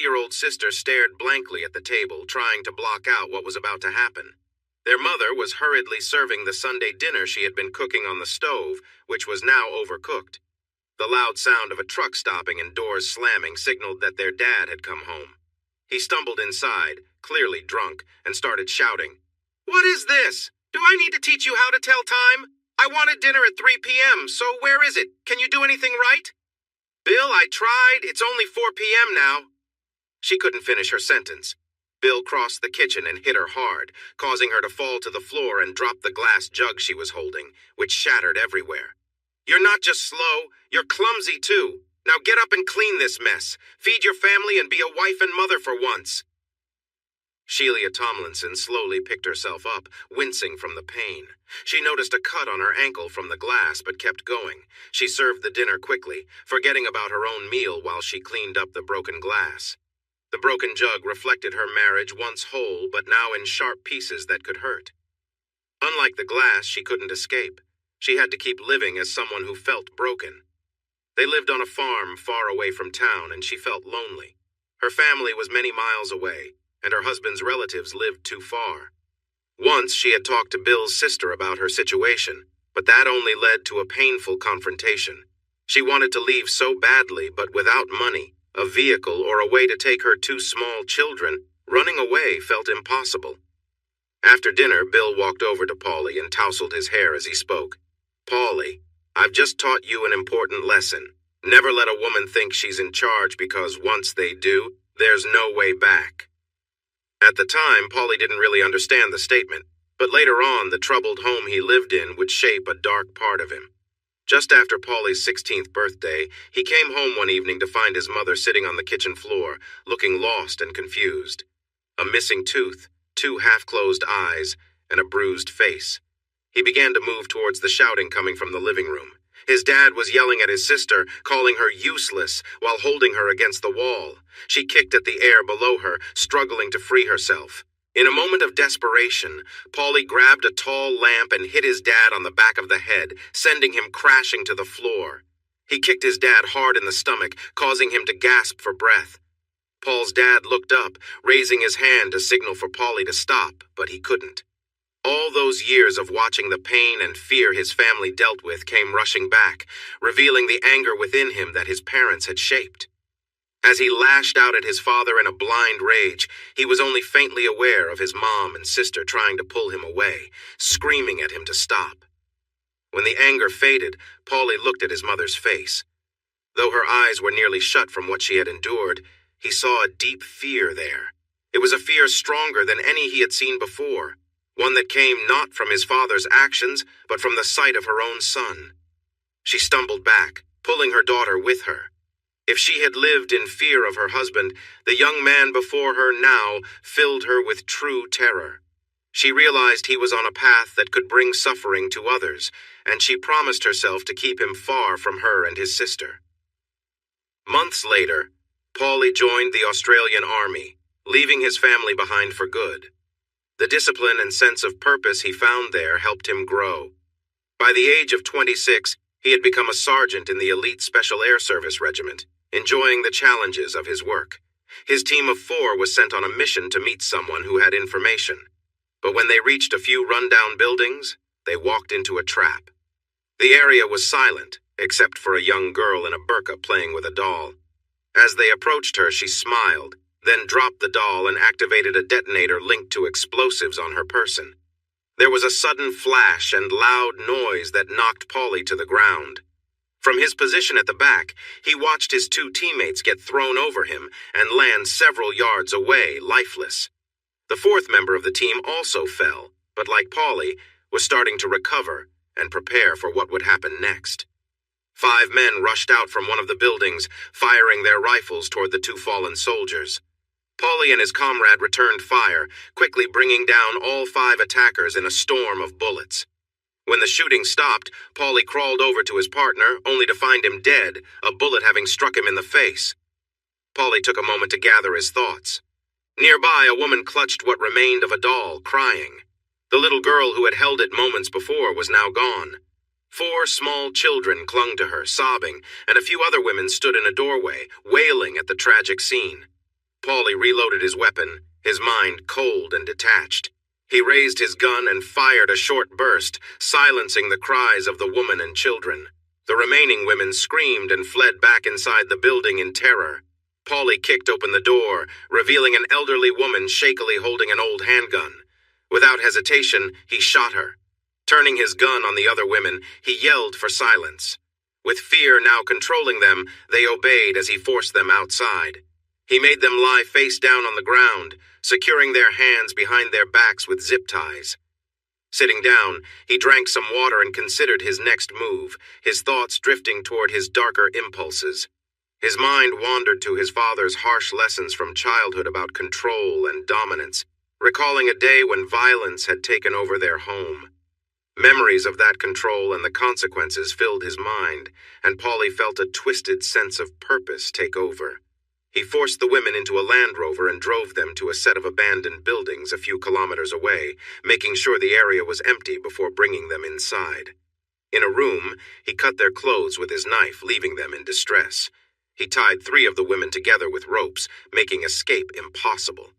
Year-old sister stared blankly at the table, trying to block out what was about to happen. Their mother was hurriedly serving the Sunday dinner she had been cooking on the stove, which was now overcooked. The loud sound of a truck stopping and doors slamming signaled that their dad had come home. He stumbled inside, clearly drunk, and started shouting, "What is this? Do I need to teach you how to tell time? I wanted dinner at 3 p.m., so where is it? Can you do anything right?" "Bill, I tried. It's only 4 p.m. now." She couldn't finish her sentence. Bill crossed the kitchen and hit her hard, causing her to fall to the floor and drop the glass jug she was holding, which shattered everywhere. "You're not just slow, you're clumsy too. Now get up and clean this mess. Feed your family and be a wife and mother for once." Sheila Tomlinson slowly picked herself up, wincing from the pain. She noticed a cut on her ankle from the glass, but kept going. She served the dinner quickly, forgetting about her own meal while she cleaned up the broken glass. The broken jug reflected her marriage, once whole, but now in sharp pieces that could hurt. Unlike the glass, she couldn't escape. She had to keep living as someone who felt broken. They lived on a farm far away from town, and she felt lonely. Her family was many miles away, and her husband's relatives lived too far. Once she had talked to Bill's sister about her situation, but that only led to a painful confrontation. She wanted to leave so badly, but without money, a vehicle, or a way to take her two small children, running away felt impossible. After dinner, Bill walked over to Paulie and tousled his hair as he spoke. "Paulie, I've just taught you an important lesson. Never let a woman think she's in charge, because once they do, there's no way back." At the time, Paulie didn't really understand the statement, but later on, the troubled home he lived in would shape a dark part of him. Just after Paulie's 16th birthday, he came home one evening to find his mother sitting on the kitchen floor, looking lost and confused. A missing tooth, two half-closed eyes, and a bruised face. He began to move towards the shouting coming from the living room. His dad was yelling at his sister, calling her useless, while holding her against the wall. She kicked at the air below her, struggling to free herself. In a moment of desperation, Paulie grabbed a tall lamp and hit his dad on the back of the head, sending him crashing to the floor. He kicked his dad hard in the stomach, causing him to gasp for breath. Paul's dad looked up, raising his hand to signal for Paulie to stop, but he couldn't. All those years of watching the pain and fear his family dealt with came rushing back, revealing the anger within him that his parents had shaped. As he lashed out at his father in a blind rage, he was only faintly aware of his mom and sister trying to pull him away, screaming at him to stop. When the anger faded, Paulie looked at his mother's face. Though her eyes were nearly shut from what she had endured, he saw a deep fear there. It was a fear stronger than any he had seen before, one that came not from his father's actions, but from the sight of her own son. She stumbled back, pulling her daughter with her. If she had lived in fear of her husband, the young man before her now filled her with true terror. She realized he was on a path that could bring suffering to others, and she promised herself to keep him far from her and his sister. Months later, Paulie joined the Australian Army, leaving his family behind for good. The discipline and sense of purpose he found there helped him grow. By the age of 26, he had become a sergeant in the elite Special Air Service Regiment, enjoying the challenges of his work. His team of 4 was sent on a mission to meet someone who had information. But when they reached a few rundown buildings, they walked into a trap. The area was silent, except for a young girl in a burqa playing with a doll. As they approached her, she smiled, then dropped the doll and activated a detonator linked to explosives on her person. There was a sudden flash and loud noise that knocked Paulie to the ground. From his position at the back, he watched his 2 teammates get thrown over him and land several yards away, lifeless. The 4th member of the team also fell, but like Paulie, was starting to recover and prepare for what would happen next. 5 men rushed out from one of the buildings, firing their rifles toward the 2 fallen soldiers. Paulie and his comrade returned fire, quickly bringing down all 5 attackers in a storm of bullets. When the shooting stopped, Paulie crawled over to his partner, only to find him dead, a bullet having struck him in the face. Paulie took a moment to gather his thoughts. Nearby, a woman clutched what remained of a doll, crying. The little girl who had held it moments before was now gone. 4 small children clung to her, sobbing, and a few other women stood in a doorway, wailing at the tragic scene. Paulie reloaded his weapon, his mind cold and detached. He raised his gun and fired a short burst, silencing the cries of the woman and children. The remaining women screamed and fled back inside the building in terror. Paulie kicked open the door, revealing an elderly woman shakily holding an old handgun. Without hesitation, he shot her. Turning his gun on the other women, he yelled for silence. With fear now controlling them, they obeyed as he forced them outside. He made them lie face down on the ground, securing their hands behind their backs with zip ties. Sitting down, he drank some water and considered his next move, his thoughts drifting toward his darker impulses. His mind wandered to his father's harsh lessons from childhood about control and dominance, recalling a day when violence had taken over their home. Memories of that control and the consequences filled his mind, and Paulie felt a twisted sense of purpose take over. He forced the women into a Land Rover and drove them to a set of abandoned buildings a few kilometers away, making sure the area was empty before bringing them inside. In a room, he cut their clothes with his knife, leaving them in distress. He tied 3 of the women together with ropes, making escape impossible.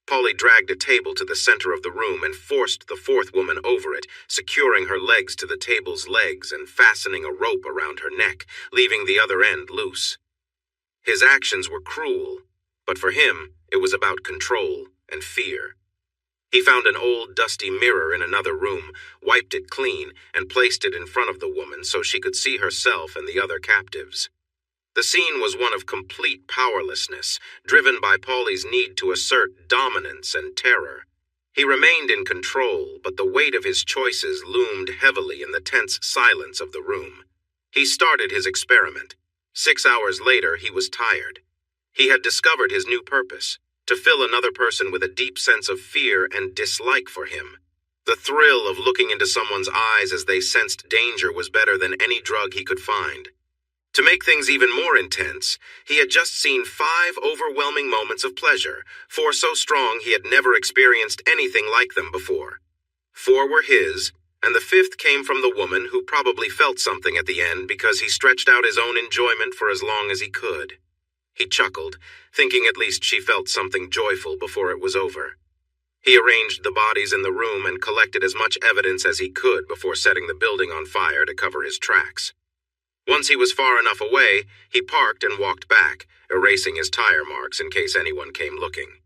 Paulie dragged a table to the center of the room and forced the 4th woman over it, securing her legs to the table's legs and fastening a rope around her neck, leaving the other end loose. His actions were cruel, but for him, it was about control and fear. He found an old, dusty mirror in another room, wiped it clean, and placed it in front of the woman so she could see herself and the other captives. The scene was one of complete powerlessness, driven by Paulie's need to assert dominance and terror. He remained in control, but the weight of his choices loomed heavily in the tense silence of the room. He started his experiment. 6 hours later, he was tired. He had discovered his new purpose, to fill another person with a deep sense of fear and dislike for him. The thrill of looking into someone's eyes as they sensed danger was better than any drug he could find. To make things even more intense, he had just seen 5 overwhelming moments of pleasure, 4 so strong he had never experienced anything like them before. 4 were his, and the 5th came from the woman who probably felt something at the end because he stretched out his own enjoyment for as long as he could. He chuckled, thinking at least she felt something joyful before it was over. He arranged the bodies in the room and collected as much evidence as he could before setting the building on fire to cover his tracks. Once he was far enough away, he parked and walked back, erasing his tire marks in case anyone came looking.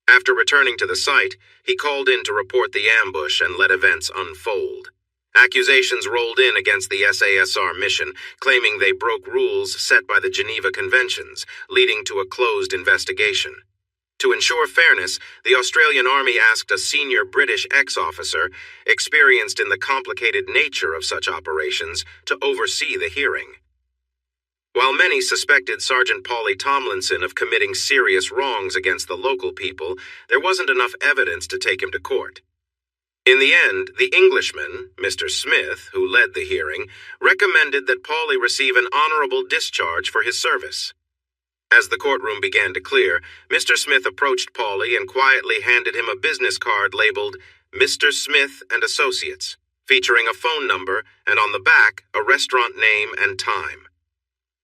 After returning to the site, he called in to report the ambush and let events unfold. Accusations rolled in against the SASR mission, claiming they broke rules set by the Geneva Conventions, leading to a closed investigation. To ensure fairness, the Australian Army asked a senior British ex-officer, experienced in the complicated nature of such operations, to oversee the hearing. While many suspected Sergeant Paulie Tomlinson of committing serious wrongs against the local people, there wasn't enough evidence to take him to court. In the end, the Englishman, Mr. Smith, who led the hearing, recommended that Paulie receive an honorable discharge for his service. As the courtroom began to clear, Mr. Smith approached Paulie and quietly handed him a business card labeled Mr. Smith and Associates, featuring a phone number and on the back a restaurant name and time.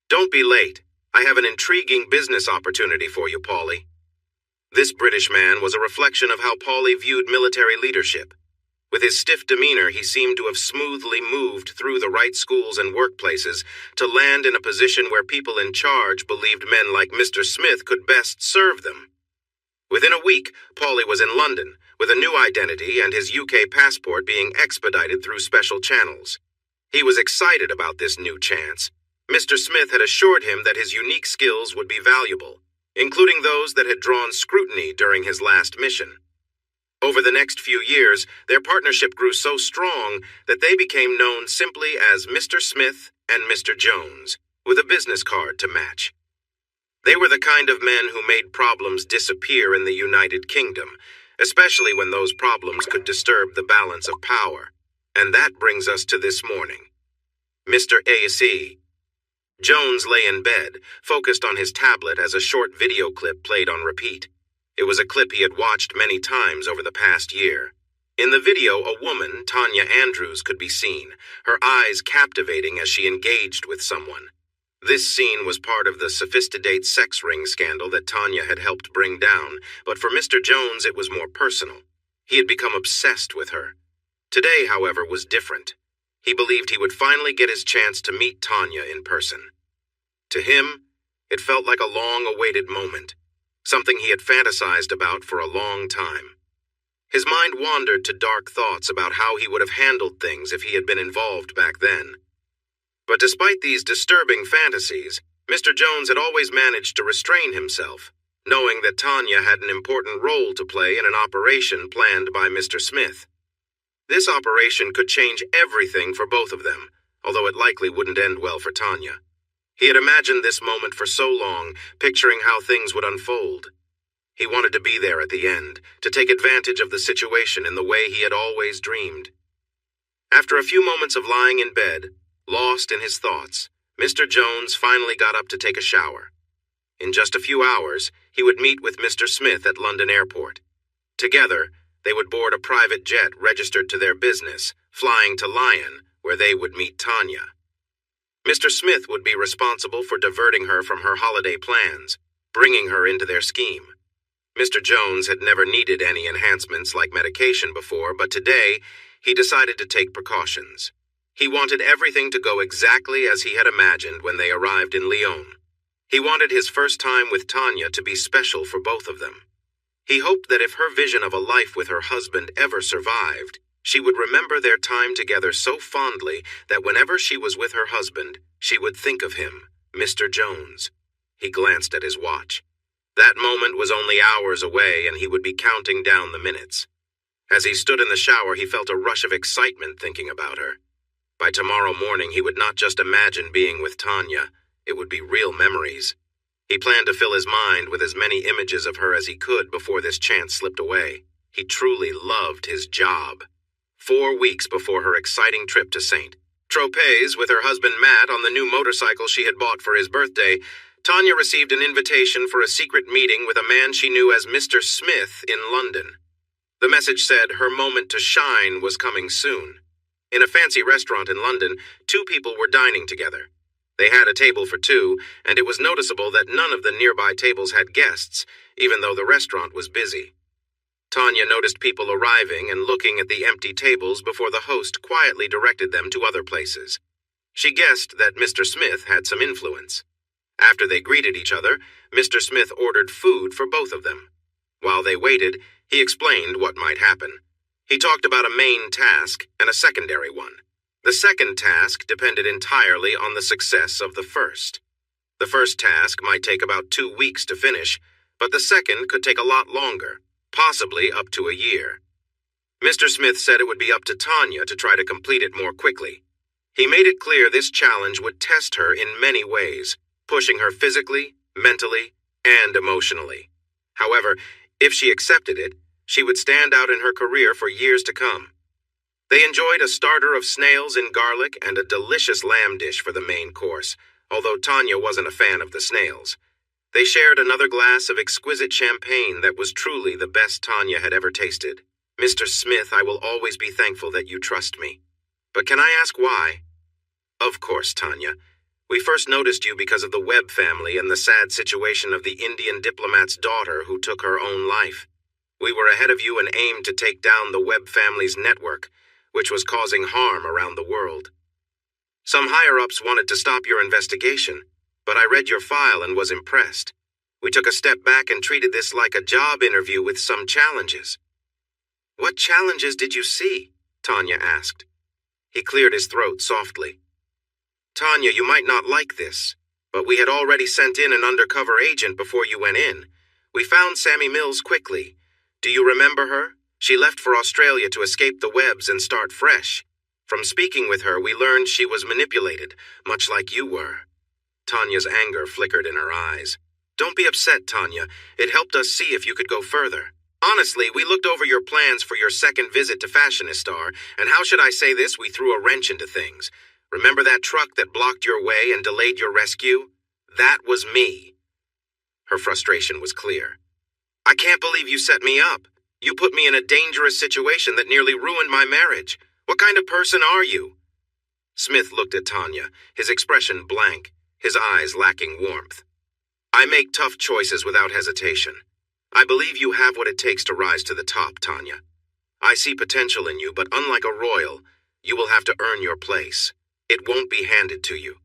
"Don't be late. I have an intriguing business opportunity for you, Paulie." This British man was a reflection of how Paulie viewed military leadership. With his stiff demeanor, he seemed to have smoothly moved through the right schools and workplaces to land in a position where people in charge believed men like Mr. Smith could best serve them. Within a week, Paulie was in London, with a new identity and his UK passport being expedited through special channels. He was excited about this new chance. Mr. Smith had assured him that his unique skills would be valuable, including those that had drawn scrutiny during his last mission. Over the next few years, their partnership grew so strong that they became known simply as Mr. Smith and Mr. Jones, with a business card to match. They were the kind of men who made problems disappear in the United Kingdom, especially when those problems could disturb the balance of power. And that brings us to this morning. Mr. A.C. Jones lay in bed, focused on his tablet as a short video clip played on repeat. It was a clip he had watched many times over the past year. In the video, a woman, Tanya Andrews, could be seen, her eyes captivating as she engaged with someone. This scene was part of the sophisticated sex ring scandal that Tanya had helped bring down, but for Mr. Jones it was more personal. He had become obsessed with her. Today, however, was different. He believed he would finally get his chance to meet Tanya in person. To him, it felt like a long-awaited moment, something he had fantasized about for a long time. His mind wandered to dark thoughts about how he would have handled things if he had been involved back then. But despite these disturbing fantasies, Mr. Jones had always managed to restrain himself, knowing that Tanya had an important role to play in an operation planned by Mr. Smith. This operation could change everything for both of them, although it likely wouldn't end well for Tanya. He had imagined this moment for so long, picturing how things would unfold. He wanted to be there at the end, to take advantage of the situation in the way he had always dreamed. After a few moments of lying in bed, lost in his thoughts, Mr. Jones finally got up to take a shower. In just a few hours, he would meet with Mr. Smith at London Airport. Together, they would board a private jet registered to their business, flying to Lyon, where they would meet Tanya. Mr. Smith would be responsible for diverting her from her holiday plans, bringing her into their scheme. Mr. Jones had never needed any enhancements like medication before, but today, he decided to take precautions. He wanted everything to go exactly as he had imagined when they arrived in Lyon. He wanted his first time with Tanya to be special for both of them. He hoped that if her vision of a life with her husband ever survived, she would remember their time together so fondly that whenever she was with her husband, she would think of him, Mr. Jones. He glanced at his watch. That moment was only hours away, and he would be counting down the minutes. As he stood in the shower, he felt a rush of excitement thinking about her. By tomorrow morning, he would not just imagine being with Tanya. It would be real memories. He planned to fill his mind with as many images of her as he could before this chance slipped away. He truly loved his job. 4 weeks before her exciting trip to St. Tropez with her husband Matt on the new motorcycle she had bought for his birthday, Tanya received an invitation for a secret meeting with a man she knew as Mr. Smith in London. The message said her moment to shine was coming soon. In a fancy restaurant in London, 2 people were dining together. They had a table for 2, and it was noticeable that none of the nearby tables had guests, even though the restaurant was busy. Tanya noticed people arriving and looking at the empty tables before the host quietly directed them to other places. She guessed that Mr. Smith had some influence. After they greeted each other, Mr. Smith ordered food for both of them. While they waited, he explained what might happen. He talked about a main task and a secondary one. The second task depended entirely on the success of the first. The first task might take about 2 weeks to finish, but the second could take a lot longer, possibly up to a year. Mr. Smith said it would be up to Tanya to try to complete it more quickly. He made it clear this challenge would test her in many ways, pushing her physically, mentally, and emotionally. However, if she accepted it, she would stand out in her career for years to come. They enjoyed a starter of snails in garlic and a delicious lamb dish for the main course, although Tanya wasn't a fan of the snails. They shared another glass of exquisite champagne that was truly the best Tanya had ever tasted. Mr. Smith, I will always be thankful that you trust me. But can I ask why? Of course, Tanya. We first noticed you because of the Webb family and the sad situation of the Indian diplomat's daughter who took her own life. We were ahead of you and aimed to take down the Webb family's network, which was causing harm around the world. Some higher-ups wanted to stop your investigation, but I read your file and was impressed. We took a step back and treated this like a job interview with some challenges. What challenges did you see? Tanya asked. He cleared his throat softly. Tanya, you might not like this, but we had already sent in an undercover agent before you went in. We found Sammy Mills quickly. Do you remember her? She left for Australia to escape the Webbs and start fresh. From speaking with her, we learned she was manipulated, much like you were. Tanya's anger flickered in her eyes. Don't be upset, Tanya. It helped us see if you could go further. Honestly, we looked over your plans for your second visit to Fashionistar, and how should I say this? We threw a wrench into things. Remember that truck that blocked your way and delayed your rescue? That was me. Her frustration was clear. I can't believe you set me up. You put me in a dangerous situation that nearly ruined my marriage. What kind of person are you? Smith looked at Tanya, his expression blank. his eyes lacking warmth. "I make tough choices without hesitation. I believe you have what it takes to rise to the top, Tanya. I see potential in you, but unlike a royal, you will have to earn your place. It won't be handed to you."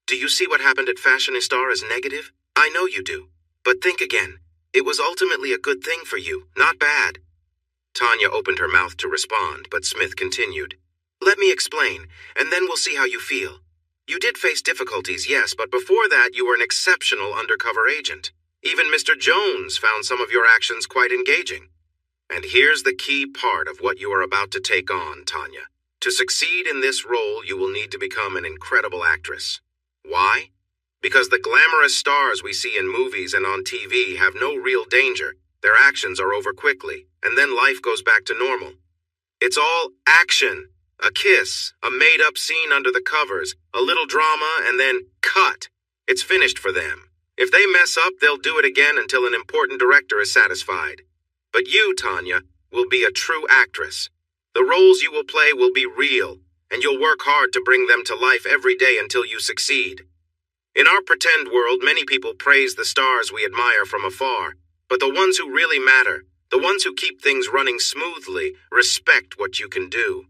"Do you see what happened at Fashionista as negative? I know you do. But think again. It was ultimately a good thing for you, not bad." Tanya opened her mouth to respond, but Smith continued. "Let me explain, and then we'll see how you feel. You did face difficulties, yes, but before that you were an exceptional undercover agent. Even Mr. Jones found some of your actions quite engaging. And here's the key part of what you are about to take on, Tanya. To succeed in this role, you will need to become an incredible actress. Why? Because the glamorous stars we see in movies and on TV have no real danger. Their actions are over quickly, and then life goes back to normal. It's all action. A kiss, a made-up scene under the covers, a little drama, and then cut. It's finished for them. If they mess up, they'll do it again until an important director is satisfied. But you, Tanya, will be a true actress. The roles you will play will be real, and you'll work hard to bring them to life every day until you succeed. In our pretend world, many people praise the stars we admire from afar, but the ones who really matter, the ones who keep things running smoothly, respect what you can do."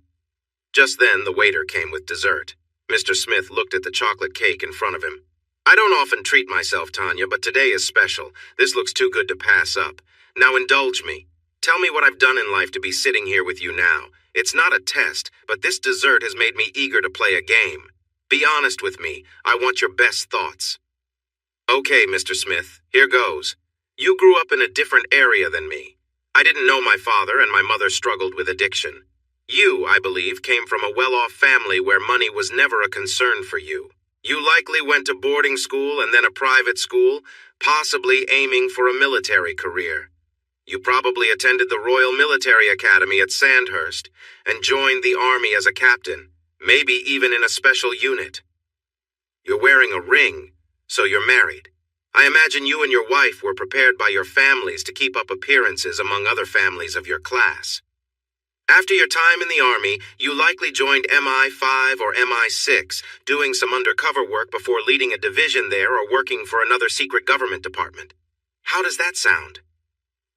Just then, the waiter came with dessert. Mr. Smith looked at the chocolate cake in front of him. "I don't often treat myself, Tanya, but today is special. This looks too good to pass up. Now indulge me. Tell me what I've done in life to be sitting here with you now. It's not a test, but this dessert has made me eager to play a game. Be honest with me. I want your best thoughts." "Okay, Mr. Smith, here goes. You grew up in a different area than me. I didn't know my father, and my mother struggled with addiction. You, I believe, came from a well-off family where money was never a concern for you. You likely went to boarding school and then a private school, possibly aiming for a military career. You probably attended the Royal Military Academy at Sandhurst and joined the Army as a captain, maybe even in a special unit. You're wearing a ring, so you're married. I imagine you and your wife were prepared by your families to keep up appearances among other families of your class. After your time in the Army, you likely joined MI5 or MI6, doing some undercover work before leading a division there or working for another secret government department. How does that sound?"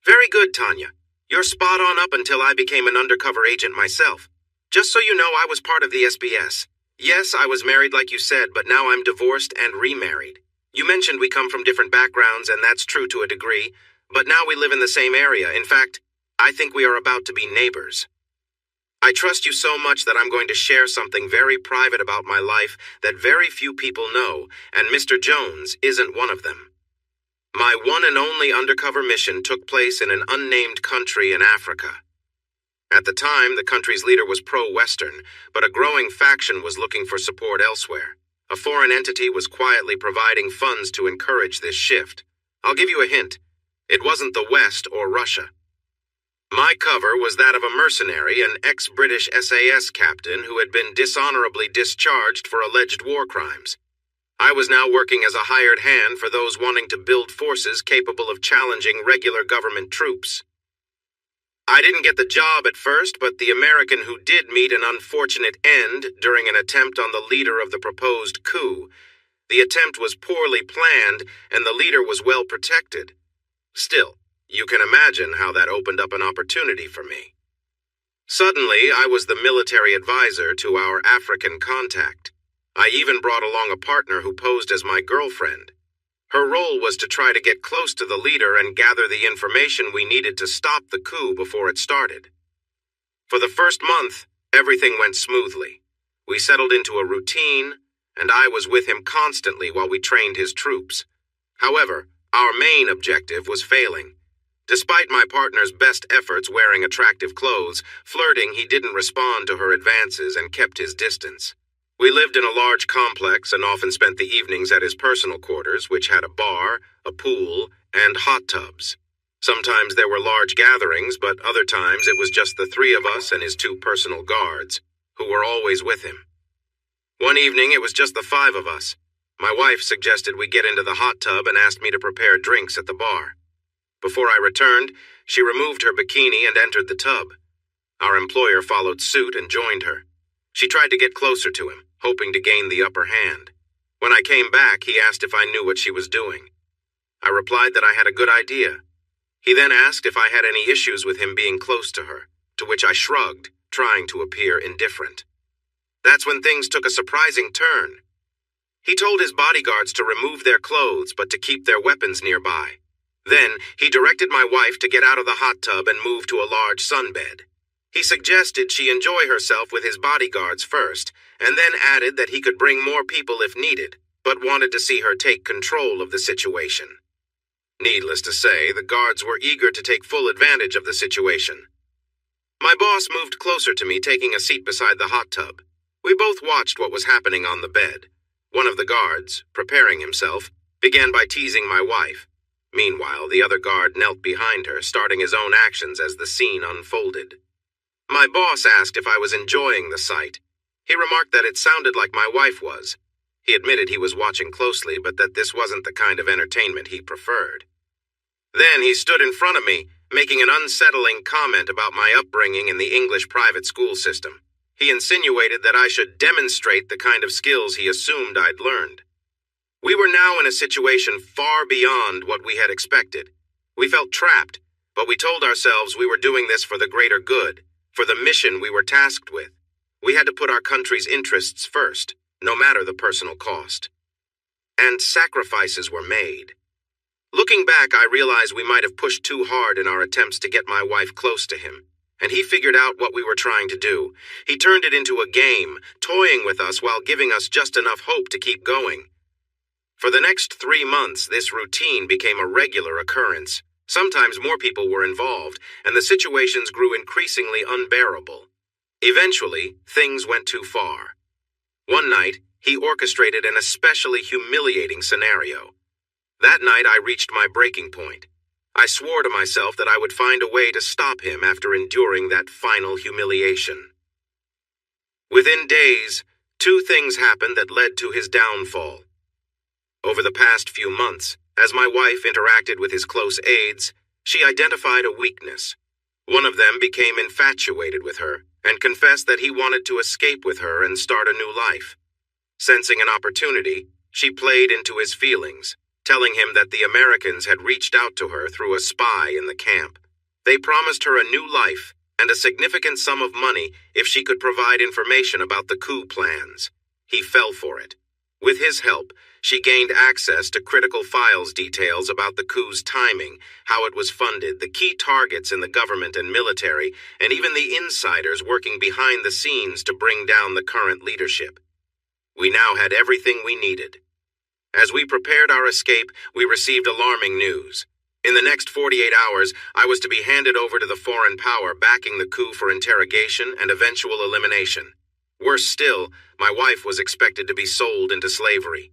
"Very good, Tanya. You're spot on up until I became an undercover agent myself. Just so you know, I was part of the SBS. Yes, I was married like you said, but now I'm divorced and remarried. You mentioned we come from different backgrounds, and that's true to a degree, but now we live in the same area. In fact, I think we are about to be neighbors. I trust you so much that I'm going to share something very private about my life that very few people know, and Mr. Jones isn't one of them. My one and only undercover mission took place in an unnamed country in Africa. At the time, the country's leader was pro-Western, but a growing faction was looking for support elsewhere. A foreign entity was quietly providing funds to encourage this shift. I'll give you a hint. It wasn't the West or Russia. My cover was that of a mercenary, an ex-British SAS captain who had been dishonorably discharged for alleged war crimes. I was now working as a hired hand for those wanting to build forces capable of challenging regular government troops. I didn't get the job at first, but the American who did meet an unfortunate end during an attempt on the leader of the proposed coup. The attempt was poorly planned, and the leader was well protected. Still, you can imagine how that opened up an opportunity for me. Suddenly, I was the military advisor to our African contact. I even brought along a partner who posed as my girlfriend. Her role was to try to get close to the leader and gather the information we needed to stop the coup before it started. For the first month, everything went smoothly. We settled into a routine, and I was with him constantly while we trained his troops. However, our main objective was failing. Despite my partner's best efforts wearing attractive clothes, flirting, he didn't respond to her advances and kept his distance. We lived in a large complex and often spent the evenings at his personal quarters, which had a bar, a pool, and hot tubs. Sometimes there were large gatherings, but other times it was just the three of us and his two personal guards, who were always with him. One evening, it was just the five of us. My wife suggested we get into the hot tub and asked me to prepare drinks at the bar. Before I returned, she removed her bikini and entered the tub. Our employer followed suit and joined her. She tried to get closer to him, hoping to gain the upper hand. When I came back, he asked if I knew what she was doing. I replied that I had a good idea. He then asked if I had any issues with him being close to her, to which I shrugged, trying to appear indifferent. That's when things took a surprising turn. He told his bodyguards to remove their clothes but to keep their weapons nearby. Then, he directed my wife to get out of the hot tub and move to a large sunbed. He suggested she enjoy herself with his bodyguards first, and then added that he could bring more people if needed, but wanted to see her take control of the situation. Needless to say, the guards were eager to take full advantage of the situation. My boss moved closer to me, taking a seat beside the hot tub. We both watched what was happening on the bed. One of the guards, preparing himself, began by teasing my wife. Meanwhile, the other guard knelt behind her, starting his own actions as the scene unfolded. My boss asked if I was enjoying the sight. He remarked that it sounded like my wife was. He admitted he was watching closely, but that this wasn't the kind of entertainment he preferred. Then he stood in front of me, making an unsettling comment about my upbringing in the English private school system. He insinuated that I should demonstrate the kind of skills he assumed I'd learned. We were now in a situation far beyond what we had expected. We felt trapped, but we told ourselves we were doing this for the greater good, for the mission we were tasked with. We had to put our country's interests first, no matter the personal cost. And sacrifices were made. Looking back, I realized we might have pushed too hard in our attempts to get my wife close to him, and he figured out what we were trying to do. He turned it into a game, toying with us while giving us just enough hope to keep going. For the next 3 months, this routine became a regular occurrence. Sometimes more people were involved, and the situations grew increasingly unbearable. Eventually, things went too far. One night, he orchestrated an especially humiliating scenario. That night, I reached my breaking point. I swore to myself that I would find a way to stop him after enduring that final humiliation. Within days, 2 things happened that led to his downfall. Over the past few months, as my wife interacted with his close aides, she identified a weakness. One of them became infatuated with her and confessed that he wanted to escape with her and start a new life. Sensing an opportunity, she played into his feelings, telling him that the Americans had reached out to her through a spy in the camp. They promised her a new life and a significant sum of money if she could provide information about the coup plans. He fell for it. With his help, she gained access to critical files details about the coup's timing, how it was funded, the key targets in the government and military, and even the insiders working behind the scenes to bring down the current leadership. We now had everything we needed. As we prepared our escape, we received alarming news. In the next 48 hours, I was to be handed over to the foreign power backing the coup for interrogation and eventual elimination. Worse still, my wife was expected to be sold into slavery.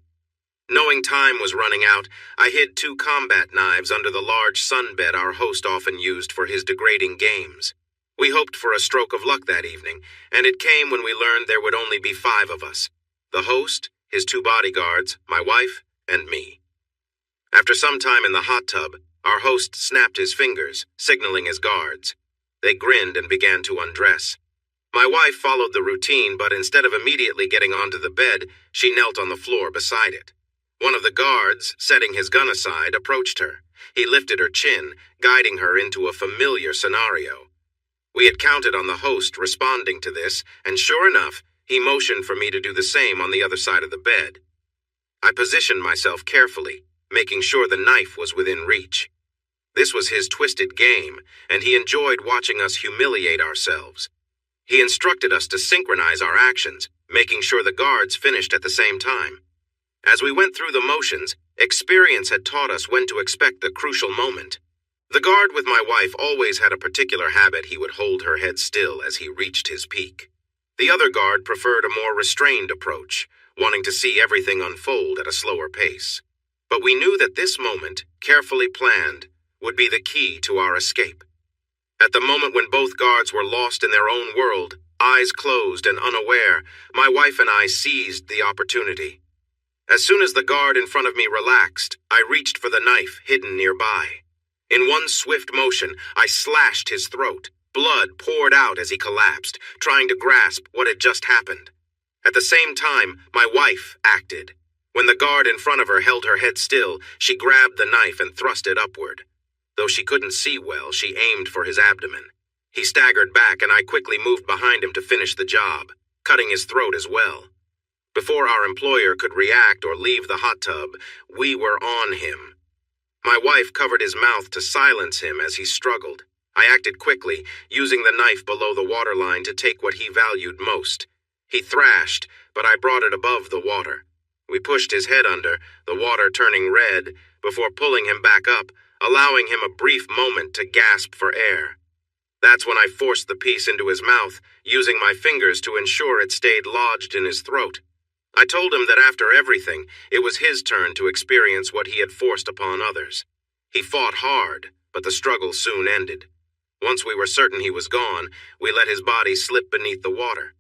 Knowing time was running out, I hid 2 combat knives under the large sunbed our host often used for his degrading games. We hoped for a stroke of luck that evening, and it came when we learned there would only be 5 of us: the host, his 2 bodyguards, my wife, and me. After some time in the hot tub, our host snapped his fingers, signaling his guards. They grinned and began to undress. My wife followed the routine, but instead of immediately getting onto the bed, she knelt on the floor beside it. One of the guards, setting his gun aside, approached her. He lifted her chin, guiding her into a familiar scenario. We had counted on the host responding to this, and sure enough, he motioned for me to do the same on the other side of the bed. I positioned myself carefully, making sure the knife was within reach. This was his twisted game, and he enjoyed watching us humiliate ourselves. He instructed us to synchronize our actions, making sure the guards finished at the same time. As we went through the motions, experience had taught us when to expect the crucial moment. The guard with my wife always had a particular habit: he would hold her head still as he reached his peak. The other guard preferred a more restrained approach, wanting to see everything unfold at a slower pace. But we knew that this moment, carefully planned, would be the key to our escape. At the moment when both guards were lost in their own world, eyes closed and unaware, my wife and I seized the opportunity. As soon as the guard in front of me relaxed, I reached for the knife hidden nearby. In one swift motion, I slashed his throat. Blood poured out as he collapsed, trying to grasp what had just happened. At the same time, my wife acted. When the guard in front of her held her head still, she grabbed the knife and thrust it upward. Though she couldn't see well, she aimed for his abdomen. He staggered back, and I quickly moved behind him to finish the job, cutting his throat as well. Before our employer could react or leave the hot tub, we were on him. My wife covered his mouth to silence him as he struggled. I acted quickly, using the knife below the waterline to take what he valued most. He thrashed, but I brought it above the water. We pushed his head under, the water turning red, before pulling him back up, allowing him a brief moment to gasp for air. That's when I forced the piece into his mouth, using my fingers to ensure it stayed lodged in his throat. I told him that after everything, it was his turn to experience what he had forced upon others. He fought hard, but the struggle soon ended. Once we were certain he was gone, we let his body slip beneath the water.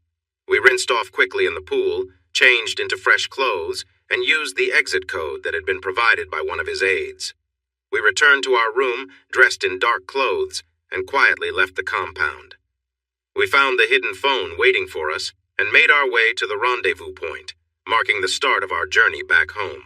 We rinsed off quickly in the pool, changed into fresh clothes, and used the exit code that had been provided by one of his aides. We returned to our room, dressed in dark clothes, and quietly left the compound. We found the hidden phone waiting for us and made our way to the rendezvous point, marking the start of our journey back home.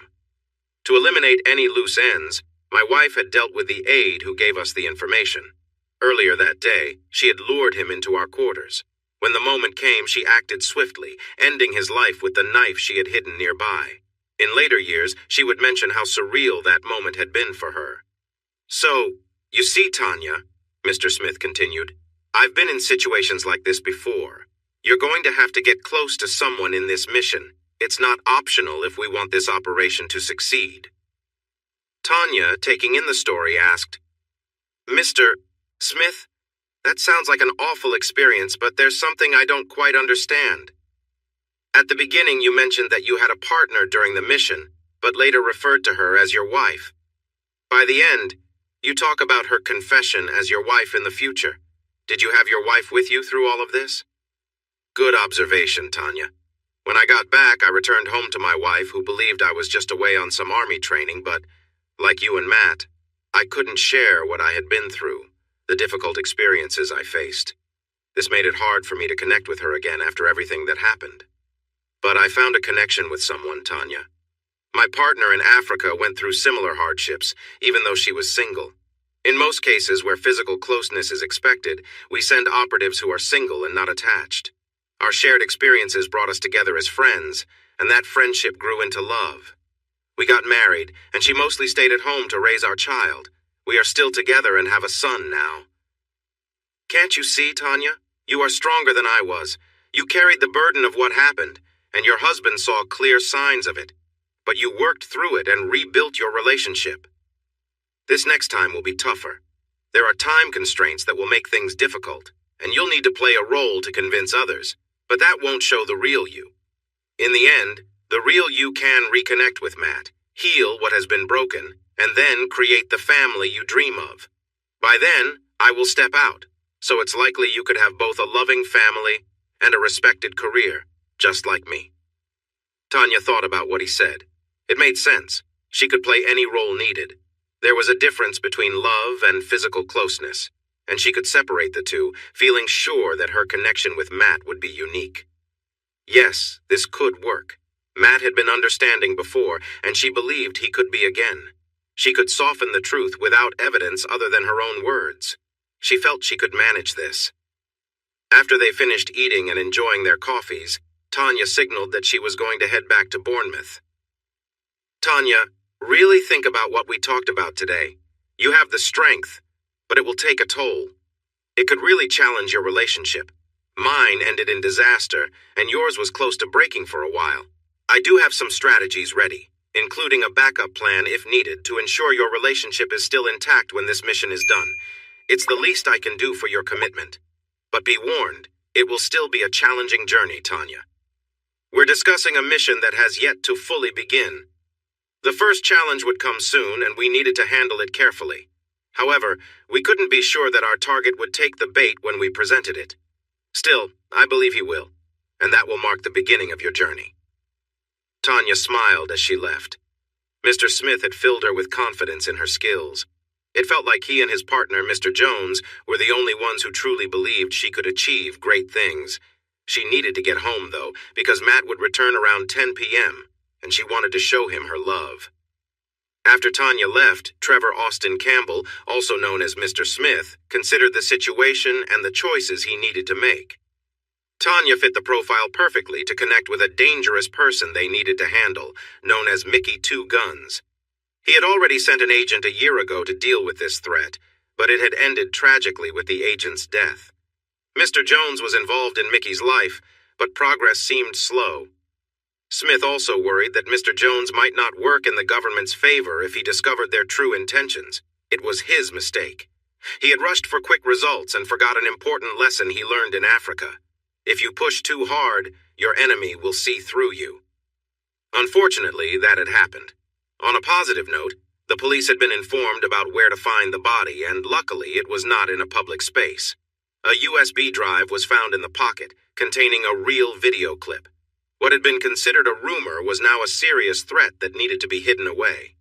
To eliminate any loose ends, my wife had dealt with the aide who gave us the information. Earlier that day, she had lured him into our quarters. When the moment came, she acted swiftly, ending his life with the knife she had hidden nearby. In later years, she would mention how surreal that moment had been for her. "So, you see, Tanya," Mr. Smith continued, "I've been in situations like this before. You're going to have to get close to someone in this mission. It's not optional if we want this operation to succeed." Tanya, taking in the story, asked, "Mr. Smith, that sounds like an awful experience, but there's something I don't quite understand. At the beginning, you mentioned that you had a partner during the mission, but later referred to her as your wife. By the end, you talk about her confession as your wife in the future. Did you have your wife with you through all of this?" "Good observation, Tanya. When I got back, I returned home to my wife, who believed I was just away on some army training, but, like you and Matt, I couldn't share what I had been through, the difficult experiences I faced. This made it hard for me to connect with her again after everything that happened. But I found a connection with someone, Tanya. My partner in Africa went through similar hardships, even though she was single. In most cases where physical closeness is expected, we send operatives who are single and not attached. Our shared experiences brought us together as friends, and that friendship grew into love. We got married, and she mostly stayed at home to raise our child. We are still together and have a son now. Can't you see, Tanya? You are stronger than I was. You carried the burden of what happened, and your husband saw clear signs of it. But you worked through it and rebuilt your relationship. This next time will be tougher. There are time constraints that will make things difficult, and you'll need to play a role to convince others, but that won't show the real you. In the end, the real you can reconnect with Matt, heal what has been broken, and then create the family you dream of. By then, I will step out, so it's likely you could have both a loving family and a respected career, just like me." Tanya thought about what he said. It made sense. She could play any role needed. There was a difference between love and physical closeness, and she could separate the two, feeling sure that her connection with Matt would be unique. Yes, this could work. Matt had been understanding before, and she believed he could be again. She could soften the truth without evidence other than her own words. She felt she could manage this. After they finished eating and enjoying their coffees, Tanya signaled that she was going to head back to Bournemouth. "Tanya, really think about what we talked about today. You have the strength, but it will take a toll. It could really challenge your relationship. Mine ended in disaster, and yours was close to breaking for a while. I do have some strategies ready, including a backup plan if needed to ensure your relationship is still intact when this mission is done. It's the least I can do for your commitment. But be warned, it will still be a challenging journey, Tanya. We're discussing a mission that has yet to fully begin. The first challenge would come soon, and we needed to handle it carefully. However, we couldn't be sure that our target would take the bait when we presented it. Still, I believe he will, and that will mark the beginning of your journey." Tanya smiled as she left. Mr. Smith had filled her with confidence in her skills. It felt like he and his partner, Mr. Jones, were the only ones who truly believed she could achieve great things. She needed to get home, though, because Matt would return around 10 p.m. and she wanted to show him her love. After Tanya left, Trevor Austin Campbell, also known as Mr. Smith, considered the situation and the choices he needed to make. Tanya fit the profile perfectly to connect with a dangerous person they needed to handle, known as Mickey Two Guns. He had already sent an agent a year ago to deal with this threat, but it had ended tragically with the agent's death. Mr. Jones was involved in Mickey's life, but progress seemed slow. Smith also worried that Mr. Jones might not work in the government's favor if he discovered their true intentions. It was his mistake. He had rushed for quick results and forgot an important lesson he learned in Africa. If you push too hard, your enemy will see through you. Unfortunately, that had happened. On a positive note, the police had been informed about where to find the body, and luckily it was not in a public space. A USB drive was found in the pocket, containing a real video clip. What had been considered a rumor was now a serious threat that needed to be hidden away.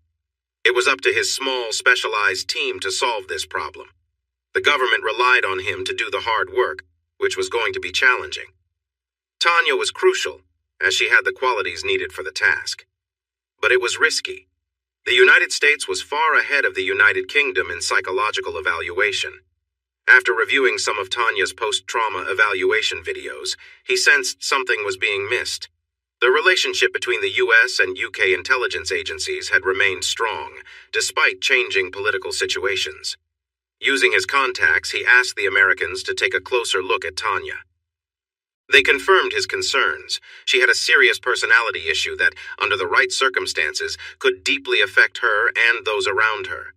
It was up to his small, specialized team to solve this problem. The government relied on him to do the hard work, which was going to be challenging. Tanya was crucial, as she had the qualities needed for the task. But it was risky. The United States was far ahead of the United Kingdom in psychological evaluation. After reviewing some of Tanya's post-trauma evaluation videos, he sensed something was being missed. The relationship between the US and UK intelligence agencies had remained strong, despite changing political situations. Using his contacts, he asked the Americans to take a closer look at Tanya. They confirmed his concerns. She had a serious personality issue that, under the right circumstances, could deeply affect her and those around her.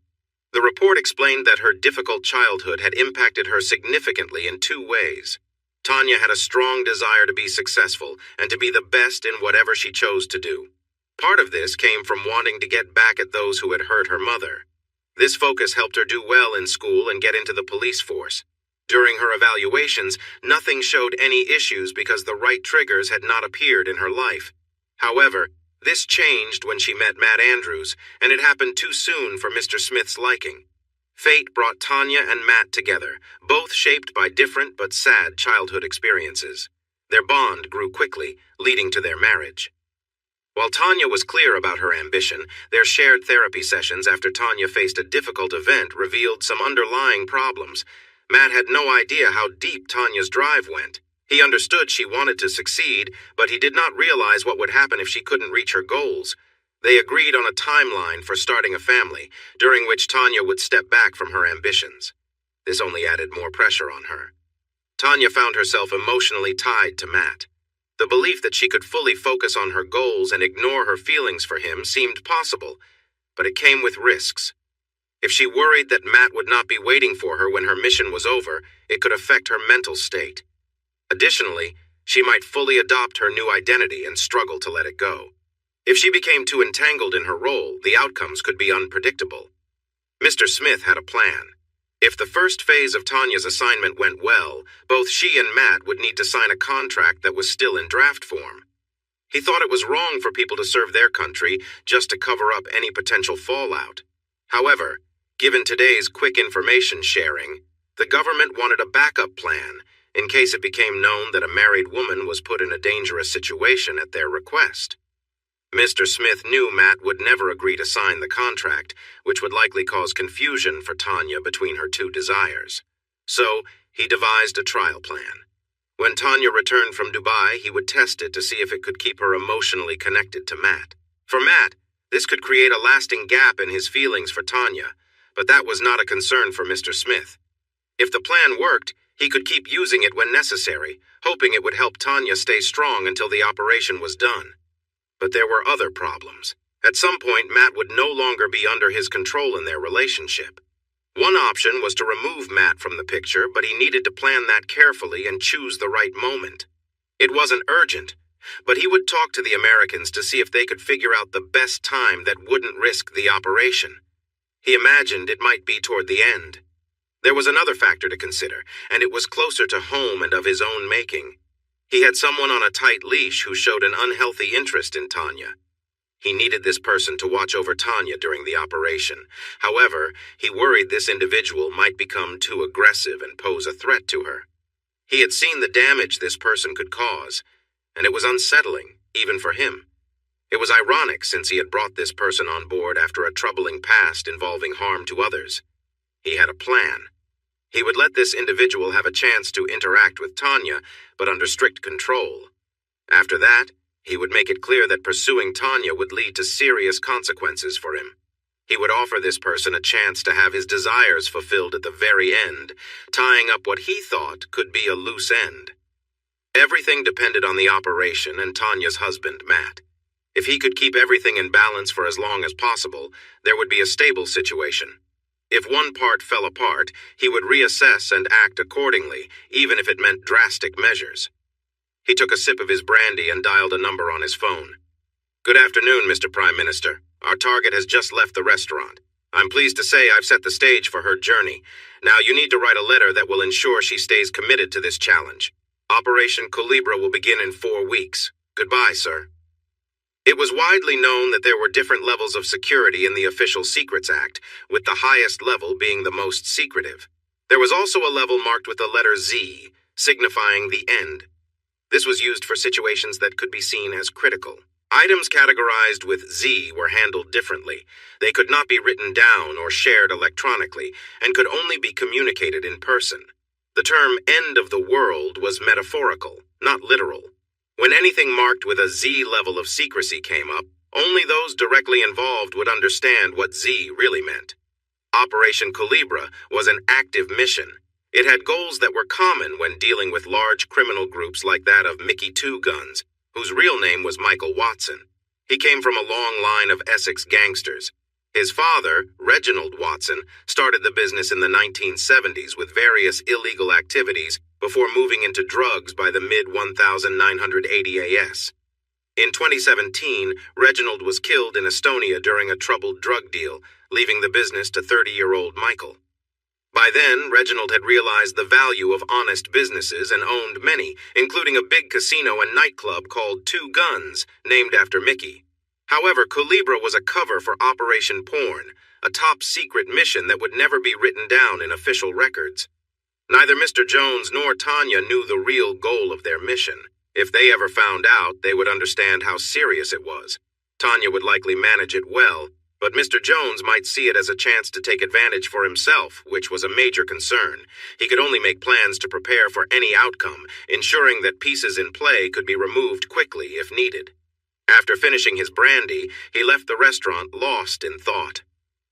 The report explained that her difficult childhood had impacted her significantly in two ways. Tanya had a strong desire to be successful and to be the best in whatever she chose to do. Part of this came from wanting to get back at those who had hurt her mother. This focus helped her do well in school and get into the police force. During her evaluations, nothing showed any issues because the right triggers had not appeared in her life. However, this changed when she met Matt Andrews, and it happened too soon for Mr. Smith's liking. Fate brought Tanya and Matt together, both shaped by different but sad childhood experiences. Their bond grew quickly, leading to their marriage. While Tanya was clear about her ambition, their shared therapy sessions after Tanya faced a difficult event revealed some underlying problems. Matt had no idea how deep Tanya's drive went. He understood she wanted to succeed, but he did not realize what would happen if she couldn't reach her goals. They agreed on a timeline for starting a family, during which Tanya would step back from her ambitions. This only added more pressure on her. Tanya found herself emotionally tied to Matt. The belief that she could fully focus on her goals and ignore her feelings for him seemed possible, but it came with risks. If she worried that Matt would not be waiting for her when her mission was over, it could affect her mental state. Additionally, she might fully adopt her new identity and struggle to let it go. If she became too entangled in her role, the outcomes could be unpredictable. Mr. Smith had a plan. If the first phase of Tanya's assignment went well, both she and Matt would need to sign a contract that was still in draft form. He thought it was wrong for people to serve their country just to cover up any potential fallout. However, given today's quick information sharing, the government wanted a backup plan in case it became known that a married woman was put in a dangerous situation at their request. Mr. Smith knew Matt would never agree to sign the contract, which would likely cause confusion for Tanya between her two desires. So, he devised a trial plan. When Tanya returned from Dubai, he would test it to see if it could keep her emotionally connected to Matt. For Matt, this could create a lasting gap in his feelings for Tanya, but that was not a concern for Mr. Smith. If the plan worked, he could keep using it when necessary, hoping it would help Tanya stay strong until the operation was done. But there were other problems. At some point, Matt would no longer be under his control in their relationship. One option was to remove Matt from the picture, but he needed to plan that carefully and choose the right moment. It wasn't urgent, but he would talk to the Americans to see if they could figure out the best time that wouldn't risk the operation. He imagined it might be toward the end. There was another factor to consider, and it was closer to home and of his own making. He had someone on a tight leash who showed an unhealthy interest in Tanya. He needed this person to watch over Tanya during the operation. However, he worried this individual might become too aggressive and pose a threat to her. He had seen the damage this person could cause, and it was unsettling, even for him. It was ironic since he had brought this person on board after a troubling past involving harm to others. He had a plan. He would let this individual have a chance to interact with Tanya, but under strict control. After that, he would make it clear that pursuing Tanya would lead to serious consequences for him. He would offer this person a chance to have his desires fulfilled at the very end, tying up what he thought could be a loose end. Everything depended on the operation and Tanya's husband, Matt. If he could keep everything in balance for as long as possible, there would be a stable situation. If one part fell apart, he would reassess and act accordingly, even if it meant drastic measures. He took a sip of his brandy and dialed a number on his phone. "Good afternoon, Mr. Prime Minister. Our target has just left the restaurant. I'm pleased to say I've set the stage for her journey. Now you need to write a letter that will ensure she stays committed to this challenge. Operation Culebra will begin in 4 weeks. Goodbye, sir." It was widely known that there were different levels of security in the Official Secrets Act, with the highest level being the most secretive. There was also a level marked with the letter Z, signifying the end. This was used for situations that could be seen as critical. Items categorized with Z were handled differently. They could not be written down or shared electronically, and could only be communicated in person. The term end of the world was metaphorical, not literal. When anything marked with a Z level of secrecy came up, only those directly involved would understand what Z really meant. Operation Culebra was an active mission. It had goals that were common when dealing with large criminal groups like that of Mickey Two Guns, whose real name was Michael Watson. He came from a long line of Essex gangsters. His father, Reginald Watson, started the business in the 1970s with various illegal activities before moving into drugs by the mid-1980 AS. In 2017, Reginald was killed in Estonia during a troubled drug deal, leaving the business to 30-year-old Michael. By then, Reginald had realized the value of honest businesses and owned many, including a big casino and nightclub called Two Guns, named after Mickey. However, Culebra was a cover for Operation Porn, a top-secret mission that would never be written down in official records. Neither Mr. Jones nor Tanya knew the real goal of their mission. If they ever found out, they would understand how serious it was. Tanya would likely manage it well, but Mr. Jones might see it as a chance to take advantage for himself, which was a major concern. He could only make plans to prepare for any outcome, ensuring that pieces in play could be removed quickly if needed. After finishing his brandy, he left the restaurant lost in thought.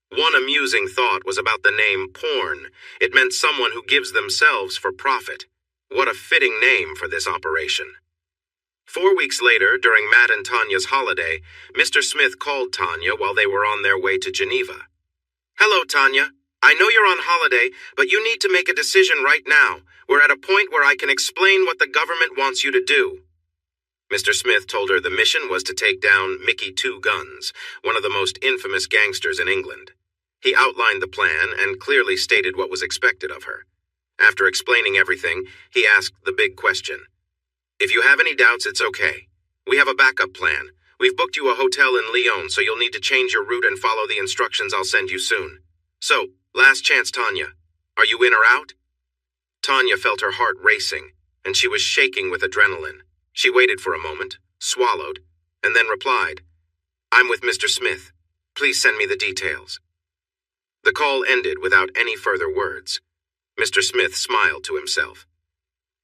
One amusing thought was about the name Porn. It meant someone who gives themselves for profit. What a fitting name for this operation. 4 weeks later, during Matt and Tanya's holiday, Mr. Smith called Tanya while they were on their way to Geneva. "Hello, Tanya. I know you're on holiday, but you need to make a decision right now. We're at a point where I can explain what the government wants you to do." Mr. Smith told her the mission was to take down Mickey Two Guns, one of the most infamous gangsters in England. He outlined the plan and clearly stated what was expected of her. After explaining everything, he asked the big question. "If you have any doubts, it's okay. We have a backup plan. We've booked you a hotel in Lyon, so you'll need to change your route and follow the instructions I'll send you soon. So, last chance, Tanya. Are you in or out?" Tanya felt her heart racing, and she was shaking with adrenaline. She waited for a moment, swallowed, and then replied, "I'm with Mr. Smith. Please send me the details." The call ended without any further words. Mr. Smith smiled to himself.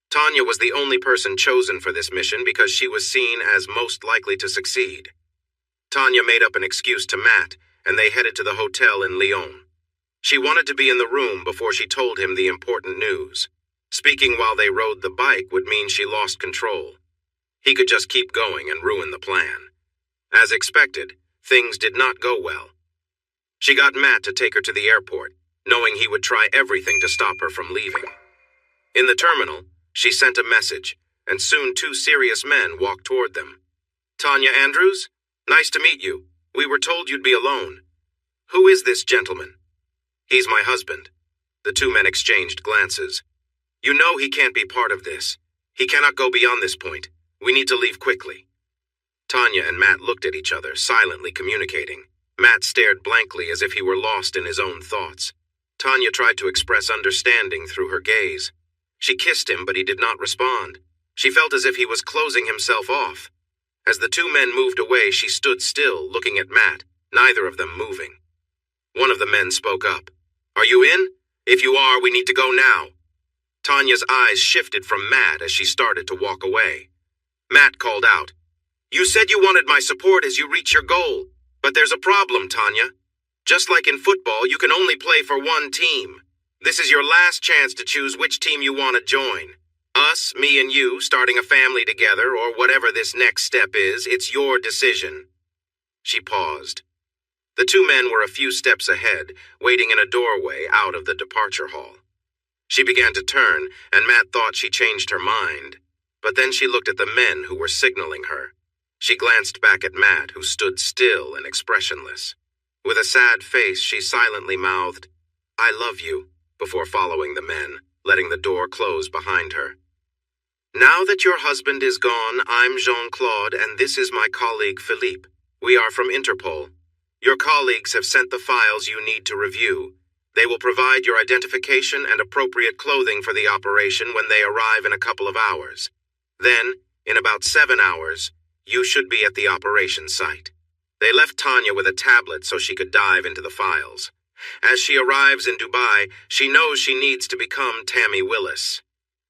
Tanya was the only person chosen for this mission because she was seen as most likely to succeed. Tanya made up an excuse to Matt, and they headed to the hotel in Lyon. She wanted to be in the room before she told him the important news. Speaking while they rode the bike would mean she lost control. He could just keep going and ruin the plan. As expected, things did not go well. She got Matt to take her to the airport, knowing he would try everything to stop her from leaving. In the terminal, she sent a message, and soon 2 serious men walked toward them. "Tanya Andrews? Nice to meet you. We were told you'd be alone. Who is this gentleman?" "He's my husband." The 2 men exchanged glances. "You know he can't be part of this. He cannot go beyond this point. We need to leave quickly." Tanya and Matt looked at each other, silently communicating. Matt stared blankly as if he were lost in his own thoughts. Tanya tried to express understanding through her gaze. She kissed him, but he did not respond. She felt as if he was closing himself off. As the two men moved away, she stood still, looking at Matt, neither of them moving. One of the men spoke up. "Are you in? If you are, we need to go now." Tanya's eyes shifted from Matt as she started to walk away. Matt called out, "You said you wanted my support as you reach your goal, but there's a problem, Tanya. Just like in football, you can only play for one team. This is your last chance to choose which team you want to join. Us, me and you, starting a family together, or whatever this next step is, it's your decision." She paused. The two men were a few steps ahead, waiting in a doorway out of the departure hall. She began to turn, and Matt thought she changed her mind. But then she looked at the men who were signaling her. She glanced back at Matt, who stood still and expressionless. With a sad face, she silently mouthed, "I love you," before following the men, letting the door close behind her. "Now that your husband is gone, I'm Jean-Claude, and this is my colleague Philippe. We are from Interpol. Your colleagues have sent the files you need to review. They will provide your identification and appropriate clothing for the operation when they arrive in a couple of hours. Then, in about 7 hours, you should be at the operation site." They left Tanya with a tablet so she could dive into the files. As she arrives in Dubai, she knows she needs to become Tammy Willis.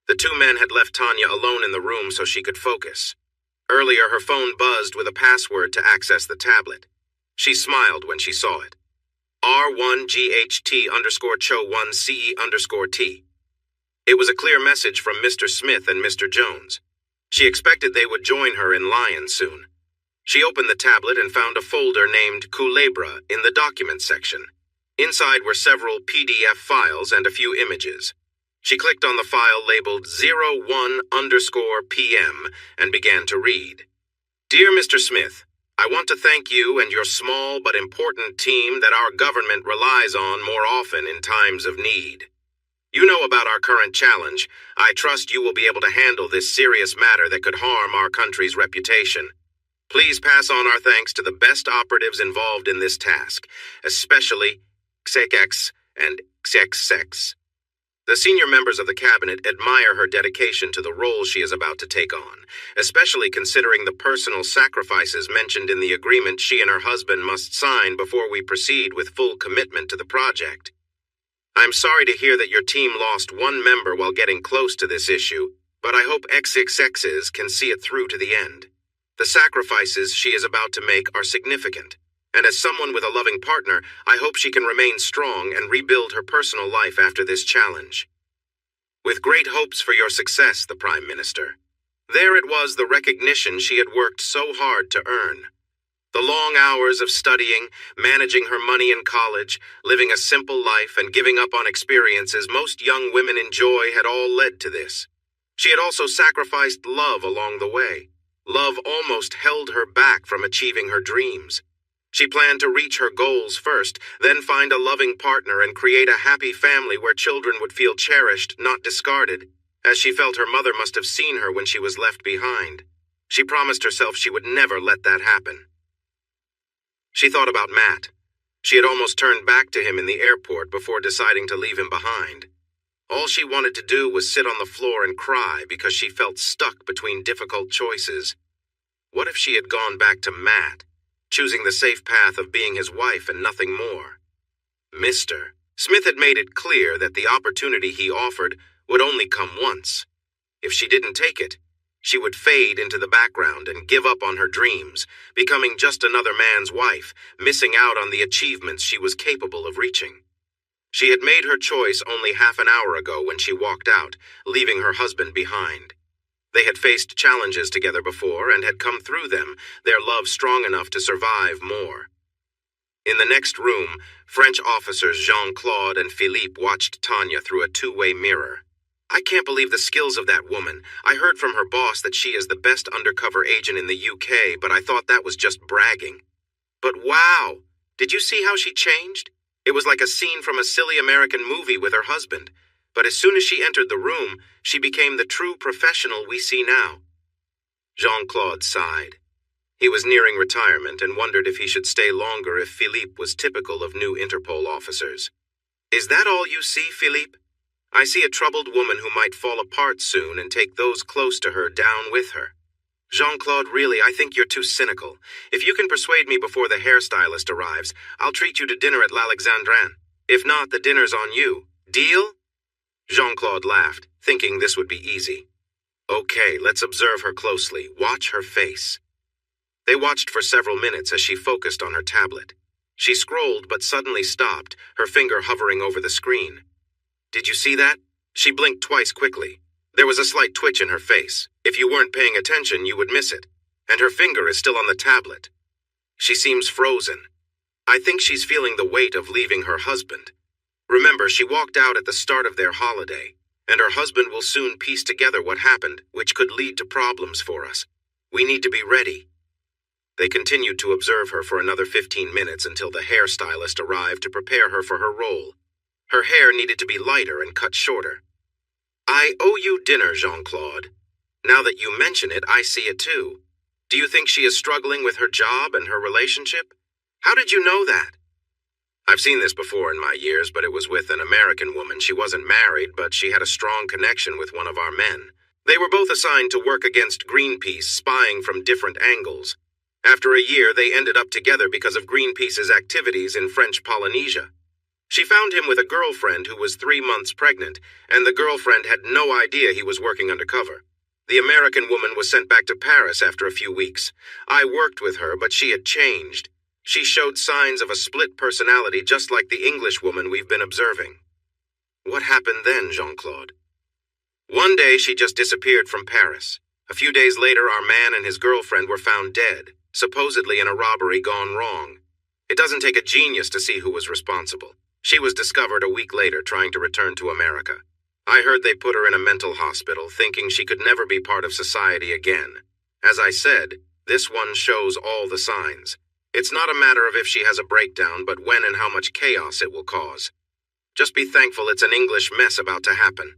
The two men had left Tanya alone in the room so she could focus. Earlier, her phone buzzed with a password to access the tablet. She smiled when she saw it. R1GHT_Cho1CE_T. It was a clear message from Mr. Smith and Mr. Jones. She expected they would join her in Lyon soon. She opened the tablet and found a folder named Culebra in the Documents section. Inside were several PDF files and a few images. She clicked on the file labeled 01_PM and began to read. "Dear Mr. Smith, I want to thank you and your small but important team that our government relies on more often in times of need. You know about our current challenge. I trust you will be able to handle this serious matter that could harm our country's reputation. Please pass on our thanks to the best operatives involved in this task, especially XX and XXX. The senior members of the cabinet admire her dedication to the role she is about to take on, especially considering the personal sacrifices mentioned in the agreement she and her husband must sign before we proceed with full commitment to the project. I'm sorry to hear that your team lost one member while getting close to this issue, but I hope XXX's can see it through to the end. The sacrifices she is about to make are significant, and as someone with a loving partner, I hope she can remain strong and rebuild her personal life after this challenge. With great hopes for your success, the Prime Minister." There it was, the recognition she had worked so hard to earn. The long hours of studying, managing her money in college, living a simple life, and giving up on experiences most young women enjoy had all led to this. She had also sacrificed love along the way. Love almost held her back from achieving her dreams. She planned to reach her goals first, then find a loving partner and create a happy family where children would feel cherished, not discarded, as she felt her mother must have seen her when she was left behind. She promised herself she would never let that happen. She thought about Matt. She had almost turned back to him in the airport before deciding to leave him behind. All she wanted to do was sit on the floor and cry because she felt stuck between difficult choices. What if she had gone back to Matt, choosing the safe path of being his wife and nothing more? Mr. Smith had made it clear that the opportunity he offered would only come once. If she didn't take it, she would fade into the background and give up on her dreams, becoming just another man's wife, missing out on the achievements she was capable of reaching. She had made her choice only half an hour ago when she walked out, leaving her husband behind. They had faced challenges together before and had come through them, their love strong enough to survive more. In the next room, French officers Jean-Claude and Philippe watched Tanya through a two-way mirror. "I can't believe the skills of that woman. I heard from her boss that she is the best undercover agent in the UK, but I thought that was just bragging. But wow! Did you see how she changed? It was like a scene from a silly American movie with her husband. But as soon as she entered the room, she became the true professional we see now." Jean-Claude sighed. He was nearing retirement and wondered if he should stay longer if Philippe was typical of new Interpol officers. "Is that all you see, Philippe? I see a troubled woman who might fall apart soon and take those close to her down with her. Jean-Claude, really, I think you're too cynical. If you can persuade me before the hairstylist arrives, I'll treat you to dinner at L'Alexandrin. If not, the dinner's on you. Deal? Jean-Claude laughed, thinking this would be easy. Okay, let's observe her closely. Watch her face. They watched for several minutes as she focused on her tablet. She scrolled but suddenly stopped, her finger hovering over the screen. Did you see that? She blinked twice quickly. There was a slight twitch in her face. If you weren't paying attention, you would miss it. And her finger is still on the tablet. She seems frozen. I think she's feeling the weight of leaving her husband. Remember, she walked out at the start of their holiday, and her husband will soon piece together what happened, which could lead to problems for us. We need to be ready. They continued to observe her for another 15 minutes until the hairstylist arrived to prepare her for her role. Her hair needed to be lighter and cut shorter. I owe you dinner, Jean-Claude. Now that you mention it, I see it too. Do you think she is struggling with her job and her relationship? How did you know that? I've seen this before in my years, but it was with an American woman. She wasn't married, but she had a strong connection with one of our men. They were both assigned to work against Greenpeace, spying from different angles. After a year, they ended up together because of Greenpeace's activities in French Polynesia. She found him with a girlfriend who was 3 months pregnant, and the girlfriend had no idea he was working undercover. The American woman was sent back to Paris after a few weeks. I worked with her, but she had changed. She showed signs of a split personality just like the English woman we've been observing. What happened then, Jean-Claude? One day she just disappeared from Paris. A few days later, our man and his girlfriend were found dead, supposedly in a robbery gone wrong. It doesn't take a genius to see who was responsible. She was discovered a week later trying to return to America. I heard they put her in a mental hospital, thinking she could never be part of society again. As I said, this one shows all the signs. It's not a matter of if she has a breakdown, but when and how much chaos it will cause. Just be thankful it's an English mess about to happen.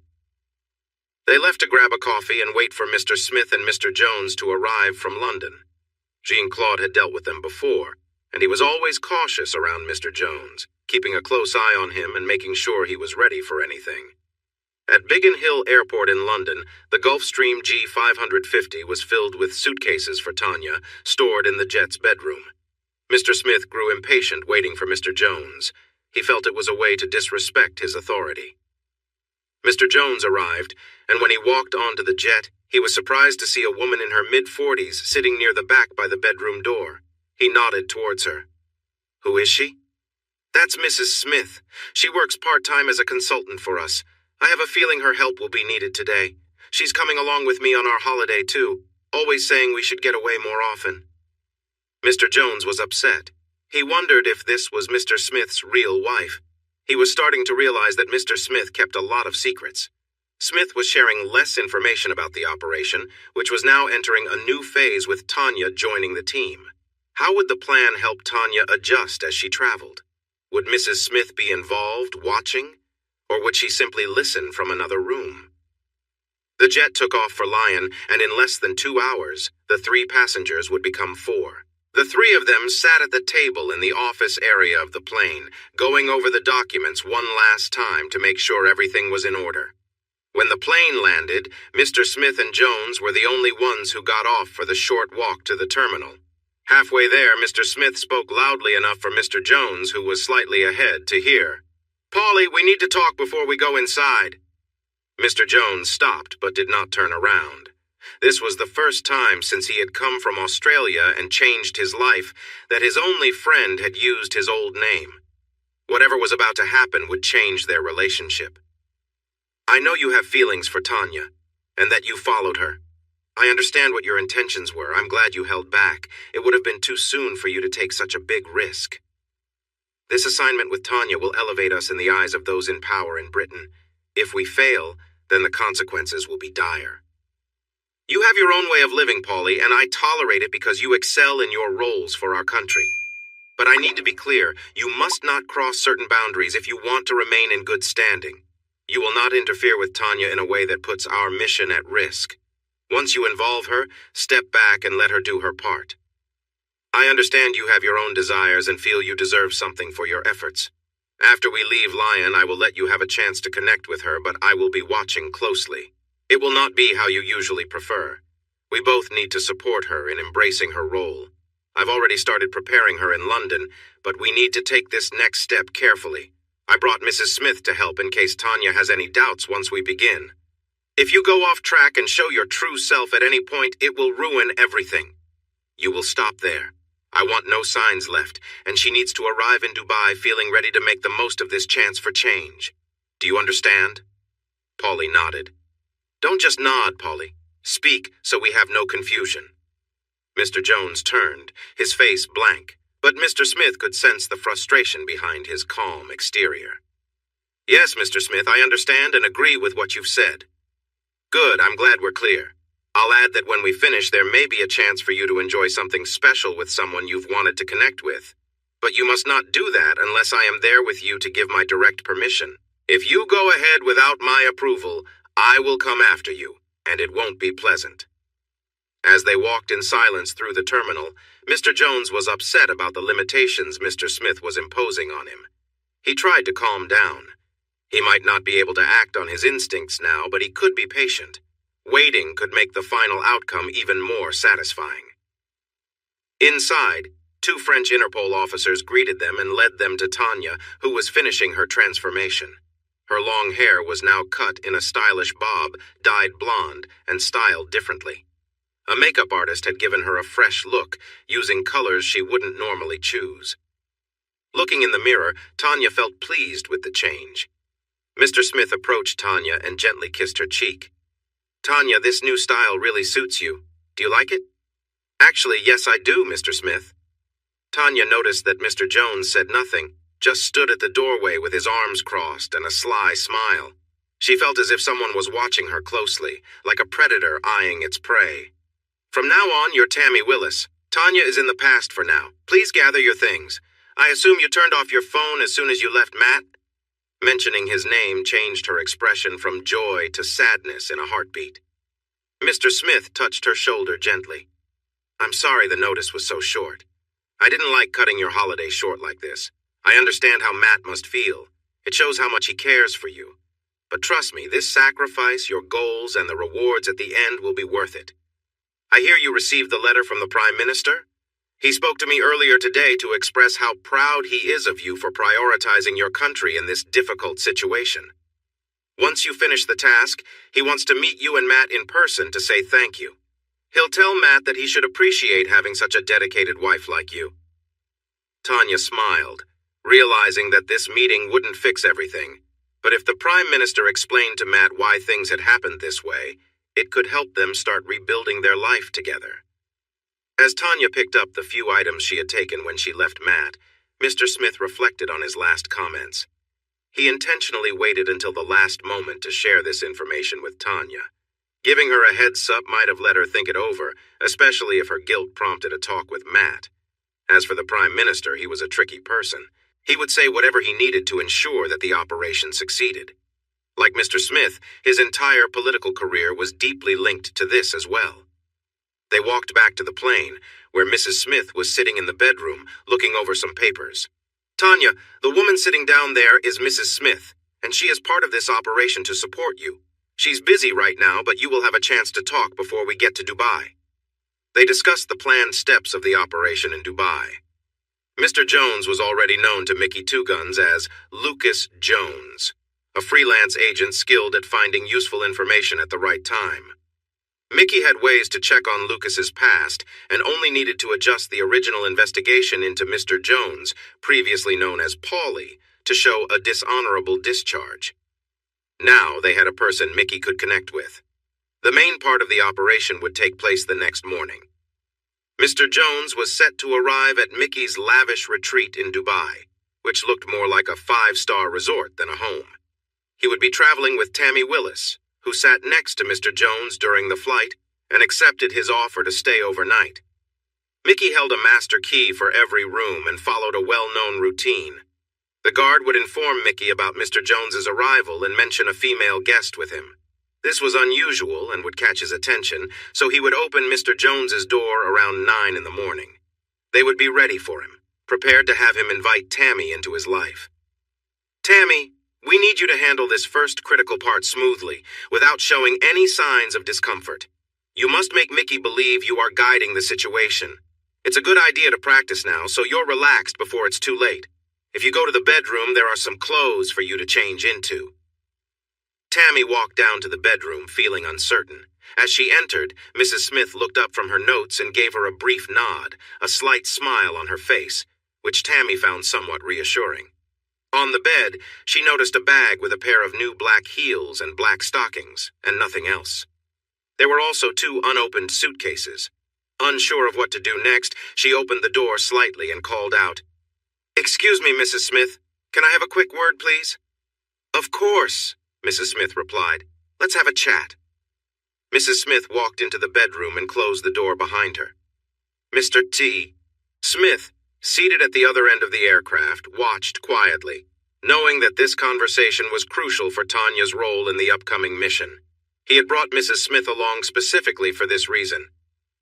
They left to grab a coffee and wait for Mr. Smith and Mr. Jones to arrive from London. Jean-Claude had dealt with them before, and he was always cautious around Mr. Jones, keeping a close eye on him and making sure he was ready for anything. At Biggin Hill Airport in London, the Gulfstream G550 was filled with suitcases for Tanya, stored in the jet's bedroom. Mr. Smith grew impatient waiting for Mr. Jones. He felt it was a way to disrespect his authority. Mr. Jones arrived, and when he walked onto the jet, he was surprised to see a woman in her mid-40s sitting near the back by the bedroom door. He nodded towards her. Who is she? That's Mrs. Smith. She works part-time as a consultant for us. I have a feeling her help will be needed today. She's coming along with me on our holiday, too, always saying we should get away more often. Mr. Jones was upset. He wondered if this was Mr. Smith's real wife. He was starting to realize that Mr. Smith kept a lot of secrets. Smith was sharing less information about the operation, which was now entering a new phase with Tanya joining the team. How would the plan help Tanya adjust as she traveled? Would Mrs. Smith be involved, watching? Or would she simply listen from another room? The jet took off for Lyon, and in less than 2 hours, the 3 passengers would become 4. The 3 of them sat at the table in the office area of the plane, going over the documents one last time to make sure everything was in order. When the plane landed, Mr. Smith and Jones were the only ones who got off for the short walk to the terminal. Halfway there, Mr. Smith spoke loudly enough for Mr. Jones, who was slightly ahead, to hear. "Paulie, we need to talk before we go inside." Mr. Jones stopped but did not turn around. This was the first time since he had come from Australia and changed his life that his only friend had used his old name. Whatever was about to happen would change their relationship. I know you have feelings for Tanya, and that you followed her. I understand what your intentions were. I'm glad you held back. It would have been too soon for you to take such a big risk. This assignment with Tanya will elevate us in the eyes of those in power in Britain. If we fail, then the consequences will be dire. You have your own way of living, Paulie, and I tolerate it because you excel in your roles for our country. But I need to be clear, you must not cross certain boundaries if you want to remain in good standing. You will not interfere with Tanya in a way that puts our mission at risk. Once you involve her, step back and let her do her part. I understand you have your own desires and feel you deserve something for your efforts. After we leave Lyon, I will let you have a chance to connect with her, but I will be watching closely. It will not be how you usually prefer. We both need to support her in embracing her role. I've already started preparing her in London, but we need to take this next step carefully. I brought Mrs. Smith to help in case Tanya has any doubts once we begin. If you go off track and show your true self at any point, it will ruin everything. You will stop there. I want no signs left, and she needs to arrive in Dubai feeling ready to make the most of this chance for change. Do you understand? Polly nodded. Don't just nod, Polly. Speak so we have no confusion. Mr. Jones turned, his face blank, but Mr. Smith could sense the frustration behind his calm exterior. Yes, Mr. Smith, I understand and agree with what you've said. Good, I'm glad we're clear. I'll add that when we finish, there may be a chance for you to enjoy something special with someone you've wanted to connect with. But you must not do that unless I am there with you to give my direct permission. If you go ahead without my approval, I will come after you, and it won't be pleasant. As they walked in silence through the terminal, Mr. Jones was upset about the limitations Mr. Smith was imposing on him. He tried to calm down. He might not be able to act on his instincts now, but he could be patient. Waiting could make the final outcome even more satisfying. Inside, 2 French Interpol officers greeted them and led them to Tanya, who was finishing her transformation. Her long hair was now cut in a stylish bob, dyed blonde, and styled differently. A makeup artist had given her a fresh look, using colors she wouldn't normally choose. Looking in the mirror, Tanya felt pleased with the change. Mr. Smith approached Tanya and gently kissed her cheek. Tanya, this new style really suits you. Do you like it? Actually, yes, I do, Mr. Smith. Tanya noticed that Mr. Jones said nothing, just stood at the doorway with his arms crossed and a sly smile. She felt as if someone was watching her closely, like a predator eyeing its prey. From now on, you're Tammy Willis. Tanya is in the past for now. Please gather your things. I assume you turned off your phone as soon as you left Matt? Mentioning his name changed her expression from joy to sadness in a heartbeat. Mr. Smith touched her shoulder gently. I'm sorry the notice was so short. I didn't like cutting your holiday short like this. I understand how Matt must feel. It shows how much he cares for you. But trust me, this sacrifice, your goals, and the rewards at the end will be worth it. I hear you received the letter from the Prime Minister? He spoke to me earlier today to express how proud he is of you for prioritizing your country in this difficult situation. Once you finish the task, he wants to meet you and Matt in person to say thank you. He'll tell Matt that he should appreciate having such a dedicated wife like you. Tanya smiled, realizing that this meeting wouldn't fix everything, but if the Prime Minister explained to Matt why things had happened this way, it could help them start rebuilding their life together. As Tanya picked up the few items she had taken when she left Matt, Mr. Smith reflected on his last comments. He intentionally waited until the last moment to share this information with Tanya. Giving her a heads-up might have let her think it over, especially if her guilt prompted a talk with Matt. As for the Prime Minister, he was a tricky person. He would say whatever he needed to ensure that the operation succeeded. Like Mr. Smith, his entire political career was deeply linked to this as well. They walked back to the plane, where Mrs. Smith was sitting in the bedroom, looking over some papers. Tanya, the woman sitting down there is Mrs. Smith, and she is part of this operation to support you. She's busy right now, but you will have a chance to talk before we get to Dubai. They discussed the planned steps of the operation in Dubai. Mr. Jones was already known to Mickey Two Guns as Lucas Jones, a freelance agent skilled at finding useful information at the right time. Mickey had ways to check on Lucas's past and only needed to adjust the original investigation into Mr. Jones, previously known as Paulie, to show a dishonorable discharge. Now they had a person Mickey could connect with. The main part of the operation would take place the next morning. Mr. Jones was set to arrive at Mickey's lavish retreat in Dubai, which looked more like a 5-star resort than a home. He would be traveling with Tammy Willis, who sat next to Mr. Jones during the flight and accepted his offer to stay overnight. Mickey held a master key for every room and followed a well-known routine. The guard would inform Mickey about Mr. Jones's arrival and mention a female guest with him. This was unusual and would catch his attention, so he would open Mr. Jones's door around 9 in the morning. They would be ready for him, prepared to have him invite Tammy into his life. Tammy, we need you to handle this first critical part smoothly, without showing any signs of discomfort. You must make Mickey believe you are guiding the situation. It's a good idea to practice now, so you're relaxed before it's too late. If you go to the bedroom, there are some clothes for you to change into." Tammy walked down to the bedroom, feeling uncertain. As she entered, Mrs. Smith looked up from her notes and gave her a brief nod, a slight smile on her face, which Tammy found somewhat reassuring. On the bed, she noticed a bag with a pair of new black heels and black stockings, and nothing else. There were also 2 unopened suitcases. Unsure of what to do next, she opened the door slightly and called out, "Excuse me, Mrs. Smith. Can I have a quick word, please?" "Of course," Mrs. Smith replied. "Let's have a chat." Mrs. Smith walked into the bedroom and closed the door behind her. Mr. T. Smith, seated at the other end of the aircraft, watched quietly, knowing that this conversation was crucial for Tanya's role in the upcoming mission. He had brought Mrs. Smith along specifically for this reason.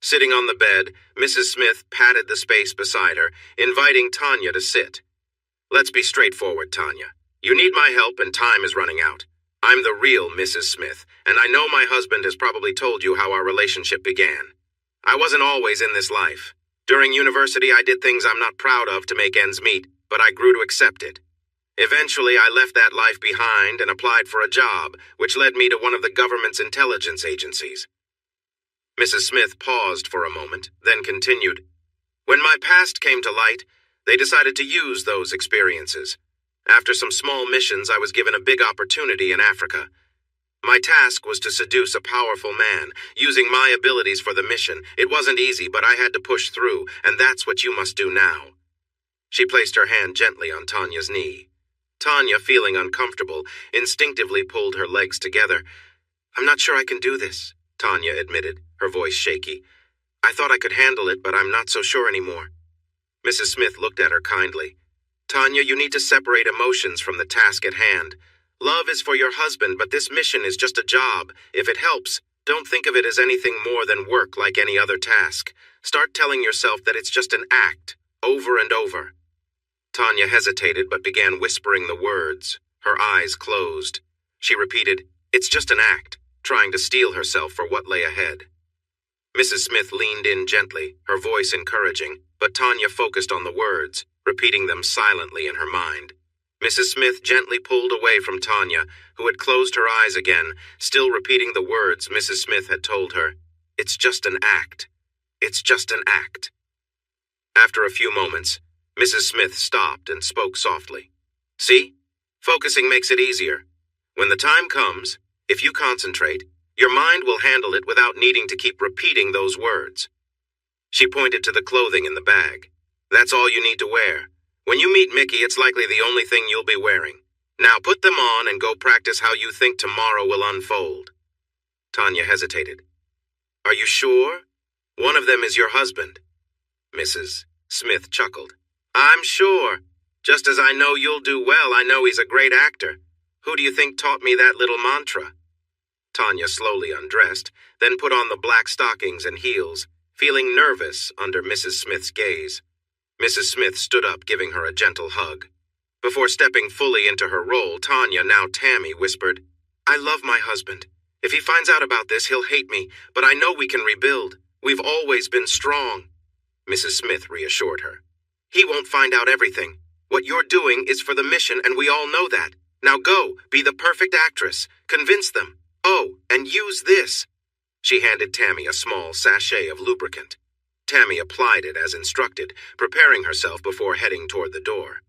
Sitting on the bed, Mrs. Smith patted the space beside her, inviting Tanya to sit. "Let's be straightforward, Tanya. You need my help and time is running out. I'm the real Mrs. Smith, and I know my husband has probably told you how our relationship began. I wasn't always in this life. During university, I did things I'm not proud of to make ends meet, but I grew to accept it. Eventually, I left that life behind and applied for a job, which led me to one of the government's intelligence agencies." Mrs. Smith paused for a moment, then continued. "When my past came to light, they decided to use those experiences. After some small missions, I was given a big opportunity in Africa. My task was to seduce a powerful man, using my abilities for the mission. It wasn't easy, but I had to push through, and that's what you must do now." She placed her hand gently on Tanya's knee. Tanya, feeling uncomfortable, instinctively pulled her legs together. "I'm not sure I can do this," Tanya admitted, her voice shaky. "I thought I could handle it, but I'm not so sure anymore." Mrs. Smith looked at her kindly. "Tanya, you need to separate emotions from the task at hand. Love is for your husband, but this mission is just a job. If it helps, don't think of it as anything more than work like any other task. Start telling yourself that it's just an act, over and over." Tanya hesitated but began whispering the words, her eyes closed. She repeated, "It's just an act," trying to steel herself for what lay ahead. Mrs. Smith leaned in gently, her voice encouraging, but Tanya focused on the words, repeating them silently in her mind. Mrs. Smith gently pulled away from Tanya, who had closed her eyes again, still repeating the words Mrs. Smith had told her. "It's just an act. It's just an act." After a few moments, Mrs. Smith stopped and spoke softly. "See? Focusing makes it easier. When the time comes, if you concentrate, your mind will handle it without needing to keep repeating those words." She pointed to the clothing in the bag. "That's all you need to wear. When you meet Mickey, it's likely the only thing you'll be wearing. Now put them on and go practice how you think tomorrow will unfold." Tanya hesitated. "Are you sure? One of them is your husband." Mrs. Smith chuckled. "I'm sure. Just as I know you'll do well, I know he's a great actor. Who do you think taught me that little mantra?" Tanya slowly undressed, then put on the black stockings and heels, feeling nervous under Mrs. Smith's gaze. Mrs. Smith stood up, giving her a gentle hug. Before stepping fully into her role, Tanya, now Tammy, whispered, "I love my husband. If he finds out about this, he'll hate me, but I know we can rebuild. We've always been strong." Mrs. Smith reassured her. "He won't find out everything. What you're doing is for the mission, and we all know that. Now go, be the perfect actress. Convince them. Oh, and use this." She handed Tammy a small sachet of lubricant. Tammy applied it as instructed, preparing herself before heading toward the door.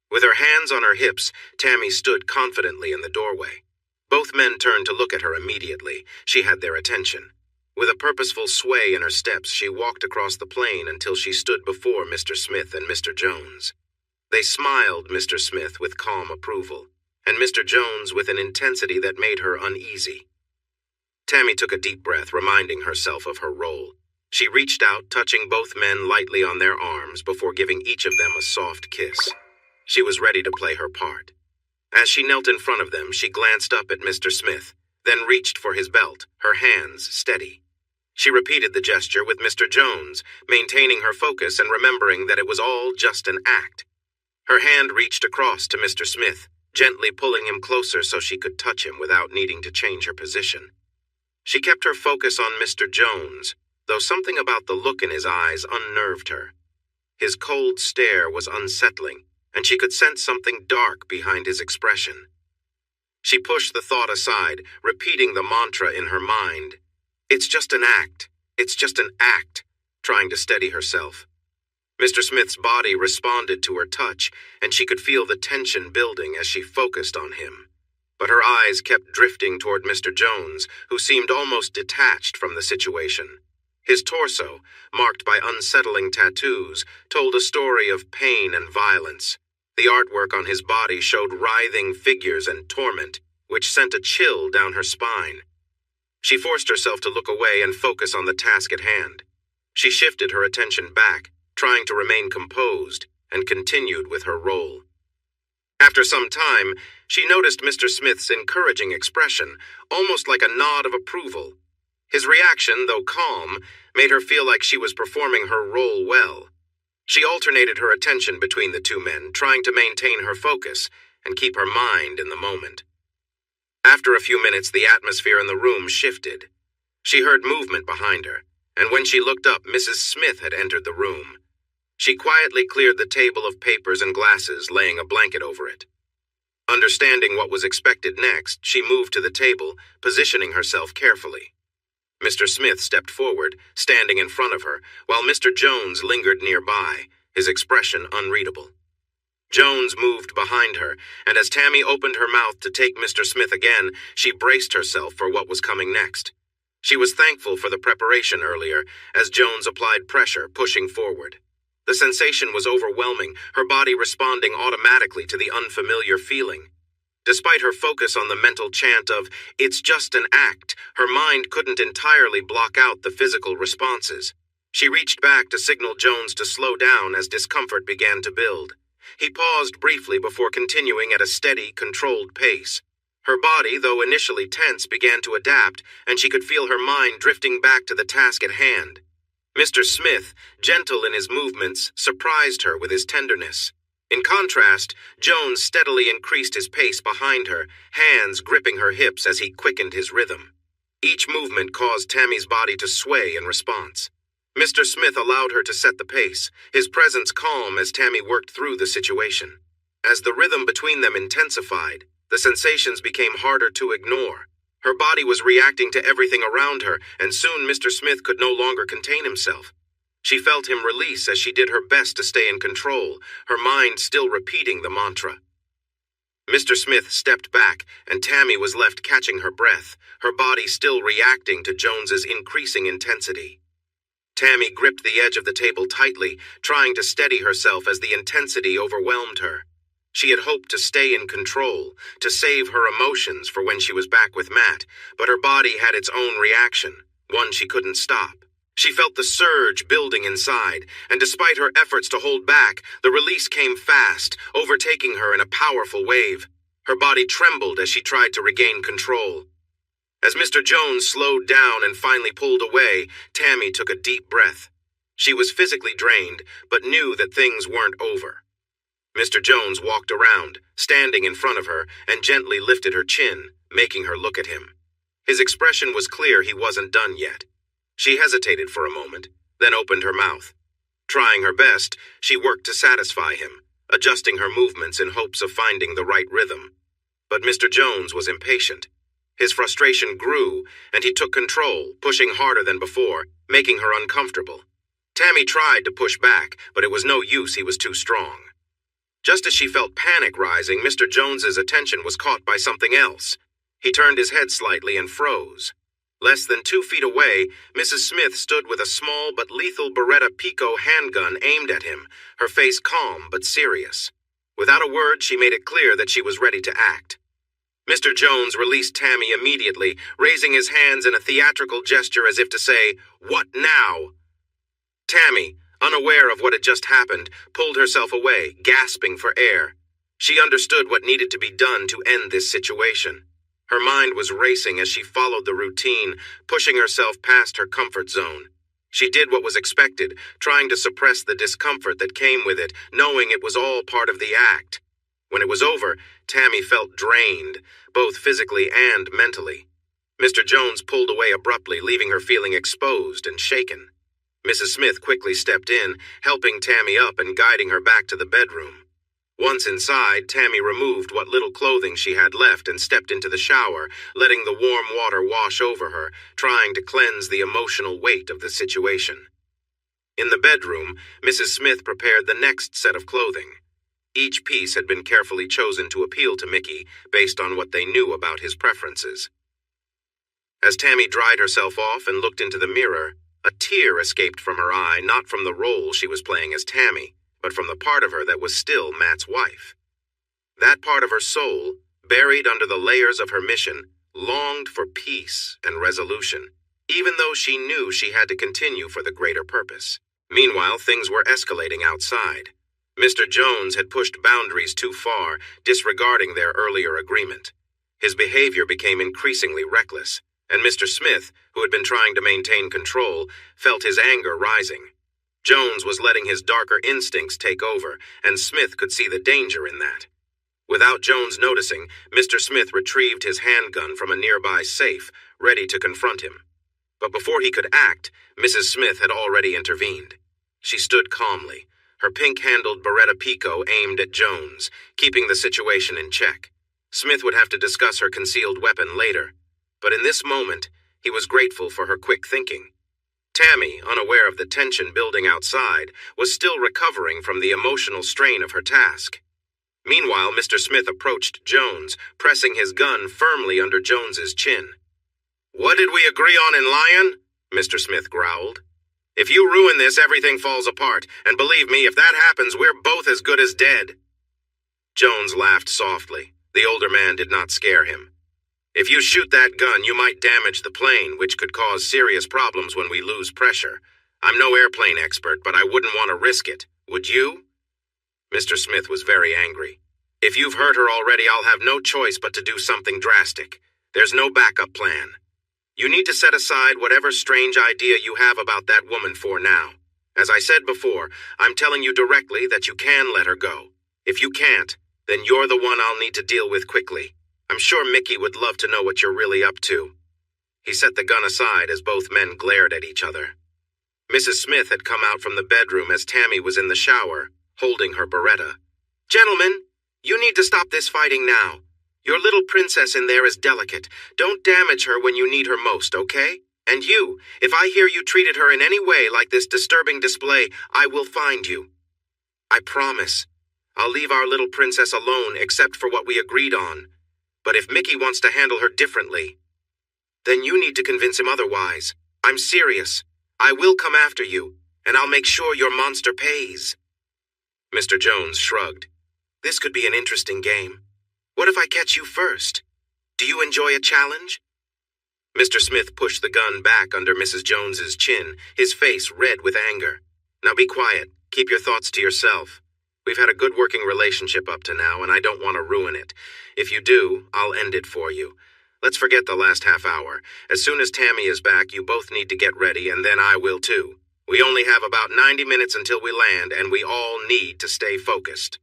With her hands on her hips, Tammy stood confidently in the doorway. Both men turned to look at her immediately. She had their attention. With a purposeful sway in her steps, she walked across the plain until she stood before Mr. Smith and Mr. Jones. They smiled, Mr. Smith with calm approval, and Mr. Jones with an intensity that made her uneasy. Tammy took a deep breath, reminding herself of her role. She reached out, touching both men lightly on their arms before giving each of them a soft kiss. She was ready to play her part. As she knelt in front of them, she glanced up at Mr. Smith, then reached for his belt, her hands steady. She repeated the gesture with Mr. Jones, maintaining her focus and remembering that it was all just an act. Her hand reached across to Mr. Smith, gently pulling him closer so she could touch him without needing to change her position. She kept her focus on Mr. Jones, though something about the look in his eyes unnerved her. His cold stare was unsettling, and she could sense something dark behind his expression. She pushed the thought aside, repeating the mantra in her mind. "It's just an act. It's just an act," trying to steady herself. Mr. Smith's body responded to her touch, and she could feel the tension building as she focused on him. But her eyes kept drifting toward Mr. Jones, who seemed almost detached from the situation. His torso, marked by unsettling tattoos, told a story of pain and violence. The artwork on his body showed writhing figures and torment, which sent a chill down her spine. She forced herself to look away and focus on the task at hand. She shifted her attention back, trying to remain composed, and continued with her role. After some time, she noticed Mr. Smith's encouraging expression, almost like a nod of approval. His reaction, though calm, made her feel like she was performing her role well. She alternated her attention between the two men, trying to maintain her focus and keep her mind in the moment. After a few minutes, the atmosphere in the room shifted. She heard movement behind her, and when she looked up, Mrs. Smith had entered the room. She quietly cleared the table of papers and glasses, laying a blanket over it. Understanding what was expected next, she moved to the table, positioning herself carefully. Mr. Smith stepped forward, standing in front of her, while Mr. Jones lingered nearby, his expression unreadable. Jones moved behind her, and as Tammy opened her mouth to take Mr. Smith again, she braced herself for what was coming next. She was thankful for the preparation earlier, as Jones applied pressure, pushing forward. The sensation was overwhelming, her body responding automatically to the unfamiliar feeling. Despite her focus on the mental chant of, "It's just an act," her mind couldn't entirely block out the physical responses. She reached back to signal Jones to slow down as discomfort began to build. He paused briefly before continuing at a steady, controlled pace. Her body, though initially tense, began to adapt, and she could feel her mind drifting back to the task at hand. Mr. Smith, gentle in his movements, surprised her with his tenderness. In contrast, Jones steadily increased his pace behind her, hands gripping her hips as he quickened his rhythm. Each movement caused Tammy's body to sway in response. Mr. Smith allowed her to set the pace, his presence calm as Tammy worked through the situation. As the rhythm between them intensified, the sensations became harder to ignore. Her body was reacting to everything around her, and soon Mr. Smith could no longer contain himself. She felt him release as she did her best to stay in control, her mind still repeating the mantra. Mr. Smith stepped back, and Tammy was left catching her breath, her body still reacting to Jones's increasing intensity. Tammy gripped the edge of the table tightly, trying to steady herself as the intensity overwhelmed her. She had hoped to stay in control, to save her emotions for when she was back with Matt, but her body had its own reaction, one she couldn't stop. She felt the surge building inside, and despite her efforts to hold back, the release came fast, overtaking her in a powerful wave. Her body trembled as she tried to regain control. As Mr. Jones slowed down and finally pulled away, Tammy took a deep breath. She was physically drained, but knew that things weren't over. Mr. Jones walked around, standing in front of her, and gently lifted her chin, making her look at him. His expression was clear he wasn't done yet. She hesitated for a moment, then opened her mouth. Trying her best, she worked to satisfy him, adjusting her movements in hopes of finding the right rhythm. But Mr. Jones was impatient. His frustration grew, and he took control, pushing harder than before, making her uncomfortable. Tammy tried to push back, but it was no use, he was too strong. Just as she felt panic rising, Mr. Jones's attention was caught by something else. He turned his head slightly and froze. Less than 2 feet away, Mrs. Smith stood with a small but lethal Beretta Pico handgun aimed at him, her face calm but serious. Without a word, she made it clear that she was ready to act. Mr. Jones released Tammy immediately, raising his hands in a theatrical gesture as if to say, "What now?" Tammy, unaware of what had just happened, pulled herself away, gasping for air. She understood what needed to be done to end this situation. Her mind was racing as she followed the routine, pushing herself past her comfort zone. She did what was expected, trying to suppress the discomfort that came with it, knowing it was all part of the act. When it was over, Tammy felt drained, both physically and mentally. Mr. Jones pulled away abruptly, leaving her feeling exposed and shaken. Mrs. Smith quickly stepped in, helping Tammy up and guiding her back to the bedroom. Once inside, Tammy removed what little clothing she had left and stepped into the shower, letting the warm water wash over her, trying to cleanse the emotional weight of the situation. In the bedroom, Mrs. Smith prepared the next set of clothing. Each piece had been carefully chosen to appeal to Mickey, based on what they knew about his preferences. As Tammy dried herself off and looked into the mirror, a tear escaped from her eye, not from the role she was playing as Tammy, but from the part of her that was still Matt's wife. That part of her soul, buried under the layers of her mission, longed for peace and resolution, even though she knew she had to continue for the greater purpose. Meanwhile, things were escalating outside. Mr. Jones had pushed boundaries too far, disregarding their earlier agreement. His behavior became increasingly reckless, and Mr. Smith, who had been trying to maintain control, felt his anger rising. Jones was letting his darker instincts take over, and Smith could see the danger in that. Without Jones noticing, Mr. Smith retrieved his handgun from a nearby safe, ready to confront him. But before he could act, Mrs. Smith had already intervened. She stood calmly, her pink-handled Beretta Pico aimed at Jones, keeping the situation in check. Smith would have to discuss her concealed weapon later, but in this moment, he was grateful for her quick thinking. Tammy, unaware of the tension building outside, was still recovering from the emotional strain of her task. Meanwhile, Mr. Smith approached Jones, pressing his gun firmly under Jones's chin. "What did we agree on in Lyon?" Mr. Smith growled. "If you ruin this, everything falls apart, and believe me, if that happens, we're both as good as dead." Jones laughed softly. The older man did not scare him. "If you shoot that gun, you might damage the plane, which could cause serious problems when we lose pressure. I'm no airplane expert, but I wouldn't want to risk it. Would you?" Mr. Smith was very angry. "If you've hurt her already, I'll have no choice but to do something drastic. There's no backup plan. You need to set aside whatever strange idea you have about that woman for now. As I said before, I'm telling you directly that you can let her go. If you can't, then you're the one I'll need to deal with quickly. I'm sure Mickey would love to know what you're really up to." He set the gun aside as both men glared at each other. Mrs. Smith had come out from the bedroom as Tammy was in the shower, holding her Beretta. "Gentlemen, you need to stop this fighting now. Your little princess in there is delicate. Don't damage her when you need her most, okay? And you, if I hear you treated her in any way like this disturbing display, I will find you. I promise. I'll leave our little princess alone except for what we agreed on. But if Mickey wants to handle her differently, then you need to convince him otherwise. I'm serious. I will come after you, and I'll make sure your monster pays." Mr. Jones shrugged. "This could be an interesting game. What if I catch you first? Do you enjoy a challenge?" Mr. Smith pushed the gun back under Mrs. Jones's chin, his face red with anger. "Now be quiet. Keep your thoughts to yourself. We've had a good working relationship up to now, and I don't want to ruin it. If you do, I'll end it for you. Let's forget the last half hour. As soon as Tammy is back, you both need to get ready, and then I will too. We only have about 90 minutes until we land, and we all need to stay focused."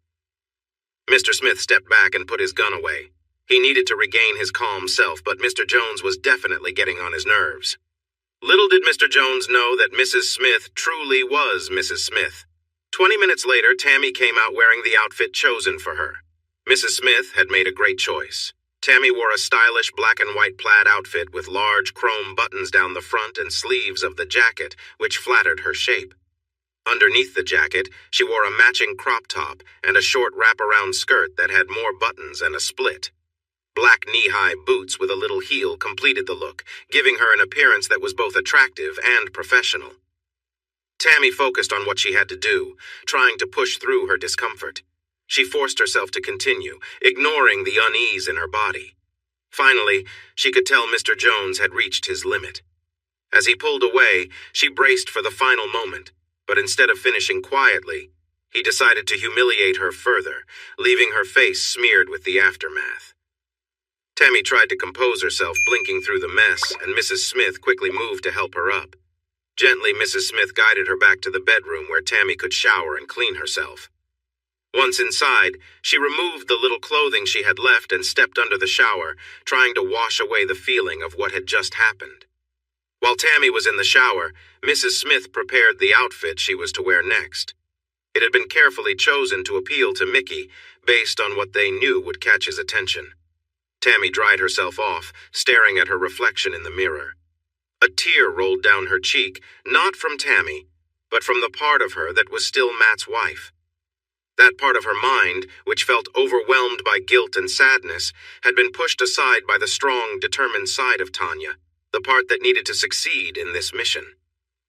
Mr. Smith stepped back and put his gun away. He needed to regain his calm self, but Mr. Jones was definitely getting on his nerves. Little did Mr. Jones know that Mrs. Smith truly was Mrs. Smith. 20 minutes later, Tammy came out wearing the outfit chosen for her. Mrs. Smith had made a great choice. Tammy wore a stylish black and white plaid outfit with large chrome buttons down the front and sleeves of the jacket, which flattered her shape. Underneath the jacket, she wore a matching crop top and a short wraparound skirt that had more buttons and a split. Black knee-high boots with a little heel completed the look, giving her an appearance that was both attractive and professional. Tammy focused on what she had to do, trying to push through her discomfort. She forced herself to continue, ignoring the unease in her body. Finally, she could tell Mr. Jones had reached his limit. As he pulled away, she braced for the final moment, but instead of finishing quietly, he decided to humiliate her further, leaving her face smeared with the aftermath. Tammy tried to compose herself, blinking through the mess, and Mrs. Smith quickly moved to help her up. Gently, Mrs. Smith guided her back to the bedroom where Tammy could shower and clean herself. Once inside, she removed the little clothing she had left and stepped under the shower, trying to wash away the feeling of what had just happened. While Tammy was in the shower, Mrs. Smith prepared the outfit she was to wear next. It had been carefully chosen to appeal to Mickey, based on what they knew would catch his attention. Tammy dried herself off, staring at her reflection in the mirror. A tear rolled down her cheek, not from Tammy, but from the part of her that was still Matt's wife. That part of her mind, which felt overwhelmed by guilt and sadness, had been pushed aside by the strong, determined side of Tanya, the part that needed to succeed in this mission.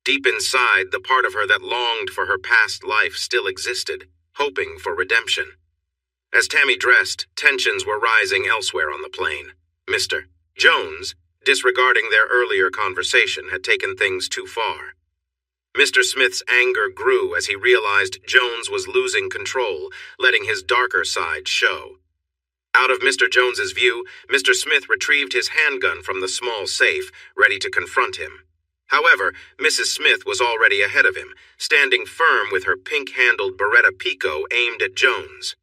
Deep inside, the part of her that longed for her past life still existed, hoping for redemption. As Tammy dressed, tensions were rising elsewhere on the plane. Mr. Jones, disregarding their earlier conversation, had taken things too far. Mr. Smith's anger grew as he realized Jones was losing control, letting his darker side show. Out of Mr. Jones's view, Mr. Smith retrieved his handgun from the small safe, ready to confront him. However, Mrs. Smith was already ahead of him, standing firm with her pink-handled Beretta Pico aimed at Jones.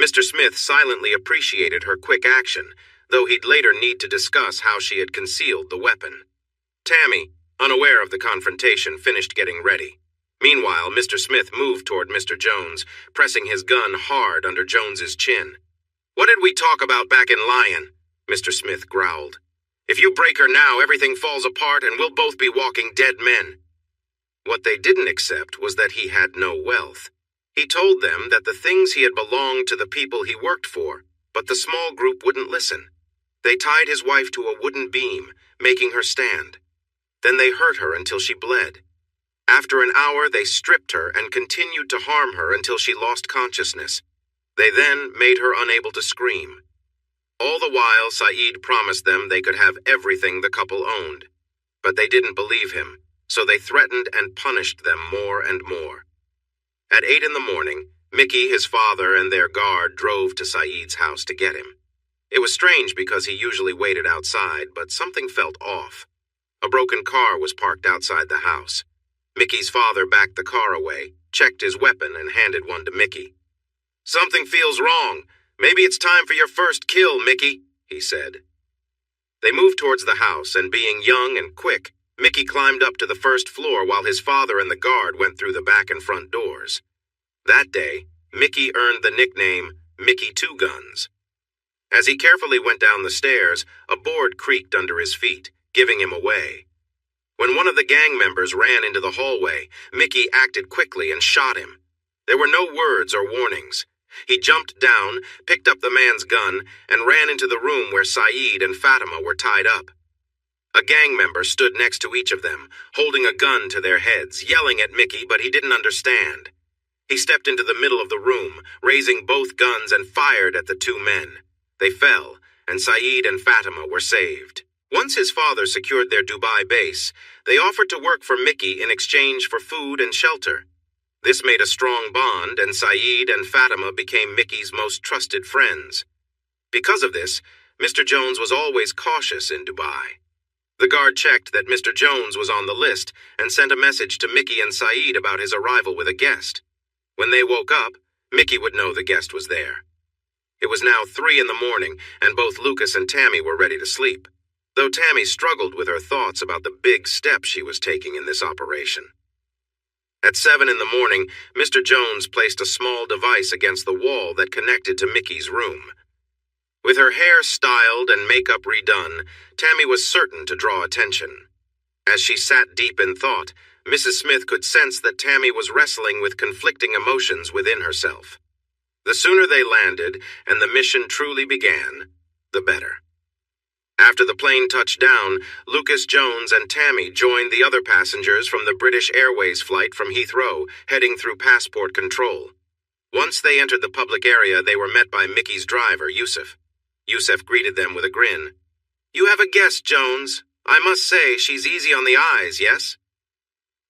Mr. Smith silently appreciated her quick action, though he'd later need to discuss how she had concealed the weapon. Tammy, unaware of the confrontation, finished getting ready. Meanwhile, Mr. Smith moved toward Mr. Jones, pressing his gun hard under Jones's chin. "What did we talk about back in Lyon?" Mr. Smith growled. "If you break her now, everything falls apart and we'll both be walking dead men." What they didn't accept was that he had no wealth. He told them that the things he had belonged to the people he worked for, but the small group wouldn't listen. They tied his wife to a wooden beam, making her stand. Then they hurt her until she bled. After an hour, they stripped her and continued to harm her until she lost consciousness. They then made her unable to scream. All the while, Saeed promised them they could have everything the couple owned. But they didn't believe him, so they threatened and punished them more and more. At 8 in the morning, Mickey, his father, and their guard drove to Saeed's house to get him. It was strange because he usually waited outside, but something felt off. A broken car was parked outside the house. Mickey's father backed the car away, checked his weapon, and handed one to Mickey. "Something feels wrong. Maybe it's time for your first kill, Mickey," he said. They moved towards the house, and being young and quick, Mickey climbed up to the first floor while his father and the guard went through the back and front doors. That day, Mickey earned the nickname Mickey Two Guns. As he carefully went down the stairs, a board creaked under his feet, giving him away. When one of the gang members ran into the hallway, Mickey acted quickly and shot him. There were no words or warnings. He jumped down, picked up the man's gun, and ran into the room where Saeed and Fatima were tied up. A gang member stood next to each of them, holding a gun to their heads, yelling at Mickey, but he didn't understand. He stepped into the middle of the room, raising both guns, and fired at the two men. They fell, and Saeed and Fatima were saved. Once his father secured their Dubai base, they offered to work for Mickey in exchange for food and shelter. This made a strong bond, and Saeed and Fatima became Mickey's most trusted friends. Because of this, Mr. Jones was always cautious in Dubai. The guard checked that Mr. Jones was on the list and sent a message to Mickey and Saeed about his arrival with a guest. When they woke up, Mickey would know the guest was there. It was now 3 in the morning, and both Lucas and Tammy were ready to sleep, though Tammy struggled with her thoughts about the big step she was taking in this operation. At 7 in the morning, Mr. Jones placed a small device against the wall that connected to Mickey's room. With her hair styled and makeup redone, Tammy was certain to draw attention. As she sat deep in thought, Mrs. Smith could sense that Tammy was wrestling with conflicting emotions within herself. The sooner they landed and the mission truly began, the better. After the plane touched down, Lucas Jones and Tammy joined the other passengers from the British Airways flight from Heathrow, heading through passport control. Once they entered the public area, they were met by Mickey's driver, Yusuf. Yusuf greeted them with a grin. "You have a guest, Jones. I must say, she's easy on the eyes, yes?"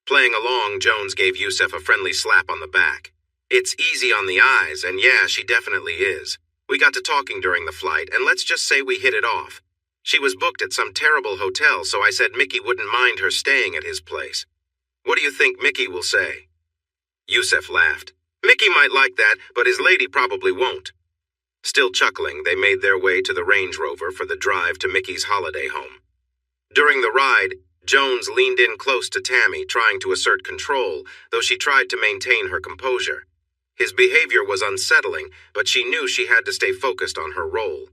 Playing along, Jones gave Yusuf a friendly slap on the back. "It's easy on the eyes, and yeah, she definitely is. We got to talking during the flight, and let's just say we hit it off. She was booked at some terrible hotel, so I said Mickey wouldn't mind her staying at his place. What do you think Mickey will say?" Yusuf laughed. Mickey might like that, but his lady probably won't. Still chuckling, they made their way to the Range Rover for the drive to Mickey's holiday home. During the ride, Jones leaned in close to Tammy, trying to assert control, though she tried to maintain her composure. His behavior was unsettling, but she knew she had to stay focused on her role.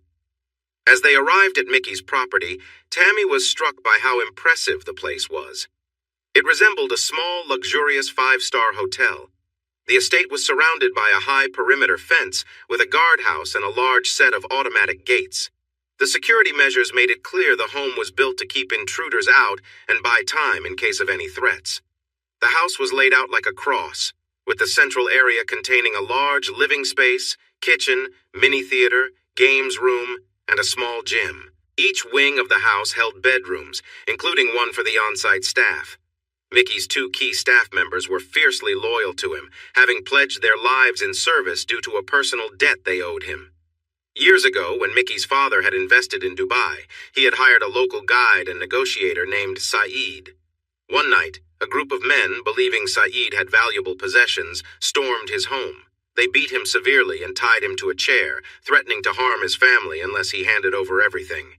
As they arrived at Mickey's property, Tammy was struck by how impressive the place was. It resembled a small, luxurious five-star hotel. The estate was surrounded by a high perimeter fence with a guardhouse and a large set of automatic gates. The security measures made it clear the home was built to keep intruders out and buy time in case of any threats. The house was laid out like a cross, with the central area containing a large living space, kitchen, mini theater, games room, and a small gym. Each wing of the house held bedrooms, including one for the on-site staff. Mickey's two key staff members were fiercely loyal to him, having pledged their lives in service due to a personal debt they owed him. Years ago, when Mickey's father had invested in Dubai, he had hired a local guide and negotiator named Saeed. One night, a group of men, believing Saeed had valuable possessions, stormed his home. They beat him severely and tied him to a chair, threatening to harm his family unless he handed over everything.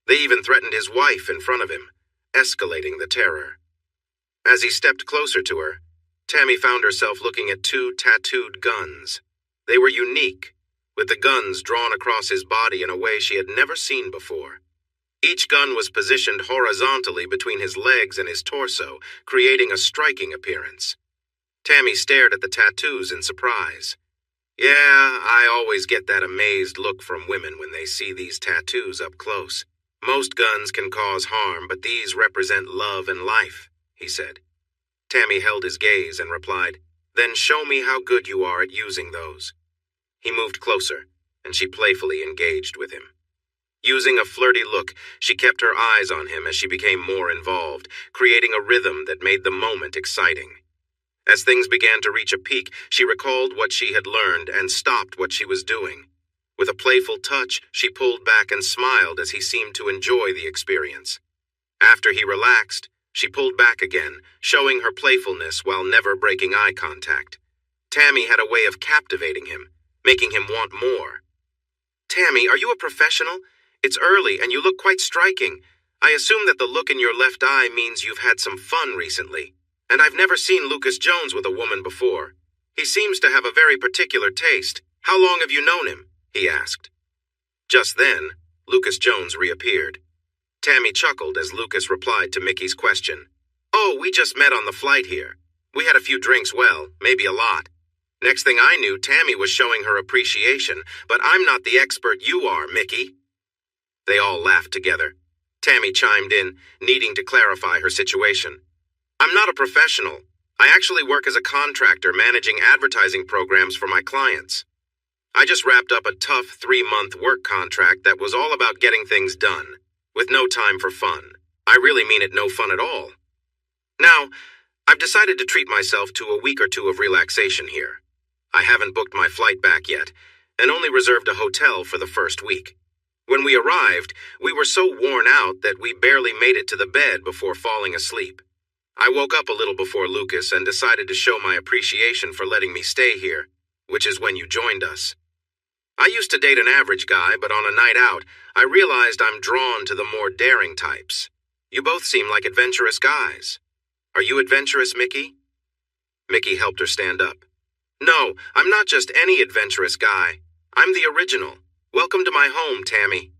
They even threatened his wife in front of him, escalating the terror. As he stepped closer to her, Tammy found herself looking at two tattooed guns. They were unique, with the guns drawn across his body in a way she had never seen before. Each gun was positioned horizontally between his legs and his torso, creating a striking appearance. Tammy stared at the tattoos in surprise. Yeah, I always get that amazed look from women when they see these tattoos up close. Most guns can cause harm, but these represent love and life, he said. Tammy held his gaze and replied, "Then show me how good you are at using those." He moved closer, and she playfully engaged with him. Using a flirty look, she kept her eyes on him as she became more involved, creating a rhythm that made the moment exciting. As things began to reach a peak, she recalled what she had learned and stopped what she was doing. With a playful touch, she pulled back and smiled as he seemed to enjoy the experience. After he relaxed, she pulled back again, showing her playfulness while never breaking eye contact. Tammy had a way of captivating him, making him want more. "Tammy, are you a professional? It's early and you look quite striking. I assume that the look in your left eye means you've had some fun recently. And I've never seen Lucas Jones with a woman before. He seems to have a very particular taste. How long have you known him?" he asked. Just then, Lucas Jones reappeared. Tammy chuckled as Lucas replied to Mickey's question. "Oh, we just met on the flight here. We had a few drinks, well, maybe a lot. Next thing I knew, Tammy was showing her appreciation, but I'm not the expert you are, Mickey." They all laughed together. Tammy chimed in, needing to clarify her situation. "I'm not a professional. I actually work as a contractor managing advertising programs for my clients. I just wrapped up a tough 3-month work contract that was all about getting things done, with no time for fun. I really mean it, no fun at all. Now, I've decided to treat myself to a week or two of relaxation here. I haven't booked my flight back yet, and only reserved a hotel for the first week. When we arrived, we were so worn out that we barely made it to the bed before falling asleep. I woke up a little before Lucas and decided to show my appreciation for letting me stay here, which is when you joined us. I used to date an average guy, but on a night out, I realized I'm drawn to the more daring types. You both seem like adventurous guys. Are you adventurous, Mickey?" Mickey helped her stand up. "No, I'm not just any adventurous guy. I'm the original. Welcome to my home, Tammy."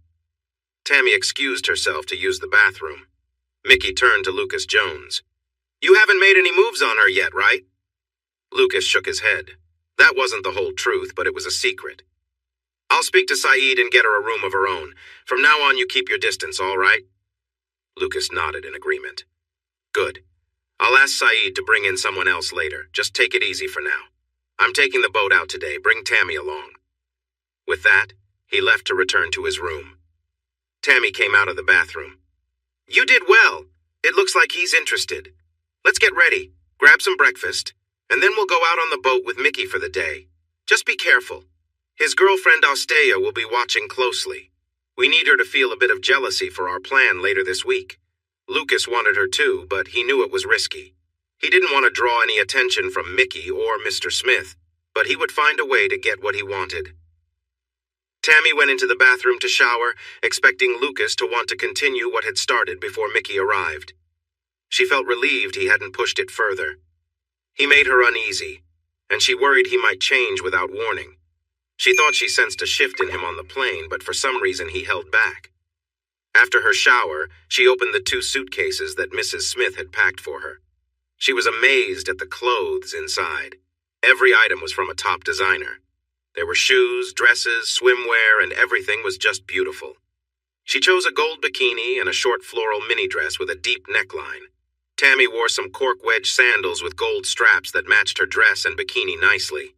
Tammy excused herself to use the bathroom. Mickey turned to Lucas Jones. "You haven't made any moves on her yet, right?" Lucas shook his head. That wasn't the whole truth, but it was a secret. "I'll speak to Saeed and get her a room of her own. From now on, you keep your distance, all right?" Lucas nodded in agreement. "Good. I'll ask Saeed to bring in someone else later. Just take it easy for now. I'm taking the boat out today. Bring Tammy along." With that, he left to return to his room. Tammy came out of the bathroom. "You did well. It looks like he's interested. Let's get ready, grab some breakfast, and then we'll go out on the boat with Mickey for the day. Just be careful. His girlfriend Ostea will be watching closely. We need her to feel a bit of jealousy for our plan later this week. Lucas wanted her too, but he knew it was risky. He didn't want to draw any attention from Mickey or Mr. Smith. but he would find a way to get what he wanted. Tammy went into the bathroom to shower, expecting Lucas to want to continue what had started before Mickey arrived. She felt relieved he hadn't pushed it further. He made her uneasy, and she worried he might change without warning. She thought she sensed a shift in him on the plane, but for some reason he held back. After her shower, she opened the 2 suitcases that Mrs. Smith had packed for her. She was amazed at the clothes inside. Every item was from a top designer. There were shoes, dresses, swimwear, and everything was just beautiful. She chose a gold bikini and a short floral mini dress with a deep neckline. Tammy wore some cork wedge sandals with gold straps that matched her dress and bikini nicely.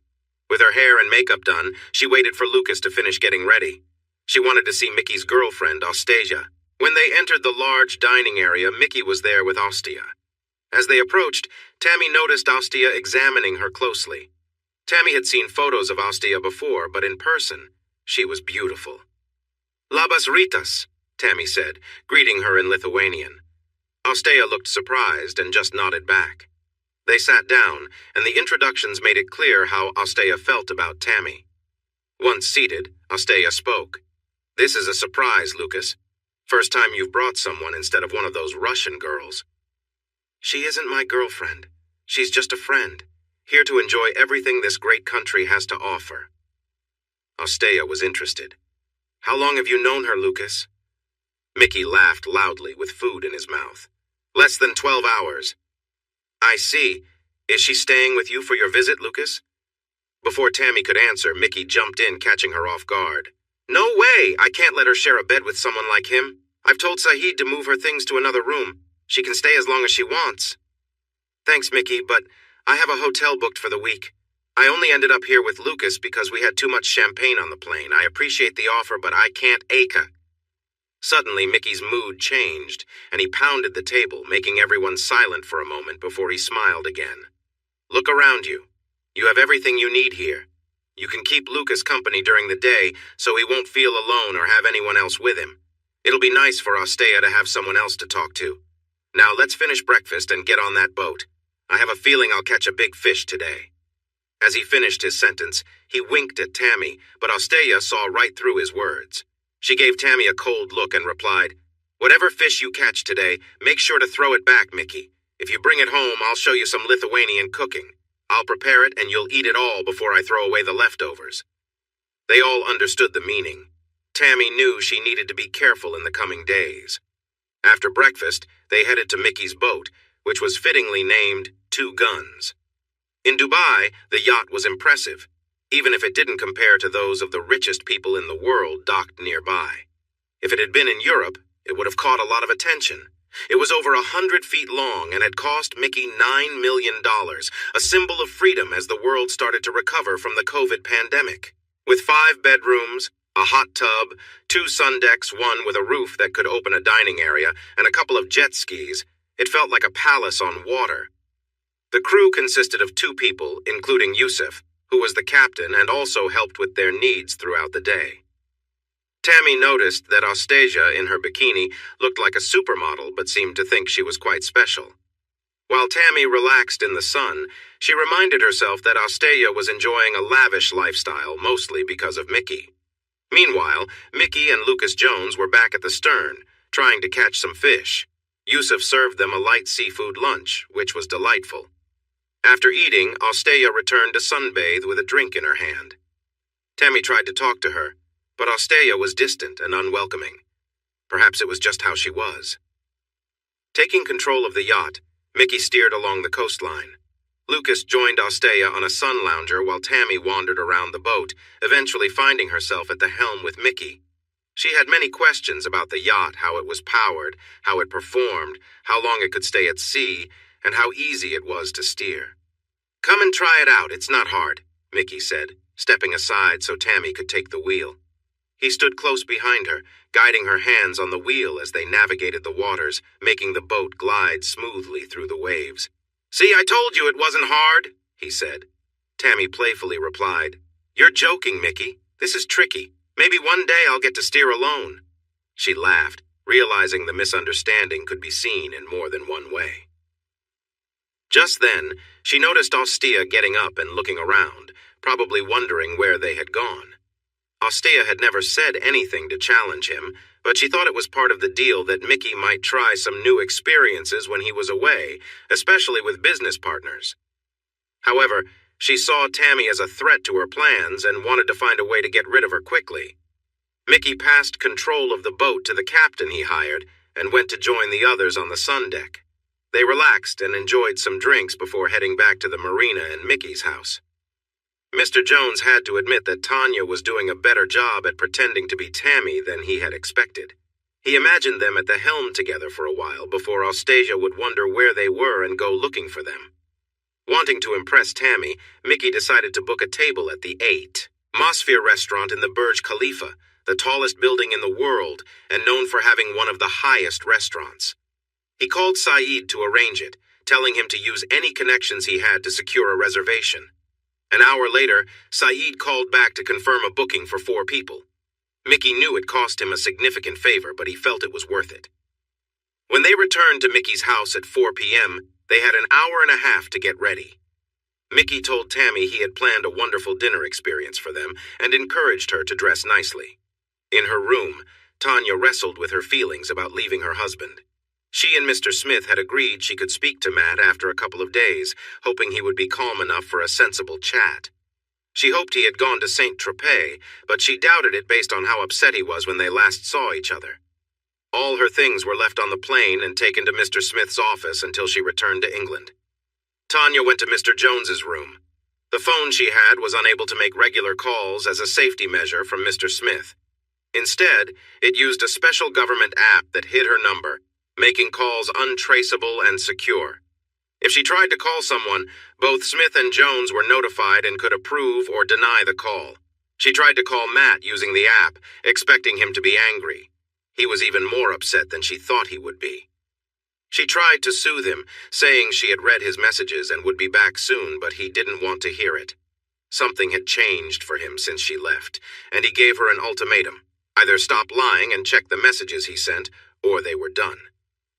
With her hair and makeup done, she waited for Lucas to finish getting ready. She wanted to see Mickey's girlfriend, Ostasia. When they entered the large dining area, Mickey was there with Ostia. As they approached, Tammy noticed Ostia examining her closely. Tammy had seen photos of Ostia before, but in person, she was beautiful. Labas rytas, Tammy said, greeting her in Lithuanian. Ostia looked surprised and just nodded back. They sat down, and the introductions made it clear how Ostia felt about Tammy. Once seated, Ostia spoke. This is a surprise, Lucas. First time you've brought someone instead of one of those Russian girls. She isn't my girlfriend. She's just a friend, here to enjoy everything this great country has to offer. Ostia was interested. How long have you known her, Lucas? Mickey laughed loudly with food in his mouth. Less than 12 hours. I see. Is she staying with you for your visit, Lucas? Before Tammy could answer, Mickey jumped in, catching her off guard. No way! I can't let her share a bed with someone like him. I've told Saeed to move her things to another room. She can stay as long as she wants. Thanks, Mickey, but I have a hotel booked for the week. I only ended up here with Lucas because we had too much champagne on the plane. I appreciate the offer, but I can't acre. Suddenly, Mickey's mood changed, and he pounded the table, making everyone silent for a moment before he smiled again. Look around you. You have everything you need here. You can keep Lucas company during the day, so he won't feel alone or have anyone else with him. It'll be nice for Ostea to have someone else to talk to. Now let's finish breakfast and get on that boat. I have a feeling I'll catch a big fish today. As he finished his sentence, he winked at Tammy, but Ostea saw right through his words. She gave Tammy a cold look and replied, Whatever fish you catch today, make sure to throw it back, Mickey. If you bring it home, I'll show you some Lithuanian cooking. I'll prepare it and you'll eat it all before I throw away the leftovers. They all understood the meaning. Tammy knew she needed to be careful in the coming days. After breakfast, they headed to Mickey's boat, which was fittingly named 2 Guns. In Dubai, the yacht was impressive, even if it didn't compare to those of the richest people in the world docked nearby. If it had been in Europe, it would have caught a lot of attention. It was over 100 feet long and had cost Mickey $9 million, a symbol of freedom as the world started to recover from the COVID pandemic. With 5 bedrooms, a hot tub, 2 sun decks, one with a roof that could open a dining area, and a couple of jet skis, it felt like a palace on water. The crew consisted of 2 people, including Yusuf, who was the captain and also helped with their needs throughout the day. Tammy noticed that Ostasia, in her bikini, looked like a supermodel but seemed to think she was quite special. While Tammy relaxed in the sun, she reminded herself that Ostasia was enjoying a lavish lifestyle, mostly because of Mickey. Meanwhile, Mickey and Lucas Jones were back at the stern, trying to catch some fish. Yusuf served them a light seafood lunch, which was delightful. After eating, Ostasia returned to sunbathe with a drink in her hand. Tammy tried to talk to her, but Ostasia was distant and unwelcoming. Perhaps it was just how she was. Taking control of the yacht, Mickey steered along the coastline. Lucas joined Ostasia on a sun lounger while Tammy wandered around the boat, eventually finding herself at the helm with Mickey. She had many questions about the yacht, how it was powered, how it performed, how long it could stay at sea, and how easy it was to steer. Come and try it out, it's not hard, Mickey said, stepping aside so Tammy could take the wheel. He stood close behind her, guiding her hands on the wheel as they navigated the waters, making the boat glide smoothly through the waves. See, I told you it wasn't hard, he said. Tammy playfully replied, You're joking, Mickey. This is tricky. Maybe one day I'll get to steer alone. She laughed, realizing the misunderstanding could be seen in more than one way. Just then, she noticed Ostia getting up and looking around, probably wondering where they had gone. Ostea had never said anything to challenge him, but she thought it was part of the deal that Mickey might try some new experiences when he was away, especially with business partners. However, she saw Tammy as a threat to her plans and wanted to find a way to get rid of her quickly. Mickey passed control of the boat to the captain he hired and went to join the others on the sun deck. They relaxed and enjoyed some drinks before heading back to the marina and Mickey's house. Mr. Jones had to admit that Tanya was doing a better job at pretending to be Tammy than he had expected. He imagined them at the helm together for a while before Ostasia would wonder where they were and go looking for them. Wanting to impress Tammy, Mickey decided to book a table at the 8 Mosphere restaurant in the Burj Khalifa, the tallest building in the world and known for having one of the highest restaurants. He called Saeed to arrange it, telling him to use any connections he had to secure a reservation. An hour later, Saeed called back to confirm a booking for 4 people. Mickey knew it cost him a significant favor, but he felt it was worth it. When they returned to Mickey's house at 4 p.m., they had an hour and a half to get ready. Mickey told Tammy he had planned a wonderful dinner experience for them and encouraged her to dress nicely. In her room, Tanya wrestled with her feelings about leaving her husband. She and Mr. Smith had agreed she could speak to Matt after a couple of days, hoping he would be calm enough for a sensible chat. She hoped he had gone to Saint-Tropez, but she doubted it based on how upset he was when they last saw each other. All her things were left on the plane and taken to Mr. Smith's office until she returned to England. Tanya went to Mr. Jones's room. The phone she had was unable to make regular calls as a safety measure from Mr. Smith. Instead, it used a special government app that hid her number, making calls untraceable and secure. If she tried to call someone, both Smith and Jones were notified and could approve or deny the call. She tried to call Matt using the app, expecting him to be angry. He was even more upset than she thought he would be. She tried to soothe him, saying she had read his messages and would be back soon, but he didn't want to hear it. Something had changed for him since she left, and he gave her an ultimatum. Either stop lying and check the messages he sent, or they were done.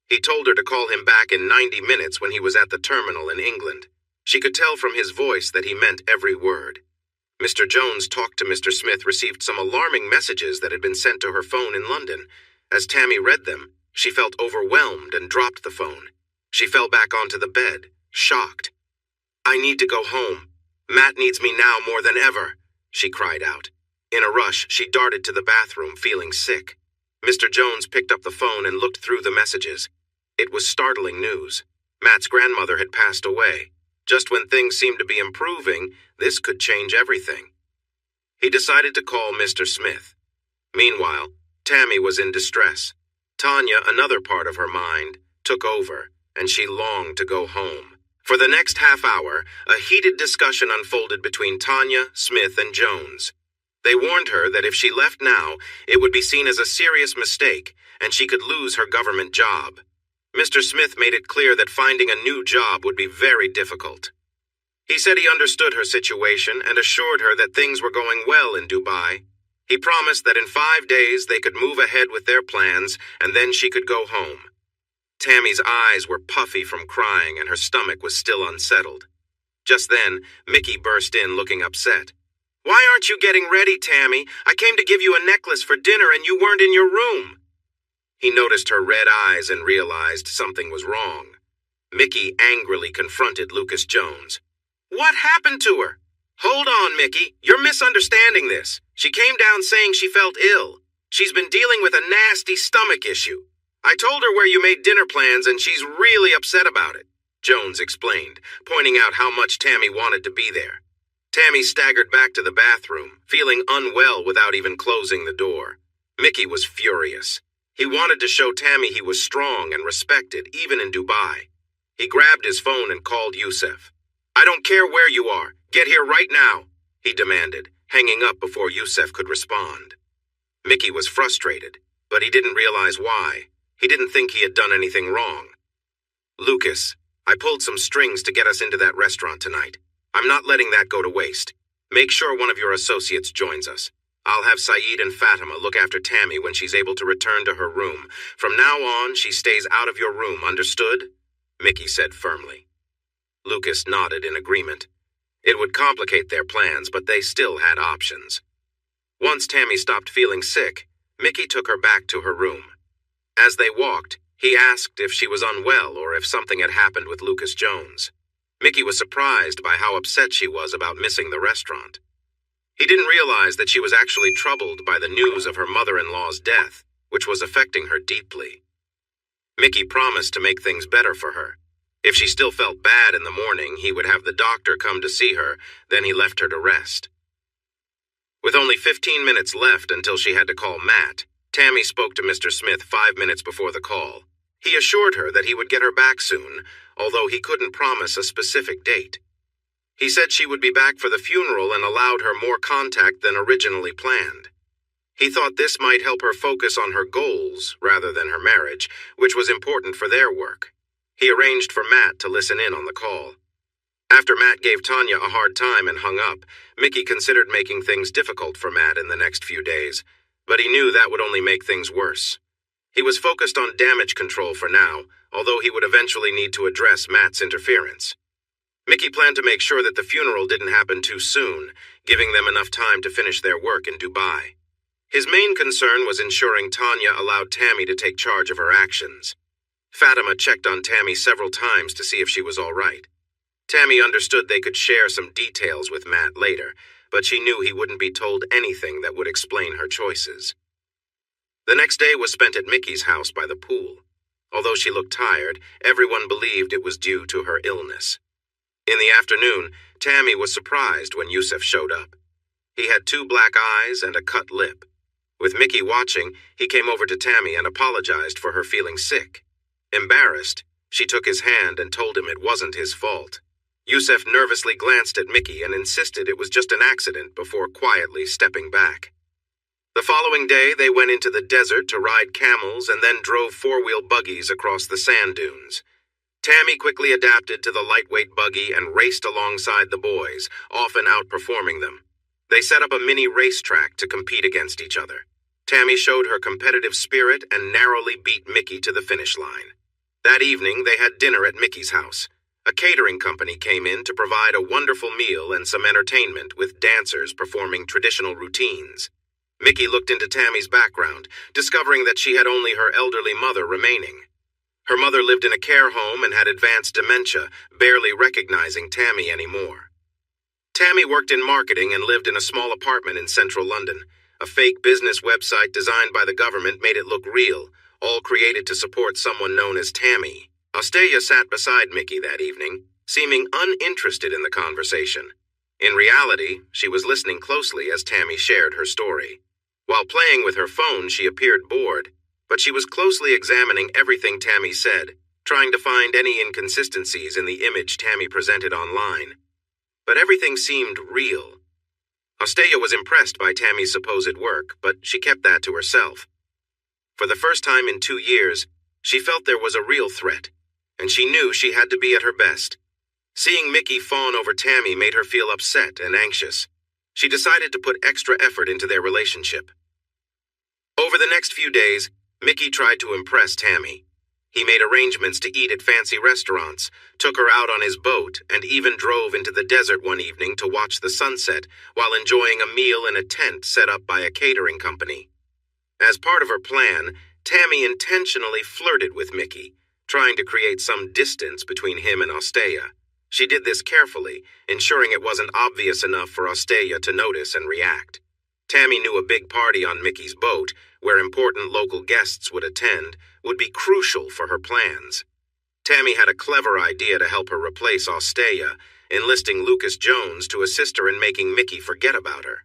He told her to call him back in 90 minutes when he was at the terminal in England. She could tell from his voice that he meant every word. Mr. Jones talked to Mr. Smith received some alarming messages that had been sent to her phone in London. As Tammy read them, she felt overwhelmed and dropped the phone. She fell back onto the bed, shocked. "I need to go home. Matt needs me now more than ever," she cried out. In a rush, she darted to the bathroom, feeling sick. Mr. Jones picked up the phone and looked through the messages. It was startling news. Matt's grandmother had passed away. Just when things seemed to be improving, this could change everything. He decided to call Mr. Smith. Meanwhile, Tammy was in distress. Tanya, another part of her mind, took over, and she longed to go home. For the next half hour, a heated discussion unfolded between Tanya, Smith, and Jones. They warned her that if she left now, it would be seen as a serious mistake, and she could lose her government job. Mr. Smith made it clear that finding a new job would be very difficult. He said he understood her situation and assured her that things were going well in Dubai. He promised that in 5 days they could move ahead with their plans, and then she could go home. Tammy's eyes were puffy from crying, and her stomach was still unsettled. Just then, Mickey burst in looking upset. "Why aren't you getting ready, Tammy? I came to give you a necklace for dinner and you weren't in your room." He noticed her red eyes and realized something was wrong. Mickey angrily confronted Lucas Jones. "What happened to her?" "Hold on, Mickey. You're misunderstanding this. She came down saying she felt ill. She's been dealing with a nasty stomach issue. I told her where you made dinner plans and she's really upset about it," Jones explained, pointing out how much Tammy wanted to be there. Tammy staggered back to the bathroom, feeling unwell without even closing the door. Mickey was furious. He wanted to show Tammy he was strong and respected, even in Dubai. He grabbed his phone and called Youssef. "I don't care where you are. Get here right now," he demanded, hanging up before Youssef could respond. Mickey was frustrated, but he didn't realize why. He didn't think he had done anything wrong. "Lucas, I pulled some strings to get us into that restaurant tonight. I'm not letting that go to waste. Make sure one of your associates joins us. I'll have Saeed and Fatima look after Tammy when she's able to return to her room. From now on, she stays out of your room, understood?" Mickey said firmly. Lucas nodded in agreement. It would complicate their plans, but they still had options. Once Tammy stopped feeling sick, Mickey took her back to her room. As they walked, he asked if she was unwell or if something had happened with Lucas Jones. Mickey was surprised by how upset she was about missing the restaurant. He didn't realize that she was actually troubled by the news of her mother-in-law's death, which was affecting her deeply. Mickey promised to make things better for her. If she still felt bad in the morning, he would have the doctor come to see her, then he left her to rest. With only 15 minutes left until she had to call Matt, Tammy spoke to Mr. Smith 5 minutes before the call. He assured her that he would get her back soon, although he couldn't promise a specific date. He said she would be back for the funeral and allowed her more contact than originally planned. He thought this might help her focus on her goals rather than her marriage, which was important for their work. He arranged for Matt to listen in on the call. After Matt gave Tanya a hard time and hung up, Mickey considered making things difficult for Matt in the next few days, but he knew that would only make things worse. He was focused on damage control for now, although he would eventually need to address Matt's interference. Mickey planned to make sure that the funeral didn't happen too soon, giving them enough time to finish their work in Dubai. His main concern was ensuring Tanya allowed Tammy to take charge of her actions. Fatima checked on Tammy several times to see if she was all right. Tammy understood they could share some details with Matt later, but she knew he wouldn't be told anything that would explain her choices. The next day was spent at Mickey's house by the pool. Although she looked tired, everyone believed it was due to her illness. In the afternoon, Tammy was surprised when Yusuf showed up. He had 2 black eyes and a cut lip. With Mickey watching, he came over to Tammy and apologized for her feeling sick. Embarrassed, she took his hand and told him it wasn't his fault. Yusuf nervously glanced at Mickey and insisted it was just an accident before quietly stepping back. The following day, they went into the desert to ride camels and then drove 4-wheel buggies across the sand dunes. Tammy quickly adapted to the lightweight buggy and raced alongside the boys, often outperforming them. They set up a mini racetrack to compete against each other. Tammy showed her competitive spirit and narrowly beat Mickey to the finish line. That evening, they had dinner at Mickey's house. A catering company came in to provide a wonderful meal and some entertainment with dancers performing traditional routines. Mickey looked into Tammy's background, discovering that she had only her elderly mother remaining. Her mother lived in a care home and had advanced dementia, barely recognizing Tammy anymore. Tammy worked in marketing and lived in a small apartment in central London. A fake business website designed by the government made it look real, all created to support someone known as Tammy. Osteya sat beside Mickey that evening, seeming uninterested in the conversation. In reality, she was listening closely as Tammy shared her story. While playing with her phone, she appeared bored, but she was closely examining everything Tammy said, trying to find any inconsistencies in the image Tammy presented online. But everything seemed real. Osteya was impressed by Tammy's supposed work, but she kept that to herself. For the first time in 2 years, she felt there was a real threat, and she knew she had to be at her best. Seeing Mickey fawn over Tammy made her feel upset and anxious. She decided to put extra effort into their relationship. Over the next few days, Mickey tried to impress Tammy. He made arrangements to eat at fancy restaurants, took her out on his boat, and even drove into the desert one evening to watch the sunset while enjoying a meal in a tent set up by a catering company. As part of her plan, Tammy intentionally flirted with Mickey, trying to create some distance between him and Osteya. She did this carefully, ensuring it wasn't obvious enough for Osteya to notice and react. Tammy knew a big party on Mickey's boat, where important local guests would attend, would be crucial for her plans. Tammy had a clever idea to help her replace Osteya, enlisting Lucas Jones to assist her in making Mickey forget about her.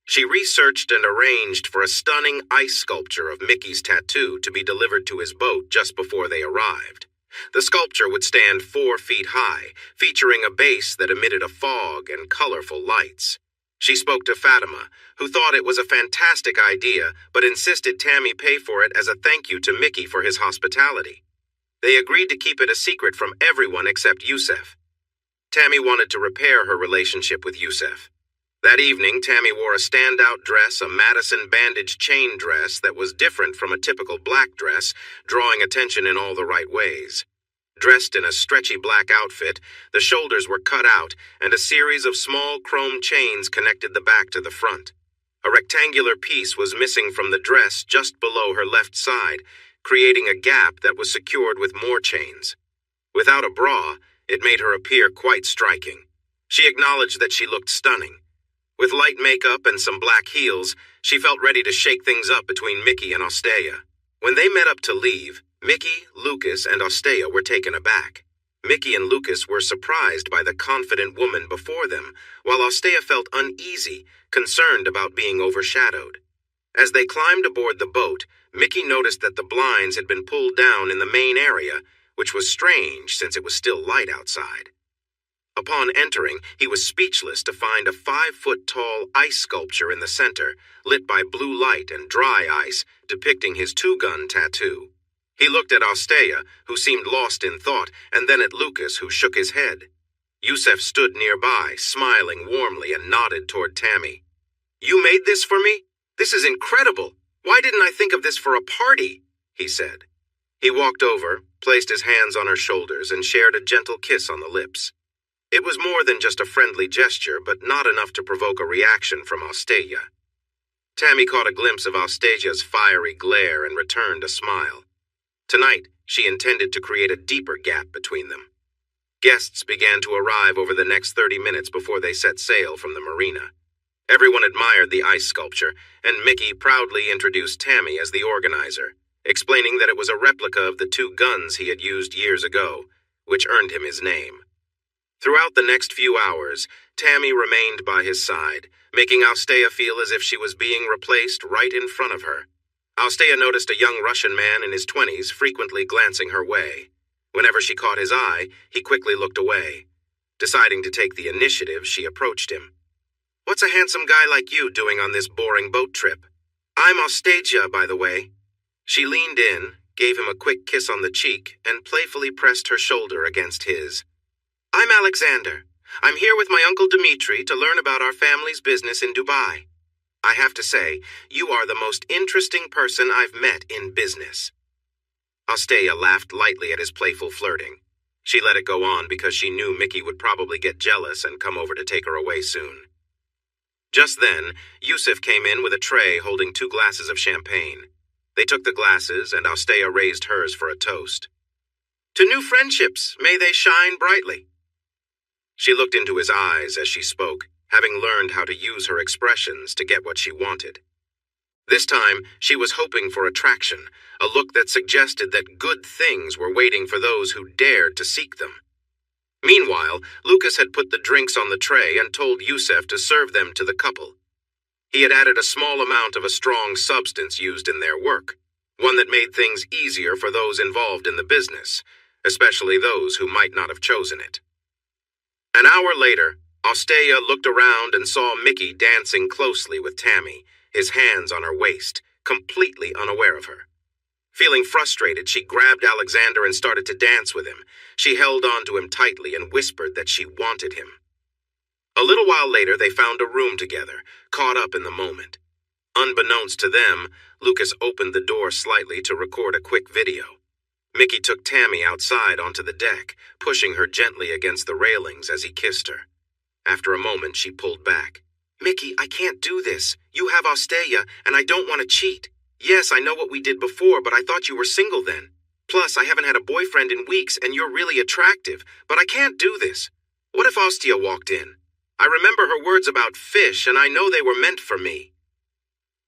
She researched and arranged for a stunning ice sculpture of Mickey's tattoo to be delivered to his boat just before they arrived. The sculpture would stand 4 feet high, featuring a base that emitted a fog and colorful lights. She spoke to Fatima, who thought it was a fantastic idea, but insisted Tammy pay for it as a thank you to Mickey for his hospitality. They agreed to keep it a secret from everyone except Yusuf. Tammy wanted to repair her relationship with Yusuf. That evening, Tammy wore a standout dress, a Madison bandage chain dress that was different from a typical black dress, drawing attention in all the right ways. Dressed in a stretchy black outfit, the shoulders were cut out, and a series of small chrome chains connected the back to the front. A rectangular piece was missing from the dress just below her left side, creating a gap that was secured with more chains. Without a bra, it made her appear quite striking. She acknowledged that she looked stunning. With light makeup and some black heels, she felt ready to shake things up between Mickey and Ostea. When they met up to leave, Mickey, Lucas, and Ostea were taken aback. Mickey and Lucas were surprised by the confident woman before them, while Ostea felt uneasy, concerned about being overshadowed. As they climbed aboard the boat, Mickey noticed that the blinds had been pulled down in the main area, which was strange since it was still light outside. Upon entering, he was speechless to find a 5-foot-tall ice sculpture in the center, lit by blue light and dry ice, depicting his two-gun tattoo. He looked at Ostea, who seemed lost in thought, and then at Lucas, who shook his head. Yusef stood nearby, smiling warmly, and nodded toward Tammy. "You made this for me? This is incredible! Why didn't I think of this for a party?" he said. He walked over, placed his hands on her shoulders, and shared a gentle kiss on the lips. It was more than just a friendly gesture, but not enough to provoke a reaction from Ostea. Tammy caught a glimpse of Ostasia's fiery glare and returned a smile. Tonight, she intended to create a deeper gap between them. Guests began to arrive over the next 30 minutes before they set sail from the marina. Everyone admired the ice sculpture, and Mickey proudly introduced Tammy as the organizer, explaining that it was a replica of the two guns he had used years ago, which earned him his name. Throughout the next few hours, Tammy remained by his side, making Ostea feel as if she was being replaced right in front of her. Ostea noticed a young Russian man in his 20s frequently glancing her way. Whenever she caught his eye, he quickly looked away. Deciding to take the initiative, she approached him. "What's a handsome guy like you doing on this boring boat trip?" "I'm Ostasia, by the way." She leaned in, gave him a quick kiss on the cheek, and playfully pressed her shoulder against his. "I'm Alexander. I'm here with my Uncle Dmitri to learn about our family's business in Dubai. I have to say, you are the most interesting person I've met in business." Ostea laughed lightly at his playful flirting. She let it go on because she knew Mickey would probably get jealous and come over to take her away soon. Just then, Yusuf came in with a tray holding 2 glasses of champagne. They took the glasses, and Ostea raised hers for a toast. "To new friendships, may they shine brightly." She looked into his eyes as she spoke, having learned how to use her expressions to get what she wanted. This time, she was hoping for attraction, a look that suggested that good things were waiting for those who dared to seek them. Meanwhile, Lucas had put the drinks on the tray and told Yusef to serve them to the couple. He had added a small amount of a strong substance used in their work, one that made things easier for those involved in the business, especially those who might not have chosen it. An hour later, Ostea looked around and saw Mickey dancing closely with Tammy, his hands on her waist, completely unaware of her. Feeling frustrated, she grabbed Alexander and started to dance with him. She held on to him tightly and whispered that she wanted him. A little while later, they found a room together, caught up in the moment. Unbeknownst to them, Lucas opened the door slightly to record a quick video. Mickey took Tammy outside onto the deck, pushing her gently against the railings as he kissed her. After a moment, she pulled back. "Mickey, I can't do this. You have Ostea, and I don't want to cheat. Yes, I know what we did before, but I thought you were single then. Plus, I haven't had a boyfriend in weeks, and you're really attractive, but I can't do this. What if Ostea walked in? I remember her words about fish, and I know they were meant for me."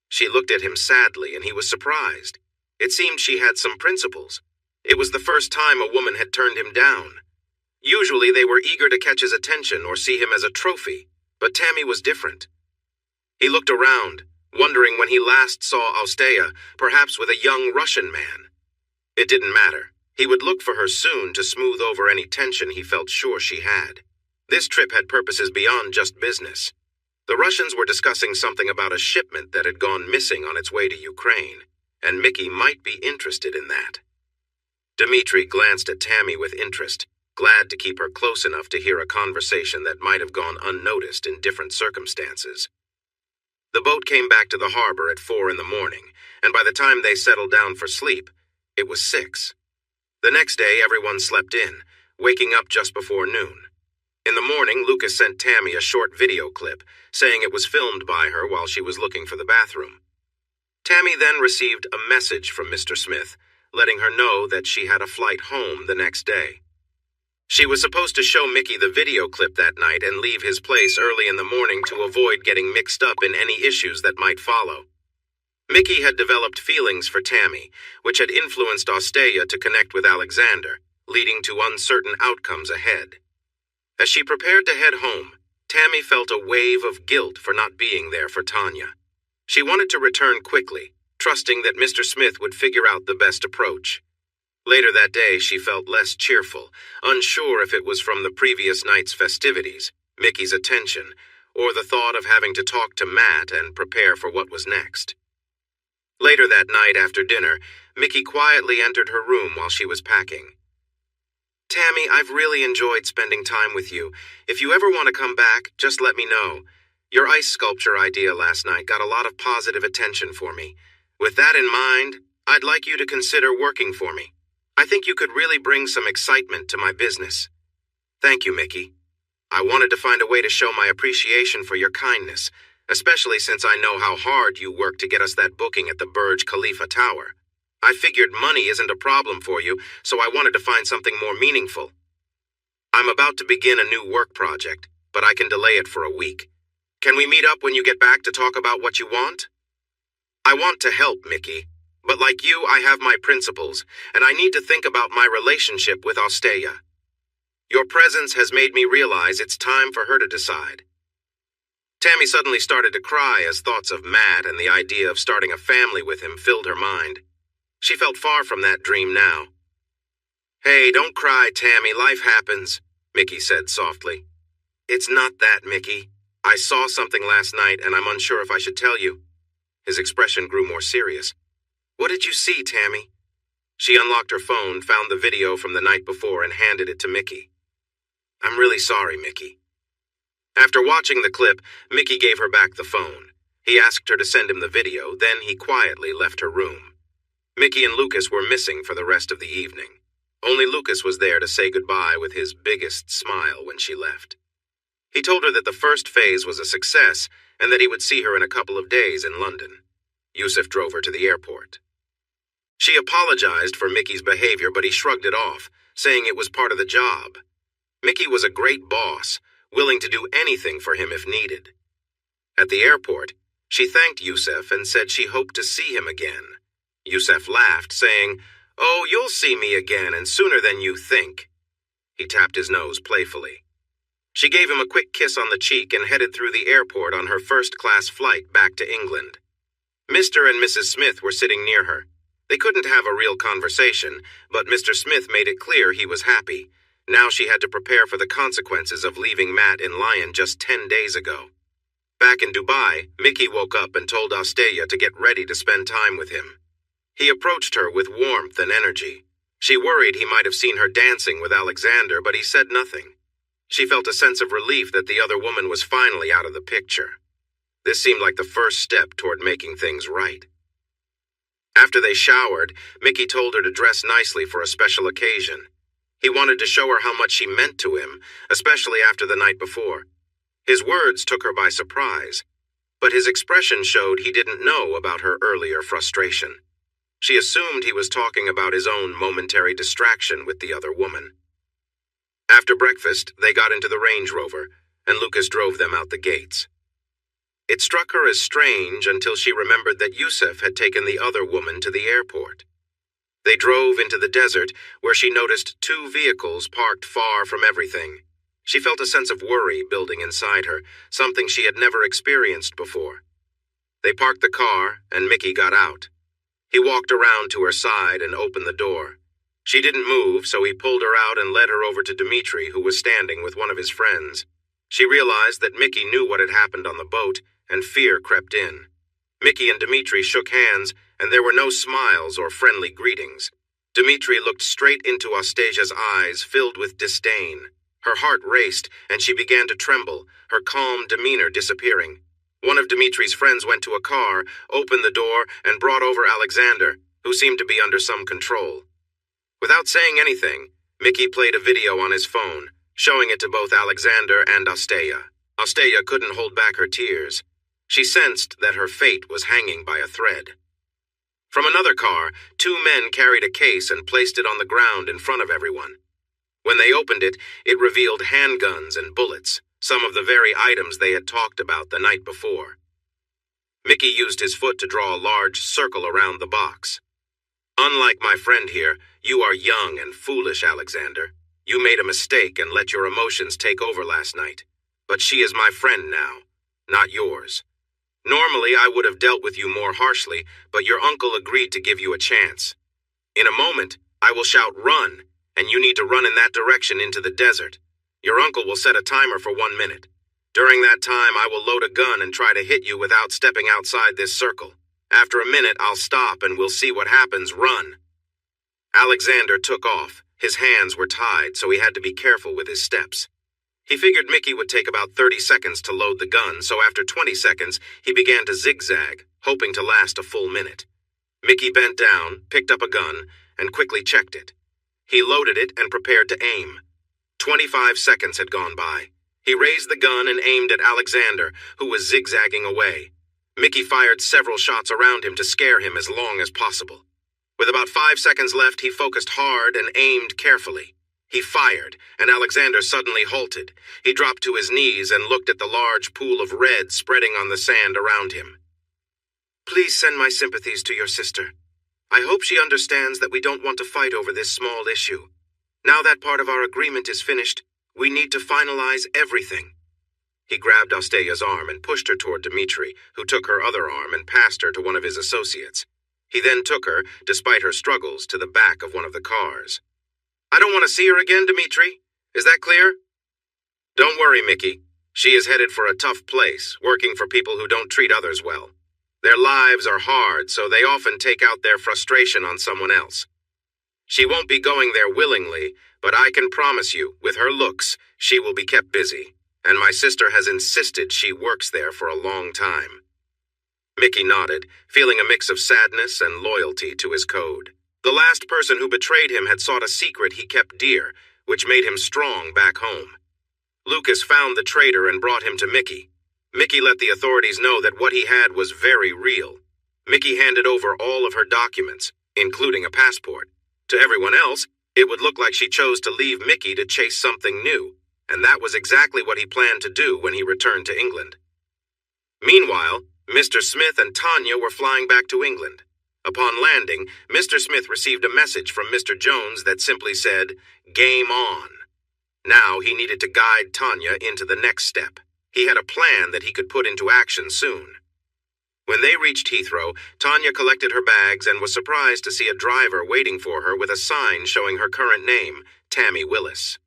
She looked at him sadly, and he was surprised. It seemed she had some principles. It was the first time a woman had turned him down. Usually they were eager to catch his attention or see him as a trophy, but Tammy was different. He looked around, wondering when he last saw Ostea, perhaps with a young Russian man. It didn't matter. He would look for her soon to smooth over any tension he felt sure she had. This trip had purposes beyond just business. The Russians were discussing something about a shipment that had gone missing on its way to Ukraine, and Mickey might be interested in that. Dmitri glanced at Tammy with interest, glad to keep her close enough to hear a conversation that might have gone unnoticed in different circumstances. The boat came back to the harbor at 4 in the morning, and by the time they settled down for sleep, it was 6. The next day, everyone slept in, waking up just before noon. In the morning, Lucas sent Tammy a short video clip, saying it was filmed by her while she was looking for the bathroom. Tammy then received a message from Mr. Smith, letting her know that she had a flight home the next day. She was supposed to show Mickey the video clip that night and leave his place early in the morning to avoid getting mixed up in any issues that might follow. Mickey had developed feelings for Tammy, which had influenced Asteya to connect with Alexander, leading to uncertain outcomes ahead. As she prepared to head home, Tammy felt a wave of guilt for not being there for Tanya. She wanted to return quickly, trusting that Mr. Smith would figure out the best approach. Later that day, she felt less cheerful, unsure if it was from the previous night's festivities, Mickey's attention, or the thought of having to talk to Matt and prepare for what was next. Later that night after dinner, Mickey quietly entered her room while she was packing. "Tammy, I've really enjoyed spending time with you. If you ever want to come back, just let me know. Your ice sculpture idea last night got a lot of positive attention for me. With that in mind, I'd like you to consider working for me. I think you could really bring some excitement to my business." "Thank you, Mickey. I wanted to find a way to show my appreciation for your kindness, especially since I know how hard you worked to get us that booking at the Burj Khalifa Tower. I figured money isn't a problem for you, so I wanted to find something more meaningful. I'm about to begin a new work project, but I can delay it for a week. Can we meet up when you get back to talk about what you want?" "I want to help, Mickey. But like you, I have my principles, and I need to think about my relationship with Asteya. Your presence has made me realize it's time for her to decide." Tammy suddenly started to cry as thoughts of Matt and the idea of starting a family with him filled her mind. She felt far from that dream now. "Hey, don't cry, Tammy. Life happens," Mickey said softly. "It's not that, Mickey. I saw something last night, and I'm unsure if I should tell you." His expression grew more serious. "What did you see, Tammy?" She unlocked her phone, found the video from the night before, and handed it to Mickey. "I'm really sorry, Mickey." After watching the clip, Mickey gave her back the phone. He asked her to send him the video, then he quietly left her room. Mickey and Lucas were missing for the rest of the evening. Only Lucas was there to say goodbye with his biggest smile when she left. He told her that the first phase was a success and that he would see her in a couple of days in London. Yusuf drove her to the airport. She apologized for Mickey's behavior, but he shrugged it off, saying it was part of the job. Mickey was a great boss, willing to do anything for him if needed. At the airport, she thanked Yusuf and said she hoped to see him again. Yusuf laughed, saying, "Oh, you'll see me again, and sooner than you think." He tapped his nose playfully. She gave him a quick kiss on the cheek and headed through the airport on her first-class flight back to England. Mr. and Mrs. Smith were sitting near her. They couldn't have a real conversation, but Mr. Smith made it clear he was happy. Now she had to prepare for the consequences of leaving Matt in Lyon just 10 days ago. Back in Dubai, Mickey woke up and told Asteya to get ready to spend time with him. He approached her with warmth and energy. She worried he might have seen her dancing with Alexander, but he said nothing. She felt a sense of relief that the other woman was finally out of the picture. This seemed like the first step toward making things right. After they showered, Mickey told her to dress nicely for a special occasion. He wanted to show her how much she meant to him, especially after the night before. His words took her by surprise, but his expression showed he didn't know about her earlier frustration. She assumed he was talking about his own momentary distraction with the other woman. After breakfast, they got into the Range Rover, and Lucas drove them out the gates. It struck her as strange until she remembered that Yusuf had taken the other woman to the airport. They drove into the desert, where she noticed 2 vehicles parked far from everything. She felt a sense of worry building inside her, something she had never experienced before. They parked the car, and Mickey got out. He walked around to her side and opened the door. She didn't move, so he pulled her out and led her over to Dimitri, who was standing with one of his friends. She realized that Mickey knew what had happened on the boat, and fear crept in. Mickey and Dimitri shook hands, and there were no smiles or friendly greetings. Dimitri looked straight into Asteya's eyes, filled with disdain. Her heart raced, and she began to tremble, her calm demeanor disappearing. One of Dimitri's friends went to a car, opened the door, and brought over Alexander, who seemed to be under some control. Without saying anything, Mickey played a video on his phone, showing it to both Alexander and Asteya. Asteya couldn't hold back her tears. She sensed that her fate was hanging by a thread. From another car, two men carried a case and placed it on the ground in front of everyone. When they opened it, it revealed handguns and bullets, some of the very items they had talked about the night before. Mickey used his foot to draw a large circle around the box. Unlike my friend here, you are young and foolish, Alexander. You made a mistake and let your emotions take over last night. But she is my friend now, not yours. Normally, I would have dealt with you more harshly, but your uncle agreed to give you a chance. In a moment, I will shout, "Run!" and you need to run in that direction into the desert. Your uncle will set a timer for 1 minute. During that time, I will load a gun and try to hit you without stepping outside this circle. After a minute, I'll stop and we'll see what happens. Run. Alexander took off. His hands were tied, so he had to be careful with his steps. He figured Mickey would take about 30 seconds to load the gun, so after 20 seconds, he began to zigzag, hoping to last a full minute. Mickey bent down, picked up a gun, and quickly checked it. He loaded it and prepared to aim. 25 seconds had gone by. He raised the gun and aimed at Alexander, who was zigzagging away. Mickey fired several shots around him to scare him as long as possible. With about 5 seconds left, he focused hard and aimed carefully. He fired, and Alexander suddenly halted. He dropped to his knees and looked at the large pool of red spreading on the sand around him. Please send my sympathies to your sister. I hope she understands that we don't want to fight over this small issue. Now that part of our agreement is finished, we need to finalize everything. He grabbed Asteya's arm and pushed her toward Dmitri, who took her other arm and passed her to one of his associates. He then took her, despite her struggles, to the back of one of the cars. I don't want to see her again, Dmitri. Is that clear? Don't worry, Mickey. She is headed for a tough place, working for people who don't treat others well. Their lives are hard, so they often take out their frustration on someone else. She won't be going there willingly, but I can promise you, with her looks, she will be kept busy, and my sister has insisted she works there for a long time. Mickey nodded, feeling a mix of sadness and loyalty to his code. The last person who betrayed him had sought a secret he kept dear, which made him strong back home. Lucas found the traitor and brought him to Mickey. Mickey let the authorities know that what he had was very real. Mickey handed over all of her documents, including a passport. To everyone else, it would look like she chose to leave Mickey to chase something new, and that was exactly what he planned to do when he returned to England. Meanwhile, Mr. Smith and Tanya were flying back to England. Upon landing, Mr. Smith received a message from Mr. Jones that simply said, "Game on." Now he needed to guide Tanya into the next step. He had a plan that he could put into action soon. When they reached Heathrow, Tanya collected her bags and was surprised to see a driver waiting for her with a sign showing her current name, Tammy Willis.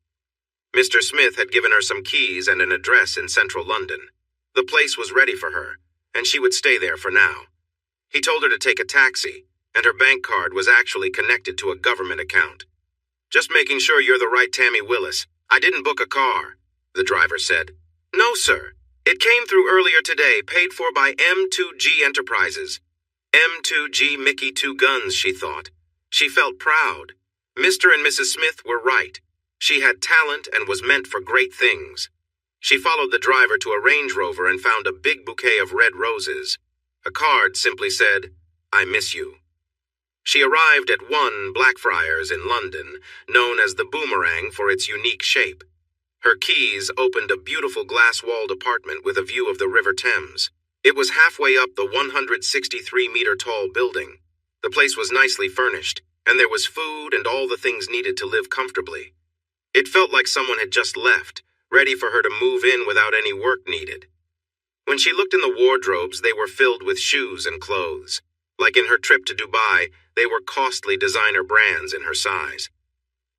Mr. Smith had given her some keys and an address in central London. The place was ready for her, and she would stay there for now. He told her to take a taxi, and her bank card was actually connected to a government account. Just making sure you're the right Tammy Willis. I didn't book a car, the driver said. No, sir. It came through earlier today, paid for by M2G Enterprises. M2G Mickey Two Guns, she thought. She felt proud. Mr. and Mrs. Smith were right. She had talent and was meant for great things. She followed the driver to a Range Rover and found a big bouquet of red roses. A card simply said, "I miss you." She arrived at 1 Blackfriars in London, known as the Boomerang for its unique shape. Her keys opened a beautiful glass-walled apartment with a view of the River Thames. It was halfway up the 163-meter-tall building. The place was nicely furnished, and there was food and all the things needed to live comfortably. It felt like someone had just left, ready for her to move in without any work needed. When she looked in the wardrobes, they were filled with shoes and clothes. Like in her trip to Dubai, they were costly designer brands in her size.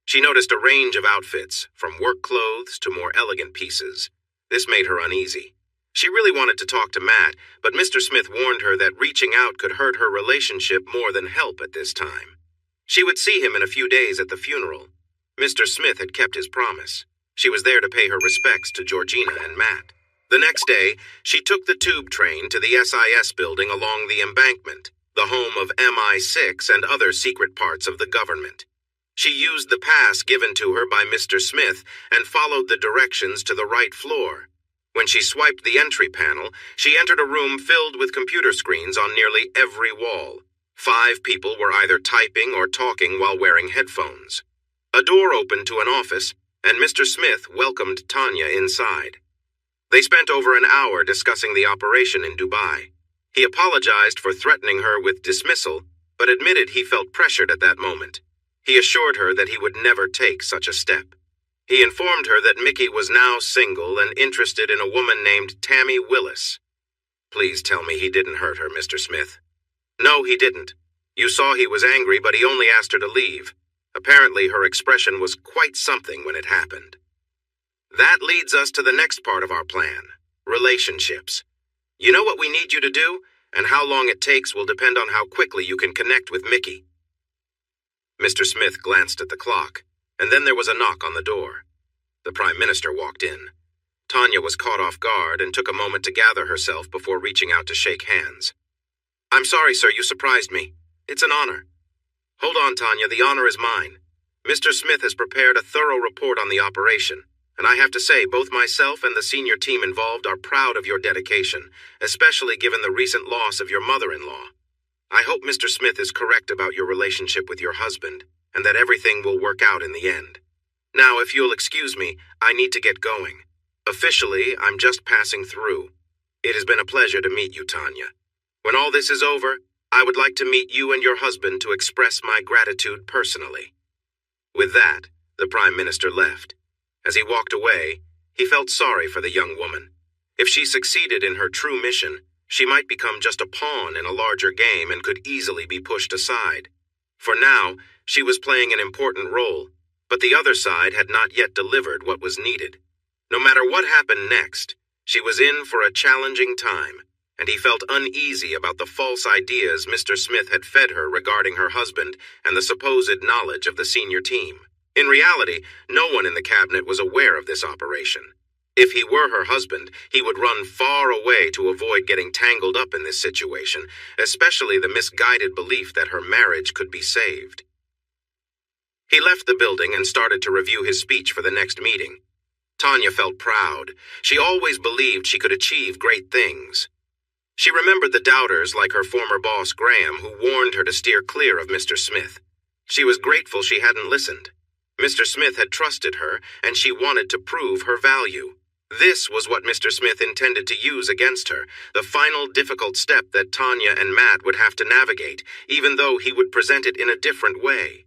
She noticed a range of outfits, from work clothes to more elegant pieces. This made her uneasy. She really wanted to talk to Matt, but Mr. Smith warned her that reaching out could hurt her relationship more than help at this time. She would see him in a few days at the funeral. Mr. Smith had kept his promise. She was there to pay her respects to Georgina and Matt. The next day, she took the tube train to the SIS building along the embankment, the home of MI6 and other secret parts of the government. She used the pass given to her by Mr. Smith and followed the directions to the right floor. When she swiped the entry panel, she entered a room filled with computer screens on nearly every wall. 5 people were either typing or talking while wearing headphones. A door opened to an office, and Mr. Smith welcomed Tanya inside. They spent over an hour discussing the operation in Dubai. He apologized for threatening her with dismissal, but admitted he felt pressured at that moment. He assured her that he would never take such a step. He informed her that Mickey was now single and interested in a woman named Tammy Willis. Please tell me he didn't hurt her, Mr. Smith. No, he didn't. You saw he was angry, but he only asked her to leave. Apparently, her expression was quite something when it happened. That leads us to the next part of our plan, relationships. You know what we need you to do, and how long it takes will depend on how quickly you can connect with Mickey. Mr. Smith glanced at the clock, and then there was a knock on the door. The Prime Minister walked in. Tanya was caught off guard and took a moment to gather herself before reaching out to shake hands. I'm sorry, sir, you surprised me. It's an honor. Hold on, Tanya, the honor is mine. Mr. Smith has prepared a thorough report on the operation, and I have to say both myself and the senior team involved are proud of your dedication, especially given the recent loss of your mother-in-law. I hope Mr. Smith is correct about your relationship with your husband, and that everything will work out in the end. Now, if you'll excuse me, I need to get going. Officially, I'm just passing through. It has been a pleasure to meet you, Tanya. When all this is over, I would like to meet you and your husband to express my gratitude personally. With that, the Prime Minister left. As he walked away, he felt sorry for the young woman. If she succeeded in her true mission, she might become just a pawn in a larger game and could easily be pushed aside. For now, she was playing an important role, but the other side had not yet delivered what was needed. No matter what happened next, she was in for a challenging time, and he felt uneasy about the false ideas Mr. Smith had fed her regarding her husband and the supposed knowledge of the senior team. In reality, no one in the cabinet was aware of this operation. If he were her husband, he would run far away to avoid getting tangled up in this situation, especially the misguided belief that her marriage could be saved. He left the building and started to review his speech for the next meeting. Tanya felt proud. She always believed she could achieve great things. She remembered the doubters like her former boss Graham who warned her to steer clear of Mr. Smith. She was grateful she hadn't listened. Mr. Smith had trusted her, and she wanted to prove her value. This was what Mr. Smith intended to use against her, the final difficult step that Tanya and Matt would have to navigate, even though he would present it in a different way.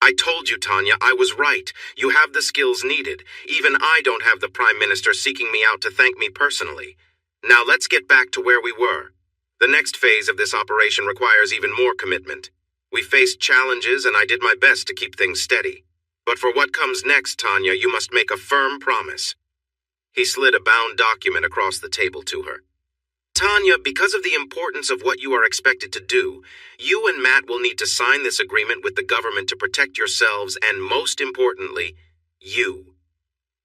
I told you, Tanya, I was right. You have the skills needed. Even I don't have the Prime Minister seeking me out to thank me personally. Now let's get back to where we were. The next phase of this operation requires even more commitment. We faced challenges and I did my best to keep things steady. But for what comes next, Tanya, you must make a firm promise. He slid a bound document across the table to her. Tanya, because of the importance of what you are expected to do, you and Matt will need to sign this agreement with the government to protect yourselves and, most importantly, you.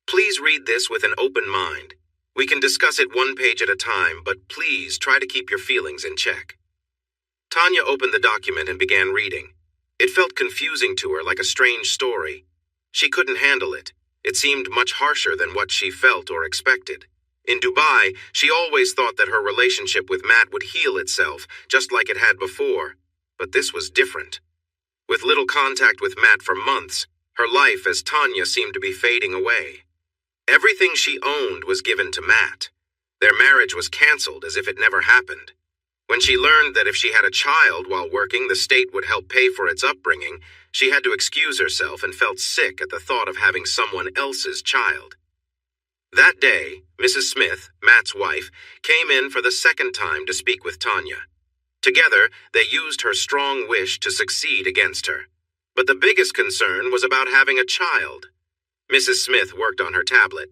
Please read this with an open mind. We can discuss it one page at a time, but please try to keep your feelings in check. Tanya opened the document and began reading. It felt confusing to her, like a strange story. She couldn't handle it. It seemed much harsher than what she felt or expected. In Dubai, she always thought that her relationship with Matt would heal itself, just like it had before. But this was different. With little contact with Matt for months, her life as Tanya seemed to be fading away. Everything she owned was given to Matt. Their marriage was canceled as if it never happened. When she learned that if she had a child while working, the state would help pay for its upbringing, she had to excuse herself and felt sick at the thought of having someone else's child. That day, Mrs. Smith, Matt's wife, came in for the second time to speak with Tanya. Together, they used her strong wish to succeed against her. But the biggest concern was about having a child. Mrs. Smith worked on her tablet.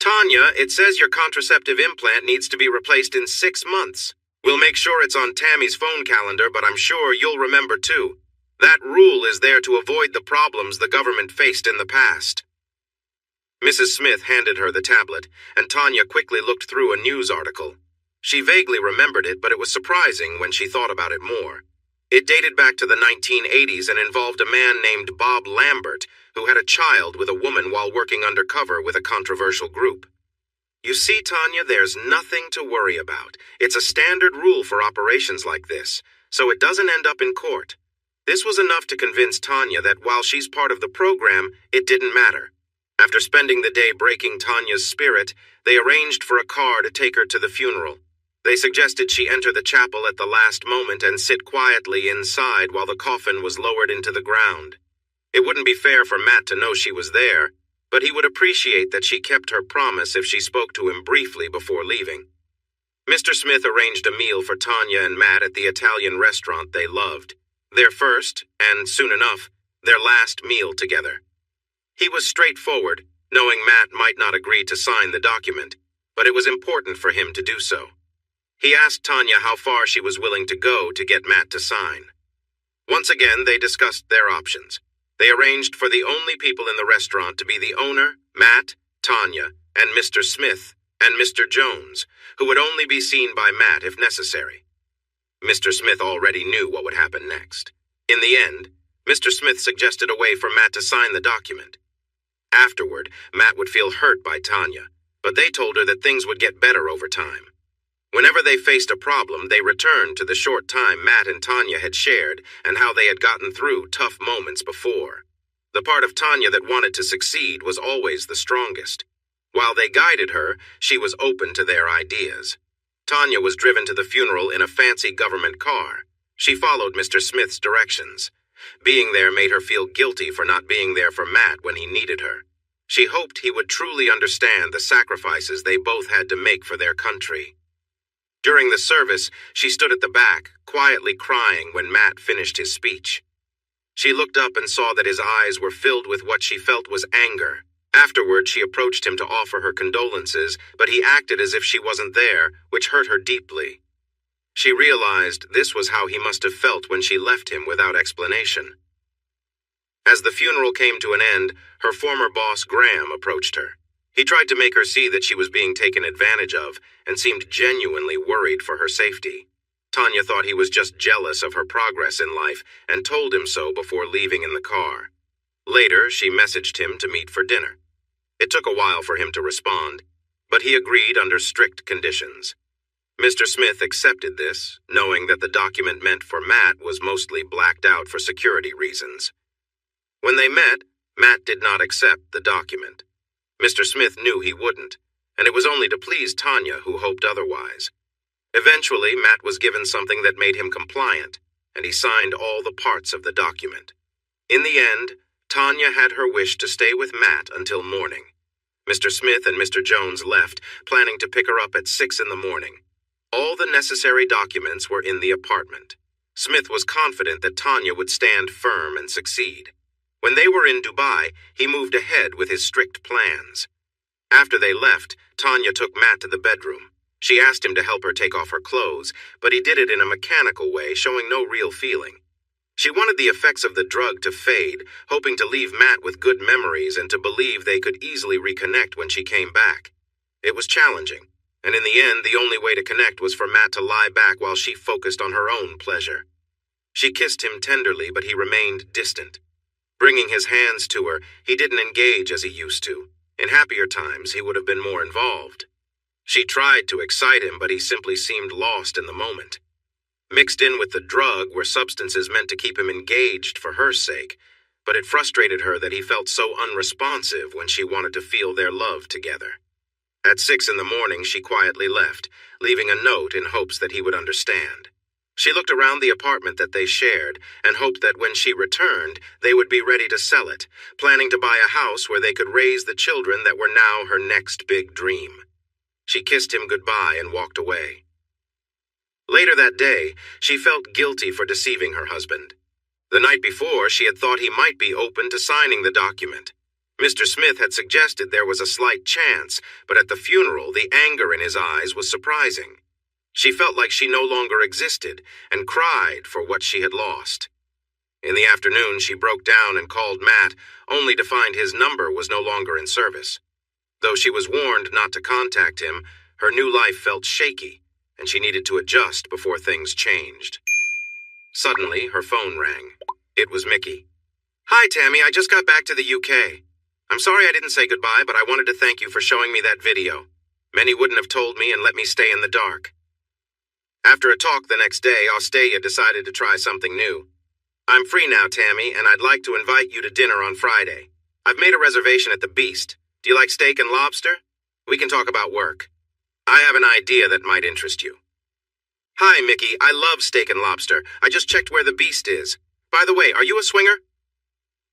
Tanya, it says your contraceptive implant needs to be replaced in 6 months. We'll make sure it's on Tammy's phone calendar, but I'm sure you'll remember too. That rule is there to avoid the problems the government faced in the past. Mrs. Smith handed her the tablet, and Tanya quickly looked through a news article. She vaguely remembered it, but it was surprising when she thought about it more. It dated back to the 1980s and involved a man named Bob Lambert, who had a child with a woman while working undercover with a controversial group. You see, Tanya, there's nothing to worry about. It's a standard rule for operations like this, so it doesn't end up in court. This was enough to convince Tanya that while she's part of the program, it didn't matter. After spending the day breaking Tanya's spirit, they arranged for a car to take her to the funeral. They suggested she enter the chapel at the last moment and sit quietly inside while the coffin was lowered into the ground. It wouldn't be fair for Matt to know she was there, but he would appreciate that she kept her promise if she spoke to him briefly before leaving. Mr. Smith arranged a meal for Tanya and Matt at the Italian restaurant they loved. Their first, and soon enough, their last meal together. He was straightforward, knowing Matt might not agree to sign the document, but it was important for him to do so. He asked Tanya how far she was willing to go to get Matt to sign. Once again, they discussed their options. They arranged for the only people in the restaurant to be the owner, Matt, Tanya, and Mr. Smith, and Mr. Jones, who would only be seen by Matt if necessary. Mr. Smith already knew what would happen next. In the end, Mr. Smith suggested a way for Matt to sign the document. Afterward, Matt would feel hurt by Tanya, but they told her that things would get better over time. Whenever they faced a problem, they returned to the short time Matt and Tanya had shared and how they had gotten through tough moments before. The part of Tanya that wanted to succeed was always the strongest. While they guided her, she was open to their ideas. Tanya was driven to the funeral in a fancy government car. She followed Mr. Smith's directions. Being there made her feel guilty for not being there for Matt when he needed her. She hoped he would truly understand the sacrifices they both had to make for their country. During the service, she stood at the back, quietly crying when Matt finished his speech. She looked up and saw that his eyes were filled with what she felt was anger. Afterward, she approached him to offer her condolences, but he acted as if she wasn't there, which hurt her deeply. She realized this was how he must have felt when she left him without explanation. As the funeral came to an end, her former boss Graham approached her. He tried to make her see that she was being taken advantage of and seemed genuinely worried for her safety. Tanya thought he was just jealous of her progress in life and told him so before leaving in the car. Later, she messaged him to meet for dinner. It took a while for him to respond, but he agreed under strict conditions. Mr. Smith accepted this, knowing that the document meant for Matt was mostly blacked out for security reasons. When they met, Matt did not accept the document. Mr. Smith knew he wouldn't, and it was only to please Tanya who hoped otherwise. Eventually, Matt was given something that made him compliant, and he signed all the parts of the document. In the end, Tanya had her wish to stay with Matt until morning. Mr. Smith and Mr. Jones left, planning to pick her up at 6 in the morning. All the necessary documents were in the apartment. Smith was confident that Tanya would stand firm and succeed. When they were in Dubai, he moved ahead with his strict plans. After they left, Tanya took Matt to the bedroom. She asked him to help her take off her clothes, but he did it in a mechanical way, showing no real feeling. She wanted the effects of the drug to fade, hoping to leave Matt with good memories and to believe they could easily reconnect when she came back. It was challenging, and in the end, the only way to connect was for Matt to lie back while she focused on her own pleasure. She kissed him tenderly, but he remained distant. Bringing his hands to her, he didn't engage as he used to. In happier times, he would have been more involved. She tried to excite him, but he simply seemed lost in the moment. Mixed in with the drug were substances meant to keep him engaged for her sake, but it frustrated her that he felt so unresponsive when she wanted to feel their love together. At 6 in the morning, she quietly left, leaving a note in hopes that he would understand. She looked around the apartment that they shared and hoped that when she returned, they would be ready to sell it, planning to buy a house where they could raise the children that were now her next big dream. She kissed him goodbye and walked away. Later that day, she felt guilty for deceiving her husband. The night before, she had thought he might be open to signing the document. Mr. Smith had suggested there was a slight chance, but at the funeral, the anger in his eyes was surprising. She felt like she no longer existed and cried for what she had lost. In the afternoon, she broke down and called Matt, only to find his number was no longer in service. Though she was warned not to contact him, her new life felt shaky, and she needed to adjust before things changed. Suddenly, her phone rang. It was Mickey. "Hi, Tammy. I just got back to the UK. I'm sorry I didn't say goodbye, but I wanted to thank you for showing me that video. Many wouldn't have told me and let me stay in the dark." After a talk the next day, Austeya decided to try something new. "I'm free now, Tammy, and I'd like to invite you to dinner on Friday. I've made a reservation at the Beast. Do you like steak and lobster? We can talk about work. I have an idea that might interest you." "Hi, Mickey. I love steak and lobster. I just checked where the Beast is. By the way, are you a swinger?"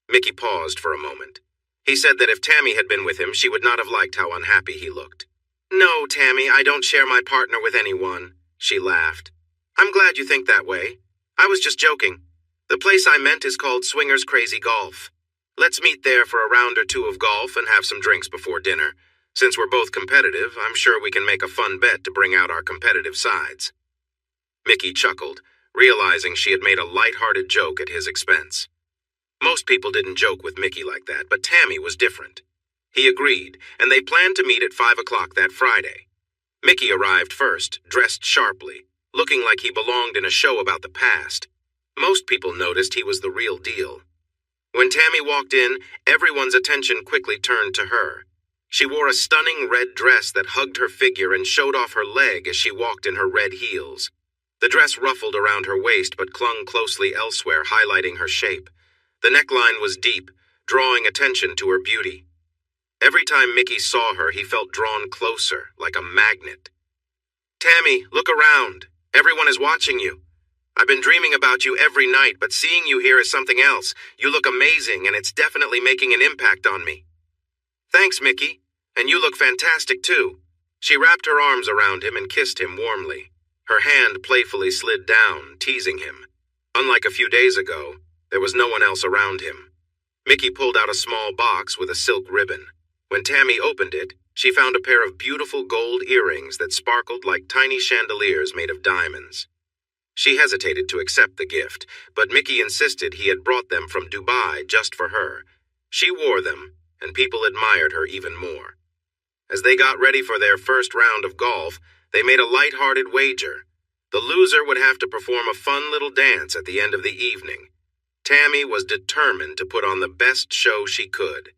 Mickey paused for a moment. He said that if Tammy had been with him, she would not have liked how unhappy he looked. "No, Tammy, I don't share my partner with anyone," she laughed. "I'm glad you think that way. I was just joking. The place I meant is called Swingers Crazy Golf. Let's meet there for a round or two of golf and have some drinks before dinner. Since we're both competitive, I'm sure we can make a fun bet to bring out our competitive sides." Mickey chuckled, realizing she had made a light-hearted joke at his expense. Most people didn't joke with Mickey like that, but Tammy was different. He agreed, and they planned to meet at 5 o'clock that Friday. Mickey arrived first, dressed sharply, looking like he belonged in a show about the past. Most people noticed he was the real deal. When Tammy walked in, everyone's attention quickly turned to her. She wore a stunning red dress that hugged her figure and showed off her leg as she walked in her red heels. The dress ruffled around her waist but clung closely elsewhere, highlighting her shape. The neckline was deep, drawing attention to her beauty. Every time Mickey saw her, he felt drawn closer, like a magnet. "Tammy, look around. Everyone is watching you. I've been dreaming about you every night, but seeing you here is something else. You look amazing, and it's definitely making an impact on me." "Thanks, Mickey. And you look fantastic, too." She wrapped her arms around him and kissed him warmly. Her hand playfully slid down, teasing him. Unlike a few days ago, there was no one else around him. Mickey pulled out a small box with a silk ribbon. When Tammy opened it, she found a pair of beautiful gold earrings that sparkled like tiny chandeliers made of diamonds. She hesitated to accept the gift, but Mickey insisted he had brought them from Dubai just for her. She wore them, and people admired her even more. As they got ready for their first round of golf, they made a light-hearted wager. The loser would have to perform a fun little dance at the end of the evening. Tammy was determined to put on the best show she could.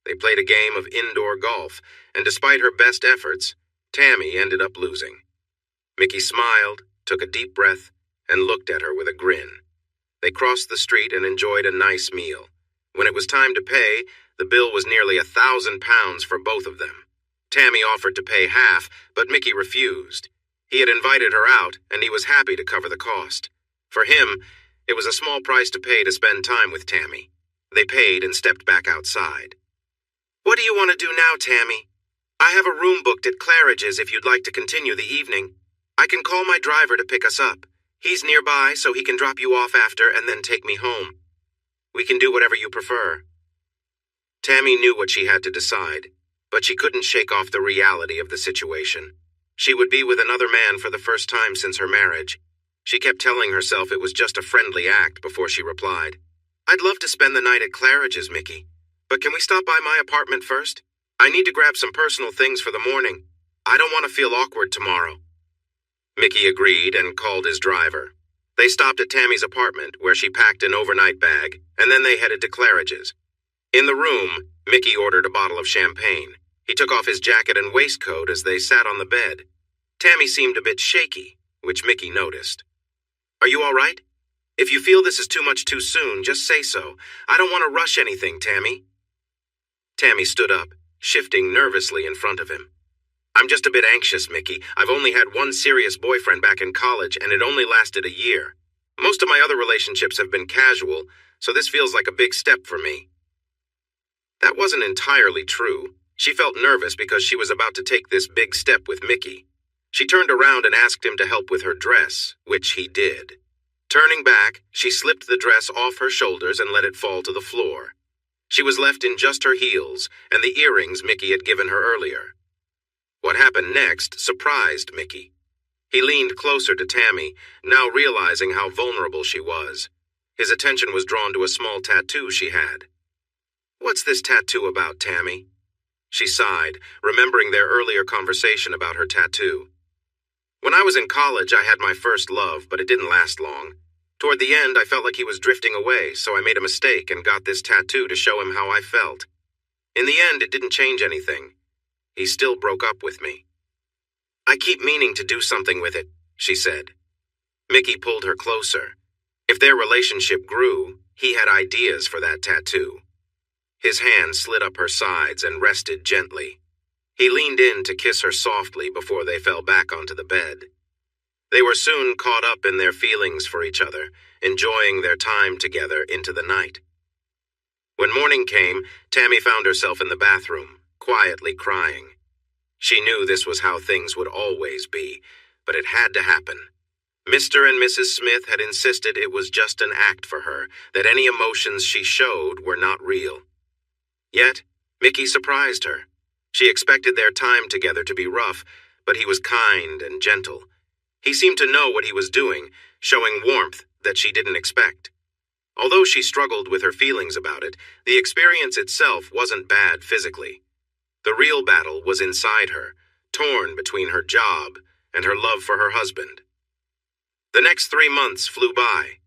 They played a game of indoor golf, and despite her best efforts, Tammy ended up losing. Mickey smiled, took a deep breath, and looked at her with a grin. They crossed the street and enjoyed a nice meal. When it was time to pay, the bill was nearly £1,000 for both of them. Tammy offered to pay half, but Mickey refused. He had invited her out, and he was happy to cover the cost. For him, it was a small price to pay to spend time with Tammy. They paid and stepped back outside. "What do you want to do now, Tammy? I have a room booked at Claridge's if you'd like to continue the evening. I can call my driver to pick us up. He's nearby, so he can drop you off after and then take me home. We can do whatever you prefer." Tammy knew what she had to decide, but she couldn't shake off the reality of the situation. She would be with another man for the first time since her marriage. She kept telling herself it was just a friendly act before she replied, "I'd love to spend the night at Claridge's, Mickey. But can we stop by my apartment first? I need to grab some personal things for the morning. I don't want to feel awkward tomorrow." Mickey agreed and called his driver. They stopped at Tammy's apartment, where she packed an overnight bag, and then they headed to Claridge's. In the room, Mickey ordered a bottle of champagne. He took off his jacket and waistcoat as they sat on the bed. Tammy seemed a bit shaky, which Mickey noticed. "Are you all right? If you feel this is too much too soon, just say so. I don't want to rush anything, Tammy." Tammy stood up, shifting nervously in front of him. "I'm just a bit anxious, Mickey. I've only had one serious boyfriend back in college, and it only lasted a year. Most of my other relationships have been casual, so this feels like a big step for me." That wasn't entirely true. She felt nervous because she was about to take this big step with Mickey. She turned around and asked him to help with her dress, which he did. Turning back, she slipped the dress off her shoulders and let it fall to the floor. She was left in just her heels and the earrings Mickey had given her earlier. What happened next surprised Mickey. He leaned closer to Tammy, now realizing how vulnerable she was. His attention was drawn to a small tattoo she had. "What's this tattoo about, Tammy?" She sighed, remembering their earlier conversation about her tattoo. "When I was in college, I had my first love, but it didn't last long. Toward the end, I felt like he was drifting away, so I made a mistake and got this tattoo to show him how I felt. In the end, it didn't change anything. He still broke up with me. I keep meaning to do something with it, she said. Mickey pulled her closer. If their relationship grew, he had ideas for that tattoo. His hand slid up her sides and rested gently. He leaned in to kiss her softly before they fell back onto the bed. They were soon caught up in their feelings for each other, enjoying their time together into the night. When morning came, Tammy found herself in the bathroom, quietly crying. She knew this was how things would always be, but it had to happen. Mr. and Mrs. Smith had insisted it was just an act for her, that any emotions she showed were not real. Yet, Mickey surprised her. She expected their time together to be rough, but he was kind and gentle. He seemed to know what he was doing, showing warmth that she didn't expect. Although she struggled with her feelings about it, the experience itself wasn't bad physically. The real battle was inside her, torn between her job and her love for her husband. The next 3 months flew by.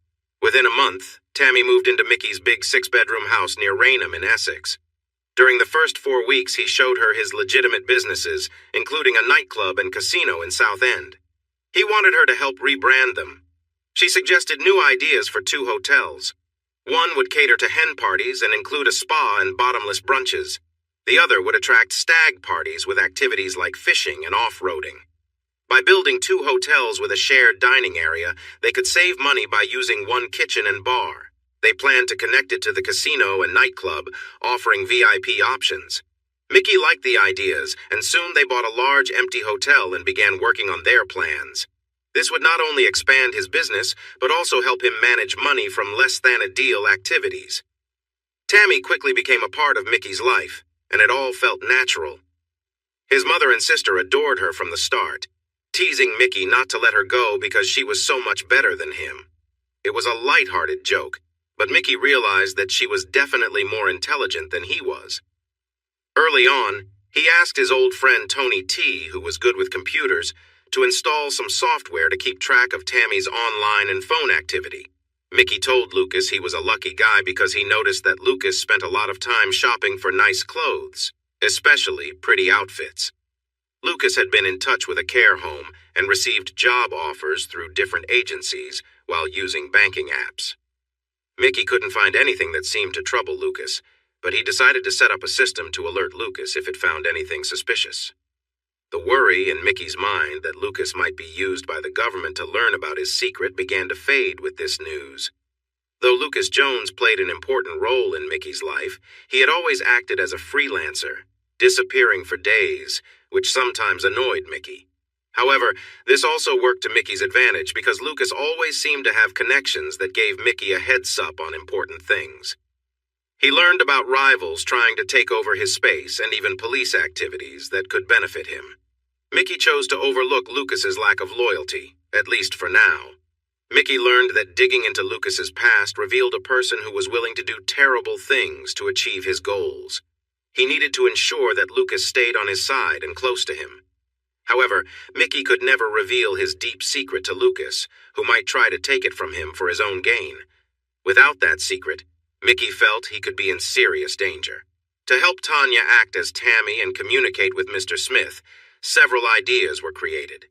Within a month, Tammy moved into Mickey's big 6-bedroom house near Raynham in Essex. During the first 4 weeks, he showed her his legitimate businesses, including a nightclub and casino in Southend. He wanted her to help rebrand them. She suggested new ideas for 2 hotels. One would cater to hen parties and include a spa and bottomless brunches. The other would attract stag parties with activities like fishing and off-roading. By building 2 hotels with a shared dining area, they could save money by using one kitchen and bar. They planned to connect it to the casino and nightclub, offering VIP options. Mickey liked the ideas, and soon they bought a large empty hotel and began working on their plans. This would not only expand his business, but also help him manage money from less-than-a-deal activities. Tammy quickly became a part of Mickey's life, and it all felt natural. His mother and sister adored her from the start, teasing Mickey not to let her go because she was so much better than him. It was a light-hearted joke, but Mickey realized that she was definitely more intelligent than he was. Early on, he asked his old friend Tony T., who was good with computers, to install some software to keep track of Tammy's online and phone activity. Mickey told Lucas he was a lucky guy because he noticed that Lucas spent a lot of time shopping for nice clothes, especially pretty outfits. Lucas had been in touch with a care home and received job offers through different agencies while using banking apps. Mickey couldn't find anything that seemed to trouble Lucas, but he decided to set up a system to alert Lucas if it found anything suspicious. The worry in Mickey's mind that Lucas might be used by the government to learn about his secret began to fade with this news. Though Lucas Jones played an important role in Mickey's life, he had always acted as a freelancer, disappearing for days, which sometimes annoyed Mickey. However, this also worked to Mickey's advantage because Lucas always seemed to have connections that gave Mickey a heads-up on important things. He learned about rivals trying to take over his space and even police activities that could benefit him. Mickey chose to overlook Lucas's lack of loyalty, at least for now. Mickey learned that digging into Lucas's past revealed a person who was willing to do terrible things to achieve his goals. He needed to ensure that Lucas stayed on his side and close to him. However, Mickey could never reveal his deep secret to Lucas, who might try to take it from him for his own gain. Without that secret, Mickey felt he could be in serious danger. To help Tanya act as Tammy and communicate with Mr. Smith, several ideas were created.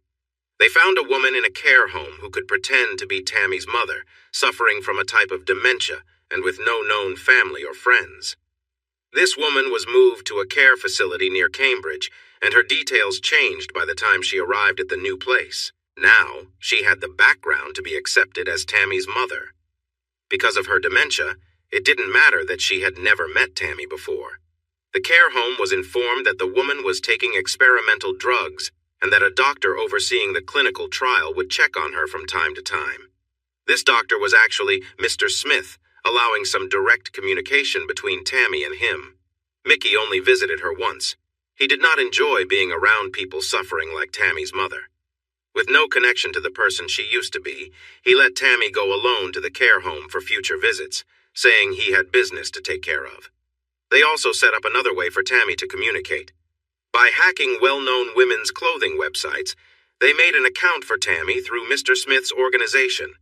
They found a woman in a care home who could pretend to be Tammy's mother, suffering from a type of dementia and with no known family or friends. This woman was moved to a care facility near Cambridge, and her details changed by the time she arrived at the new place. Now, she had the background to be accepted as Tammy's mother. Because of her dementia, it didn't matter that she had never met Tammy before. The care home was informed that the woman was taking experimental drugs and that a doctor overseeing the clinical trial would check on her from time to time. This doctor was actually Mr. Smith, allowing some direct communication between Tammy and him. Mickey only visited her once. He did not enjoy being around people suffering like Tammy's mother. With no connection to the person she used to be, he let Tammy go alone to the care home for future visits, saying he had business to take care of. They also set up another way for Tammy to communicate. By hacking well-known women's clothing websites, they made an account for Tammy through Mr. Smith's organization.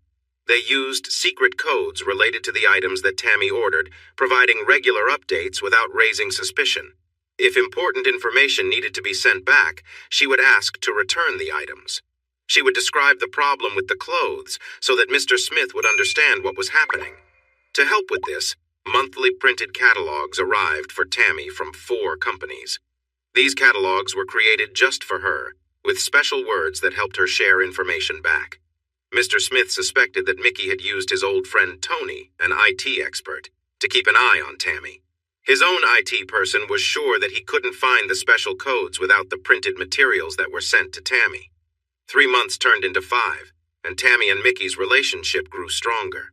They used secret codes related to the items that Tammy ordered, providing regular updates without raising suspicion. If important information needed to be sent back, she would ask to return the items. She would describe the problem with the clothes so that Mr. Smith would understand what was happening. To help with this, monthly printed catalogs arrived for Tammy from 4 companies. These catalogs were created just for her, with special words that helped her share information back. Mr. Smith suspected that Mickey had used his old friend Tony, an IT expert, to keep an eye on Tammy. His own IT person was sure that he couldn't find the special codes without the printed materials that were sent to Tammy. 3 months turned into 5, and Tammy and Mickey's relationship grew stronger.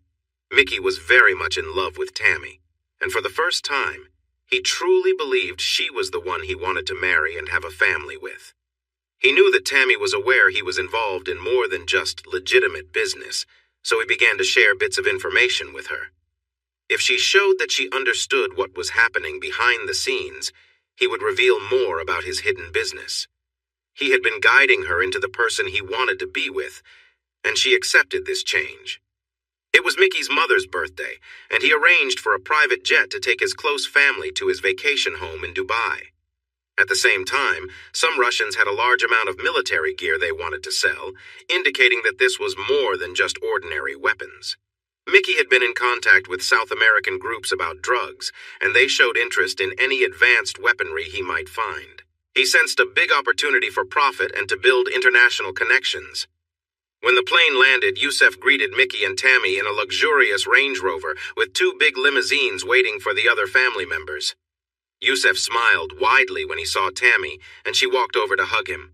Mickey was very much in love with Tammy, and for the first time, he truly believed she was the one he wanted to marry and have a family with. He knew that Tammy was aware he was involved in more than just legitimate business, so he began to share bits of information with her. If she showed that she understood what was happening behind the scenes, he would reveal more about his hidden business. He had been guiding her into the person he wanted to be with, and she accepted this change. It was Mickey's mother's birthday, and he arranged for a private jet to take his close family to his vacation home in Dubai. At the same time, some Russians had a large amount of military gear they wanted to sell, indicating that this was more than just ordinary weapons. Mickey had been in contact with South American groups about drugs, and they showed interest in any advanced weaponry he might find. He sensed a big opportunity for profit and to build international connections. When the plane landed, Yusef greeted Mickey and Tammy in a luxurious Range Rover with 2 big limousines waiting for the other family members. Yusef smiled widely when he saw Tammy, and she walked over to hug him.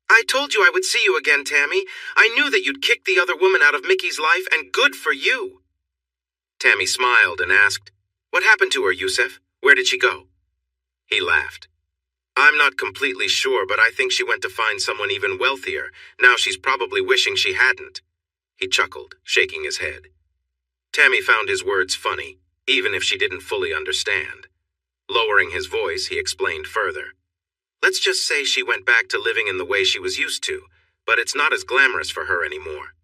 "I told you I would see you again, Tammy. I knew that you'd kick the other woman out of Mickey's life, and good for you." Tammy smiled and asked, "What happened to her, Yusef? Where did she go?" He laughed. "I'm not completely sure, but I think she went to find someone even wealthier. Now she's probably wishing she hadn't." He chuckled, shaking his head. Tammy found his words funny, even if she didn't fully understand. Lowering his voice, he explained further. "Let's just say she went back to living in the way she was used to, but it's not as glamorous for her anymore.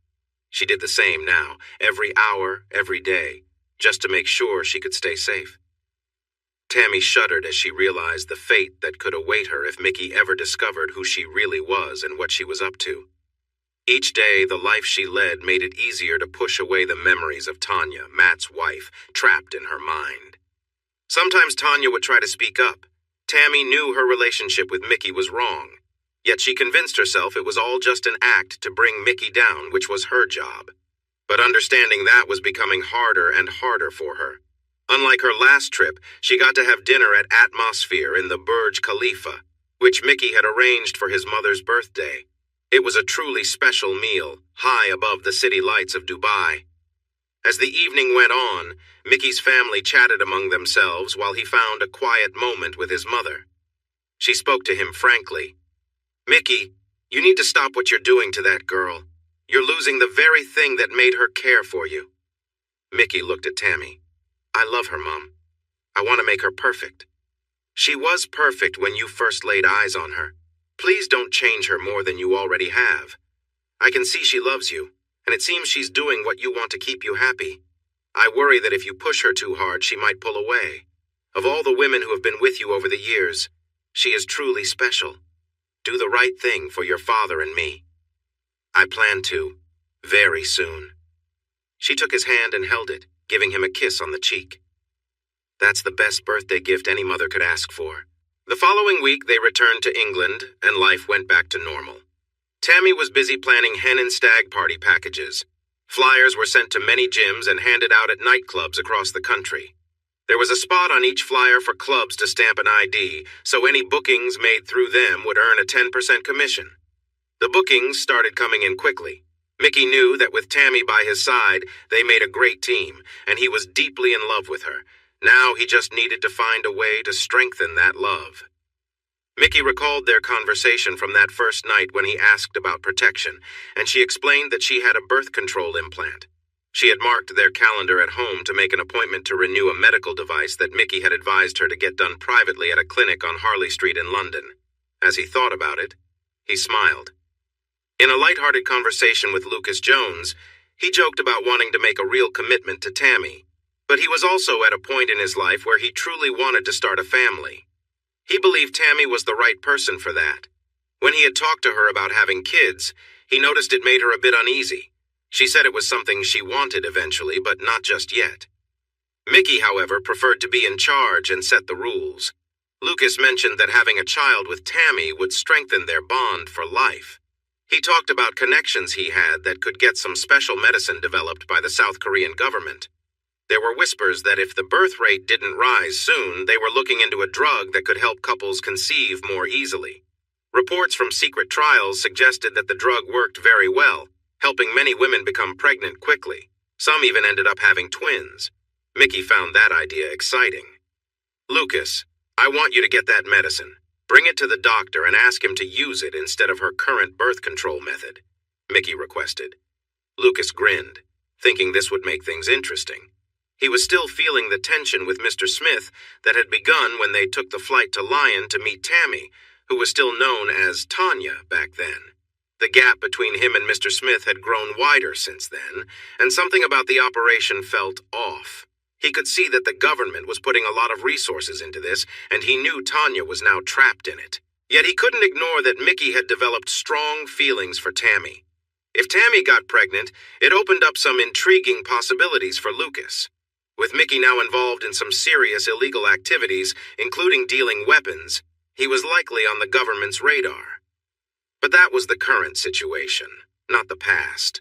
She did the same now, every hour, every day, just to make sure she could stay safe." Tammy shuddered as she realized the fate that could await her if Mickey ever discovered who she really was and what she was up to. Each day, the life she led made it easier to push away the memories of Tanya, Matt's wife, trapped in her mind. Sometimes Tanya would try to speak up. Tammy knew her relationship with Mickey was wrong, yet she convinced herself it was all just an act to bring Mickey down, which was her job. But understanding that was becoming harder and harder for her. Unlike her last trip, she got to have dinner at Atmosphere in the Burj Khalifa, which Mickey had arranged for his mother's birthday. It was a truly special meal, high above the city lights of Dubai. As the evening went on, Mickey's family chatted among themselves while he found a quiet moment with his mother. She spoke to him frankly. "Mickey, you need to stop what you're doing to that girl. You're losing the very thing that made her care for you." Mickey looked at Tammy. "I love her, Mom. I want to make her perfect. She was perfect when you first laid eyes on her. Please don't change her more than you already have. I can see she loves you, and it seems she's doing what you want to keep you happy. I worry that if you push her too hard, she might pull away. Of all the women who have been with you over the years, she is truly special. Do the right thing for your father and me. I plan to, very soon." She took his hand and held it, giving him a kiss on the cheek. That's the best birthday gift any mother could ask for. The following week, they returned to England, and life went back to normal. Tammy was busy planning hen and stag party packages. Flyers were sent to many gyms and handed out at nightclubs across the country. There was a spot on each flyer for clubs to stamp an ID, so any bookings made through them would earn a 10% commission. The bookings started coming in quickly. Mickey knew that with Tammy by his side, they made a great team, and he was deeply in love with her. Now he just needed to find a way to strengthen that love. Mickey recalled their conversation from that first night when he asked about protection, and she explained that she had a birth control implant. She had marked their calendar at home to make an appointment to renew a medical device that Mickey had advised her to get done privately at a clinic on Harley Street in London. As he thought about it, he smiled. In a light-hearted conversation with Lucas Jones, He joked about wanting to make a real commitment to Tammy, but he was also at a point in his life where he truly wanted to start a family. He believed Tammy was the right person for that. When he had talked to her about having kids, he noticed it made her a bit uneasy. She said it was something she wanted eventually, but not just yet. Mickey, however, preferred to be in charge and set the rules. Lucas mentioned that having a child with Tammy would strengthen their bond for life. He talked about connections he had that could get some special medicine developed by the South Korean government. There were whispers that if the birth rate didn't rise soon, they were looking into a drug that could help couples conceive more easily. Reports from secret trials suggested that the drug worked very well, helping many women become pregnant quickly. Some even ended up having twins. Mickey found that idea exciting. "Lucas, I want you to get that medicine. Bring it to the doctor and ask him to use it instead of her current birth control method," Mickey requested. Lucas grinned, thinking this would make things interesting. He was still feeling the tension with Mr. Smith that had begun when they took the flight to Lyon to meet Tammy, who was still known as Tanya back then. The gap between him and Mr. Smith had grown wider since then, and something about the operation felt off. He could see that the government was putting a lot of resources into this, and he knew Tanya was now trapped in it. Yet he couldn't ignore that Mickey had developed strong feelings for Tammy. If Tammy got pregnant, it opened up some intriguing possibilities for Lucas. With Mickey now involved in some serious illegal activities, including dealing weapons, he was likely on the government's radar. But that was the current situation, not the past.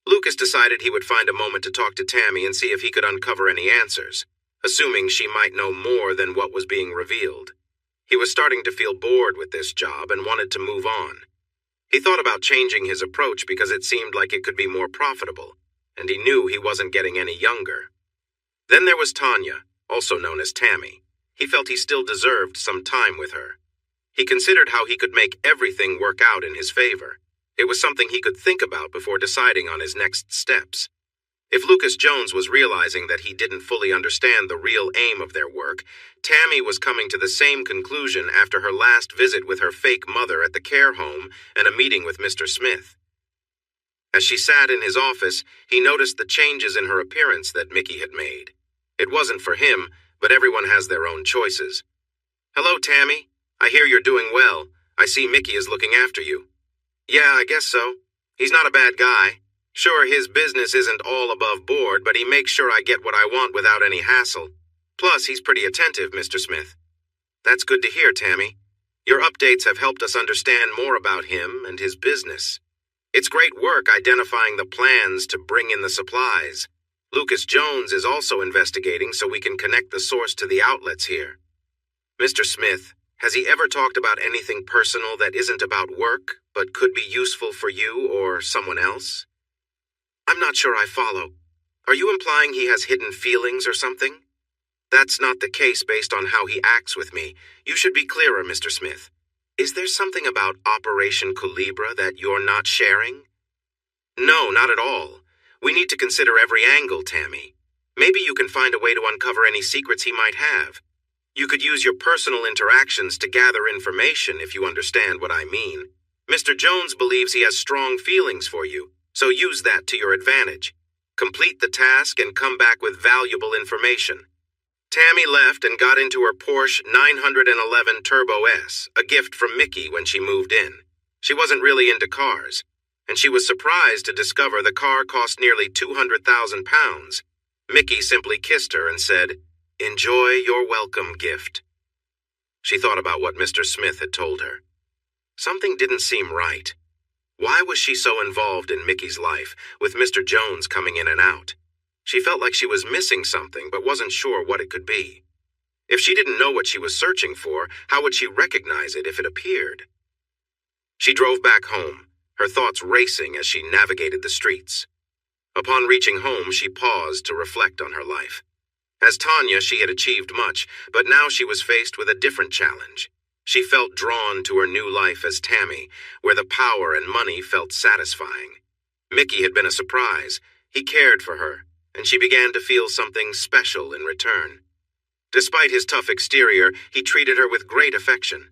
Lucas decided he would find a moment to talk to Tammy and see if he could uncover any answers, assuming she might know more than what was being revealed. He was starting to feel bored with this job and wanted to move on. He thought about changing his approach because it seemed like it could be more profitable, and he knew he wasn't getting any younger. Then there was Tanya, also known as Tammy. He felt he still deserved some time with her. He considered how he could make everything work out in his favor. It was something he could think about before deciding on his next steps. If Lucas Jones was realizing that he didn't fully understand the real aim of their work, Tammy was coming to the same conclusion after her last visit with her fake mother at the care home and a meeting with Mr. Smith. As she sat in his office, he noticed the changes in her appearance that Mickey had made. It wasn't for him, but everyone has their own choices. "Hello, Tammy. I hear you're doing well. I see Mickey is looking after you." "Yeah, I guess so. He's not a bad guy. Sure, his business isn't all above board, but he makes sure I get what I want without any hassle. Plus, he's pretty attentive, Mr. Smith." "That's good to hear, Tammy. Your updates have helped us understand more about him and his business. It's great work identifying the plans to bring in the supplies. Lucas Jones is also investigating so we can connect the source to the outlets here. Mr. Smith, has he ever talked about anything personal that isn't about work, but could be useful for you or someone else?" "I'm not sure I follow. Are you implying he has hidden feelings or something?" "That's not the case based on how he acts with me. You should be clearer, Mr. Smith. Is there something about Operation Culebra that you're not sharing?" "No, not at all. We need to consider every angle, Tammy. Maybe you can find a way to uncover any secrets he might have. You could use your personal interactions to gather information if you understand what I mean. Mr. Jones believes he has strong feelings for you, so use that to your advantage. Complete the task and come back with valuable information." Tammy left and got into her Porsche 911 Turbo S, a gift from Mickey when she moved in. She wasn't really into cars, and she was surprised to discover the car cost nearly £200,000. Mickey simply kissed her and said, "Enjoy your welcome gift." She thought about what Mr. Smith had told her. Something didn't seem right. Why was she so involved in Mickey's life, with Mr. Jones coming in and out? She felt like she was missing something, but wasn't sure what it could be. If she didn't know what she was searching for, how would she recognize it if it appeared? She drove back home, her thoughts racing as she navigated the streets. Upon reaching home, she paused to reflect on her life. As Tanya, she had achieved much, but now she was faced with a different challenge. She felt drawn to her new life as Tammy, where the power and money felt satisfying. Mickey had been a surprise. He cared for her, and she began to feel something special in return. Despite his tough exterior, he treated her with great affection.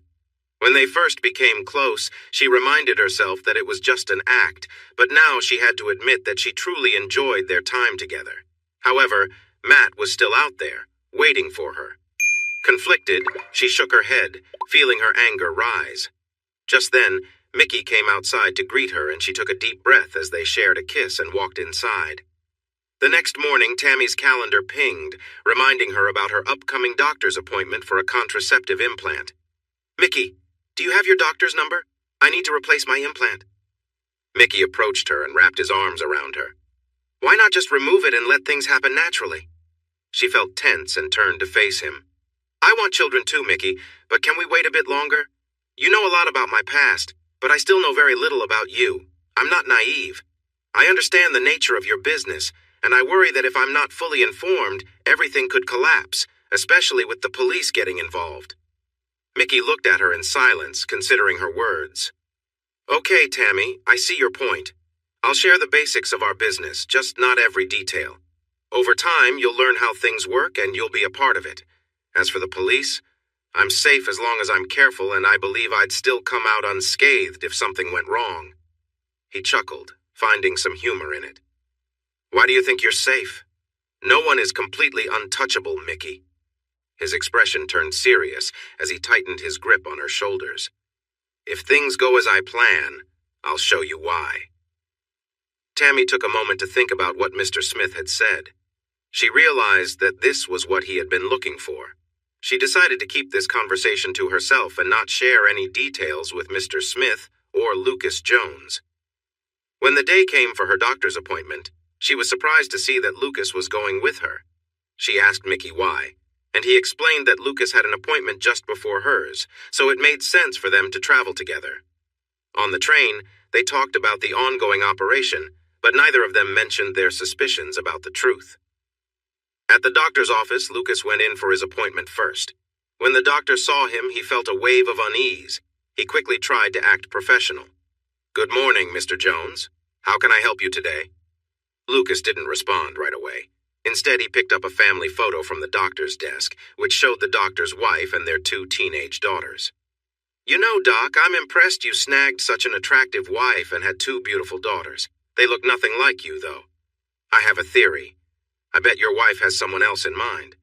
When they first became close, she reminded herself that it was just an act, but now she had to admit that she truly enjoyed their time together. However, Matt was still out there, waiting for her. Conflicted, she shook her head, feeling her anger rise. Just then, Mickey came outside to greet her, and she took a deep breath as they shared a kiss and walked inside. The next morning, Tammy's calendar pinged, reminding her about her upcoming doctor's appointment for a contraceptive implant. "Mickey, do you have your doctor's number? I need to replace my implant." Mickey approached her and wrapped his arms around her. "Why not just remove it and let things happen naturally?" She felt tense and turned to face him. "I want children too, Mickey, but can we wait a bit longer? You know a lot about my past, but I still know very little about you. I'm not naive. I understand the nature of your business, and I worry that if I'm not fully informed, everything could collapse, especially with the police getting involved." Mickey looked at her in silence, considering her words. "Okay, Tammy, I see your point. I'll share the basics of our business, just not every detail. Over time, you'll learn how things work and you'll be a part of it. As for the police, I'm safe as long as I'm careful, and I believe I'd still come out unscathed if something went wrong." He chuckled, finding some humor in it. "Why do you think you're safe? No one is completely untouchable, Mickey." His expression turned serious as he tightened his grip on her shoulders. "If things go as I plan, I'll show you why." Tammy took a moment to think about what Mr. Smith had said. She realized that this was what he had been looking for. She decided to keep this conversation to herself and not share any details with Mr. Smith or Lucas Jones. When the day came for her doctor's appointment, she was surprised to see that Lucas was going with her. She asked Mickey why, and he explained that Lucas had an appointment just before hers, so it made sense for them to travel together. On the train, they talked about the ongoing operation, but neither of them mentioned their suspicions about the truth. At the doctor's office, Lucas went in for his appointment first. When the doctor saw him, he felt a wave of unease. He quickly tried to act professional. "Good morning, Mr. Jones. How can I help you today?" Lucas didn't respond right away. Instead, he picked up a family photo from the doctor's desk, which showed the doctor's wife and their 2 teenage daughters. "You know, Doc, I'm impressed you snagged such an attractive wife and had 2 beautiful daughters. They look nothing like you, though. I have a theory. I bet your wife has someone else in mind.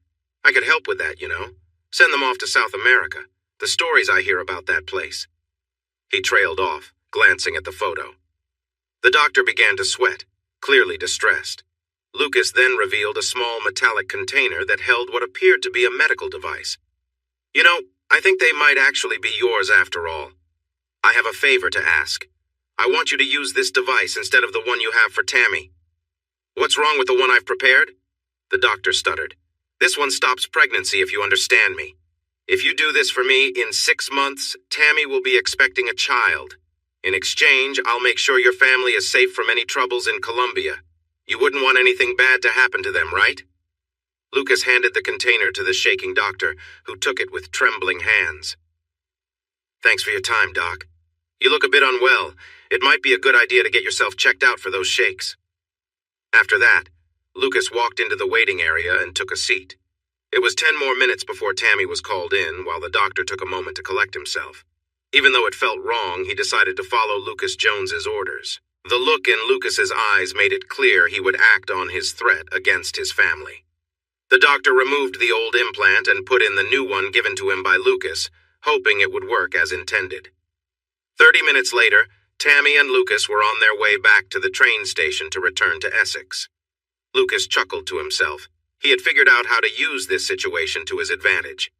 I could help with that, you know. Send them off to South America. The stories I hear about that place." He trailed off, glancing at the photo. The doctor began to sweat, clearly distressed. Lucas then revealed a small metallic container that held what appeared to be a medical device. "You know, I think they might actually be yours after all. I have a favor to ask. I want you to use this device instead of the one you have for Tammy." "What's wrong with the one I've prepared?" The doctor stuttered. "This one stops pregnancy, if you understand me. If you do this for me, in 6 months, Tammy will be expecting a child. In exchange, I'll make sure your family is safe from any troubles in Colombia. You wouldn't want anything bad to happen to them, right?" Lucas handed the container to the shaking doctor, who took it with trembling hands. "Thanks for your time, Doc. You look a bit unwell. It might be a good idea to get yourself checked out for those shakes." After that, Lucas walked into the waiting area and took a seat. It was 10 more minutes before Tammy was called in, while the doctor took a moment to collect himself. Even though it felt wrong, he decided to follow Lucas Jones's orders. The look in Lucas's eyes made it clear he would act on his threat against his family. The doctor removed the old implant and put in the new one given to him by Lucas, hoping it would work as intended. 30 minutes later, Tammy and Lucas were on their way back to the train station to return to Essex. Lucas chuckled to himself. He had figured out how to use this situation to his advantage.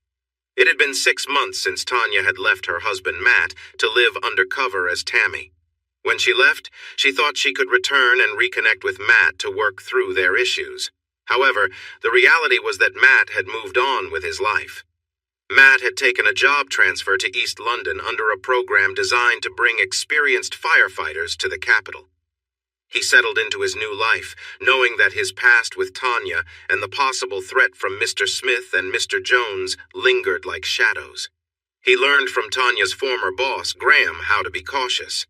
It had been 6 months since Tanya had left her husband Matt to live undercover as Tammy. When she left, she thought she could return and reconnect with Matt to work through their issues. However, the reality was that Matt had moved on with his life. Matt had taken a job transfer to East London under a program designed to bring experienced firefighters to the capital. He settled into his new life, knowing that his past with Tanya and the possible threat from Mr. Smith and Mr. Jones lingered like shadows. He learned from Tanya's former boss, Graham, how to be cautious.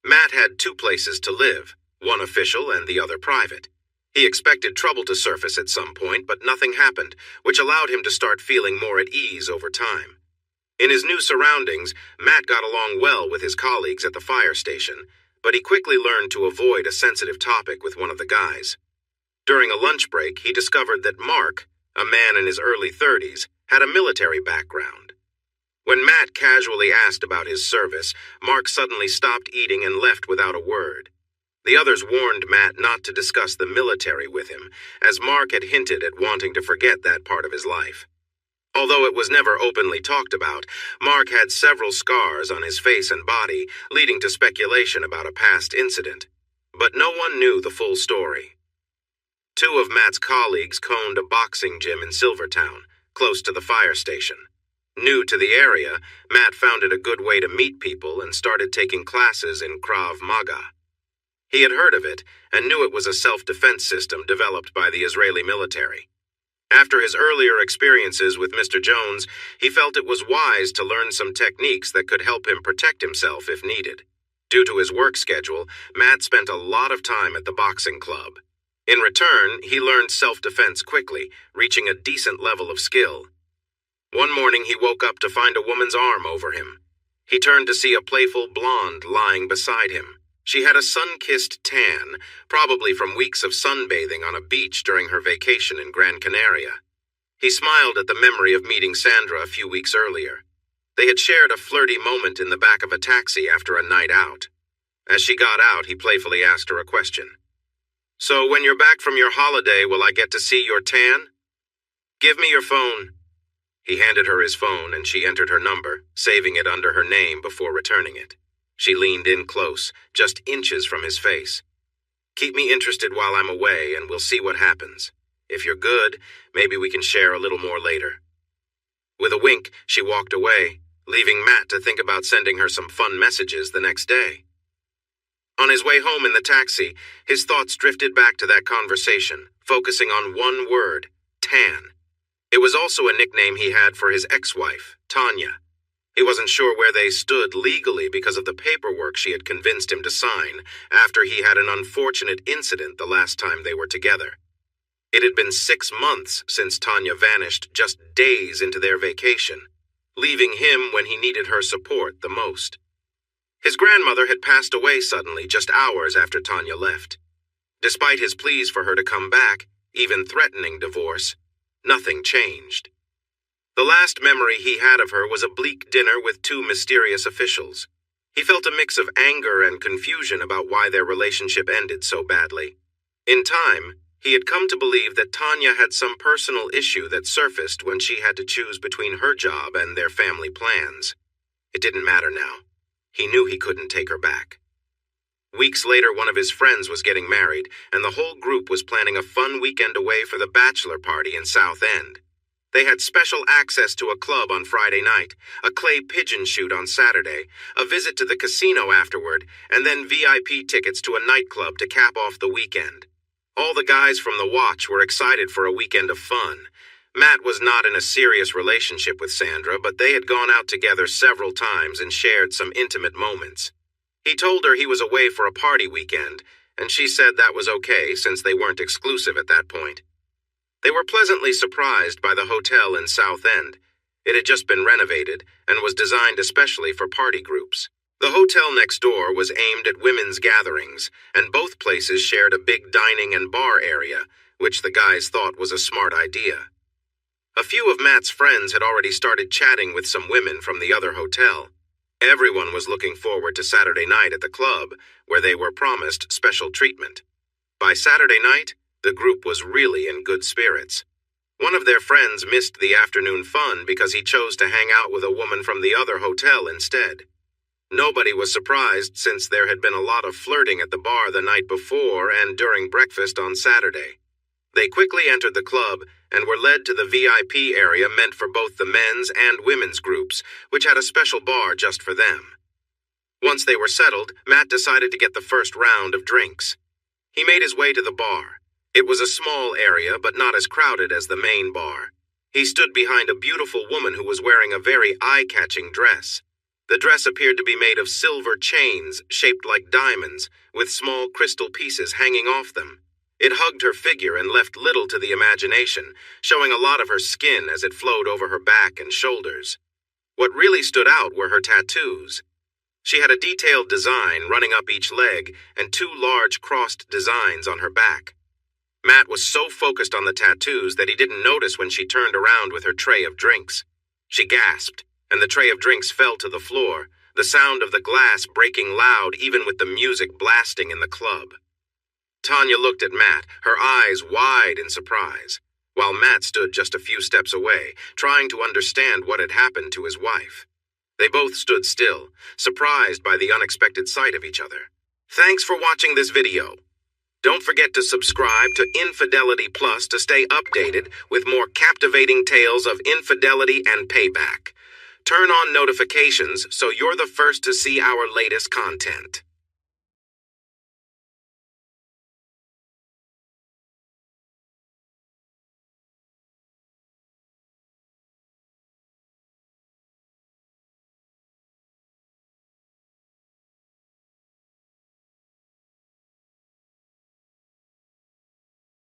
Matt had 2 places to live, one official and the other private. He expected trouble to surface at some point, but nothing happened, which allowed him to start feeling more at ease over time. In his new surroundings, Matt got along well with his colleagues at the fire station, but he quickly learned to avoid a sensitive topic with one of the guys. During a lunch break, he discovered that Mark, a man in his early 30s, had a military background. When Matt casually asked about his service, Mark suddenly stopped eating and left without a word. The others warned Matt not to discuss the military with him, as Mark had hinted at wanting to forget that part of his life. Although it was never openly talked about, Mark had several scars on his face and body, leading to speculation about a past incident. But no one knew the full story. Two of Matt's colleagues owned a boxing gym in Silvertown, close to the fire station. New to the area, Matt found it a good way to meet people and started taking classes in Krav Maga. He had heard of it and knew it was a self-defense system developed by the Israeli military. After his earlier experiences with Mr. Jones, he felt it was wise to learn some techniques that could help him protect himself if needed. Due to his work schedule, Matt spent a lot of time at the boxing club. In return, he learned self-defense quickly, reaching a decent level of skill. One morning he woke up to find a woman's arm over him. He turned to see a playful blonde lying beside him. She had a sun-kissed tan, probably from weeks of sunbathing on a beach during her vacation in Gran Canaria. He smiled at the memory of meeting Sandra a few weeks earlier. They had shared a flirty moment in the back of a taxi after a night out. As she got out, he playfully asked her a question. "So when you're back from your holiday, will I get to see your tan? Give me your phone." He handed her his phone and she entered her number, saving it under her name before returning it. She leaned in close, just inches from his face. "Keep me interested while I'm away and we'll see what happens. If you're good, maybe we can share a little more later." With a wink, she walked away, leaving Matt to think about sending her some fun messages the next day. On his way home in the taxi, his thoughts drifted back to that conversation, focusing on one word, tan. It was also a nickname he had for his ex-wife, Tanya. He wasn't sure where they stood legally because of the paperwork she had convinced him to sign after he had an unfortunate incident the last time they were together. It had been 6 months since Tanya vanished just days into their vacation, leaving him when he needed her support the most. His grandmother had passed away suddenly just hours after Tanya left. Despite his pleas for her to come back, even threatening divorce, nothing changed. The last memory he had of her was a bleak dinner with two mysterious officials. He felt a mix of anger and confusion about why their relationship ended so badly. In time, he had come to believe that Tanya had some personal issue that surfaced when she had to choose between her job and their family plans. It didn't matter now. He knew he couldn't take her back. Weeks later, one of his friends was getting married, and the whole group was planning a fun weekend away for the bachelor party in South End. They had special access to a club on Friday night, a clay pigeon shoot on Saturday, a visit to the casino afterward, and then VIP tickets to a nightclub to cap off the weekend. All the guys from the watch were excited for a weekend of fun. Matt was not in a serious relationship with Sandra, but they had gone out together several times and shared some intimate moments. He told her he was away for a party weekend, and she said that was okay since they weren't exclusive at that point. They were pleasantly surprised by the hotel in South End. It had just been renovated and was designed especially for party groups. The hotel next door was aimed at women's gatherings, and both places shared a big dining and bar area, which the guys thought was a smart idea. A few of Matt's friends had already started chatting with some women from the other hotel. Everyone was looking forward to Saturday night at the club, where they were promised special treatment. By Saturday night, the group was really in good spirits. One of their friends missed the afternoon fun because he chose to hang out with a woman from the other hotel instead. Nobody was surprised since there had been a lot of flirting at the bar the night before and during breakfast on Saturday. They quickly entered the club and were led to the VIP area meant for both the men's and women's groups, which had a special bar just for them. Once they were settled, Matt decided to get the first round of drinks. He made his way to the bar. It was a small area, but not as crowded as the main bar. He stood behind a beautiful woman who was wearing a very eye-catching dress. The dress appeared to be made of silver chains shaped like diamonds, with small crystal pieces hanging off them. It hugged her figure and left little to the imagination, showing a lot of her skin as it flowed over her back and shoulders. What really stood out were her tattoos. She had a detailed design running up each leg and two large crossed designs on her back. Matt was so focused on the tattoos that he didn't notice when she turned around with her tray of drinks. She gasped, and the tray of drinks fell to the floor, the sound of the glass breaking loud even with the music blasting in the club. Tanya looked at Matt, her eyes wide in surprise, while Matt stood just a few steps away, trying to understand what had happened to his wife. They both stood still, surprised by the unexpected sight of each other. Thanks for watching this video. Don't forget to subscribe to Infidelity Plus to stay updated with more captivating tales of infidelity and payback. Turn on notifications so you're the first to see our latest content.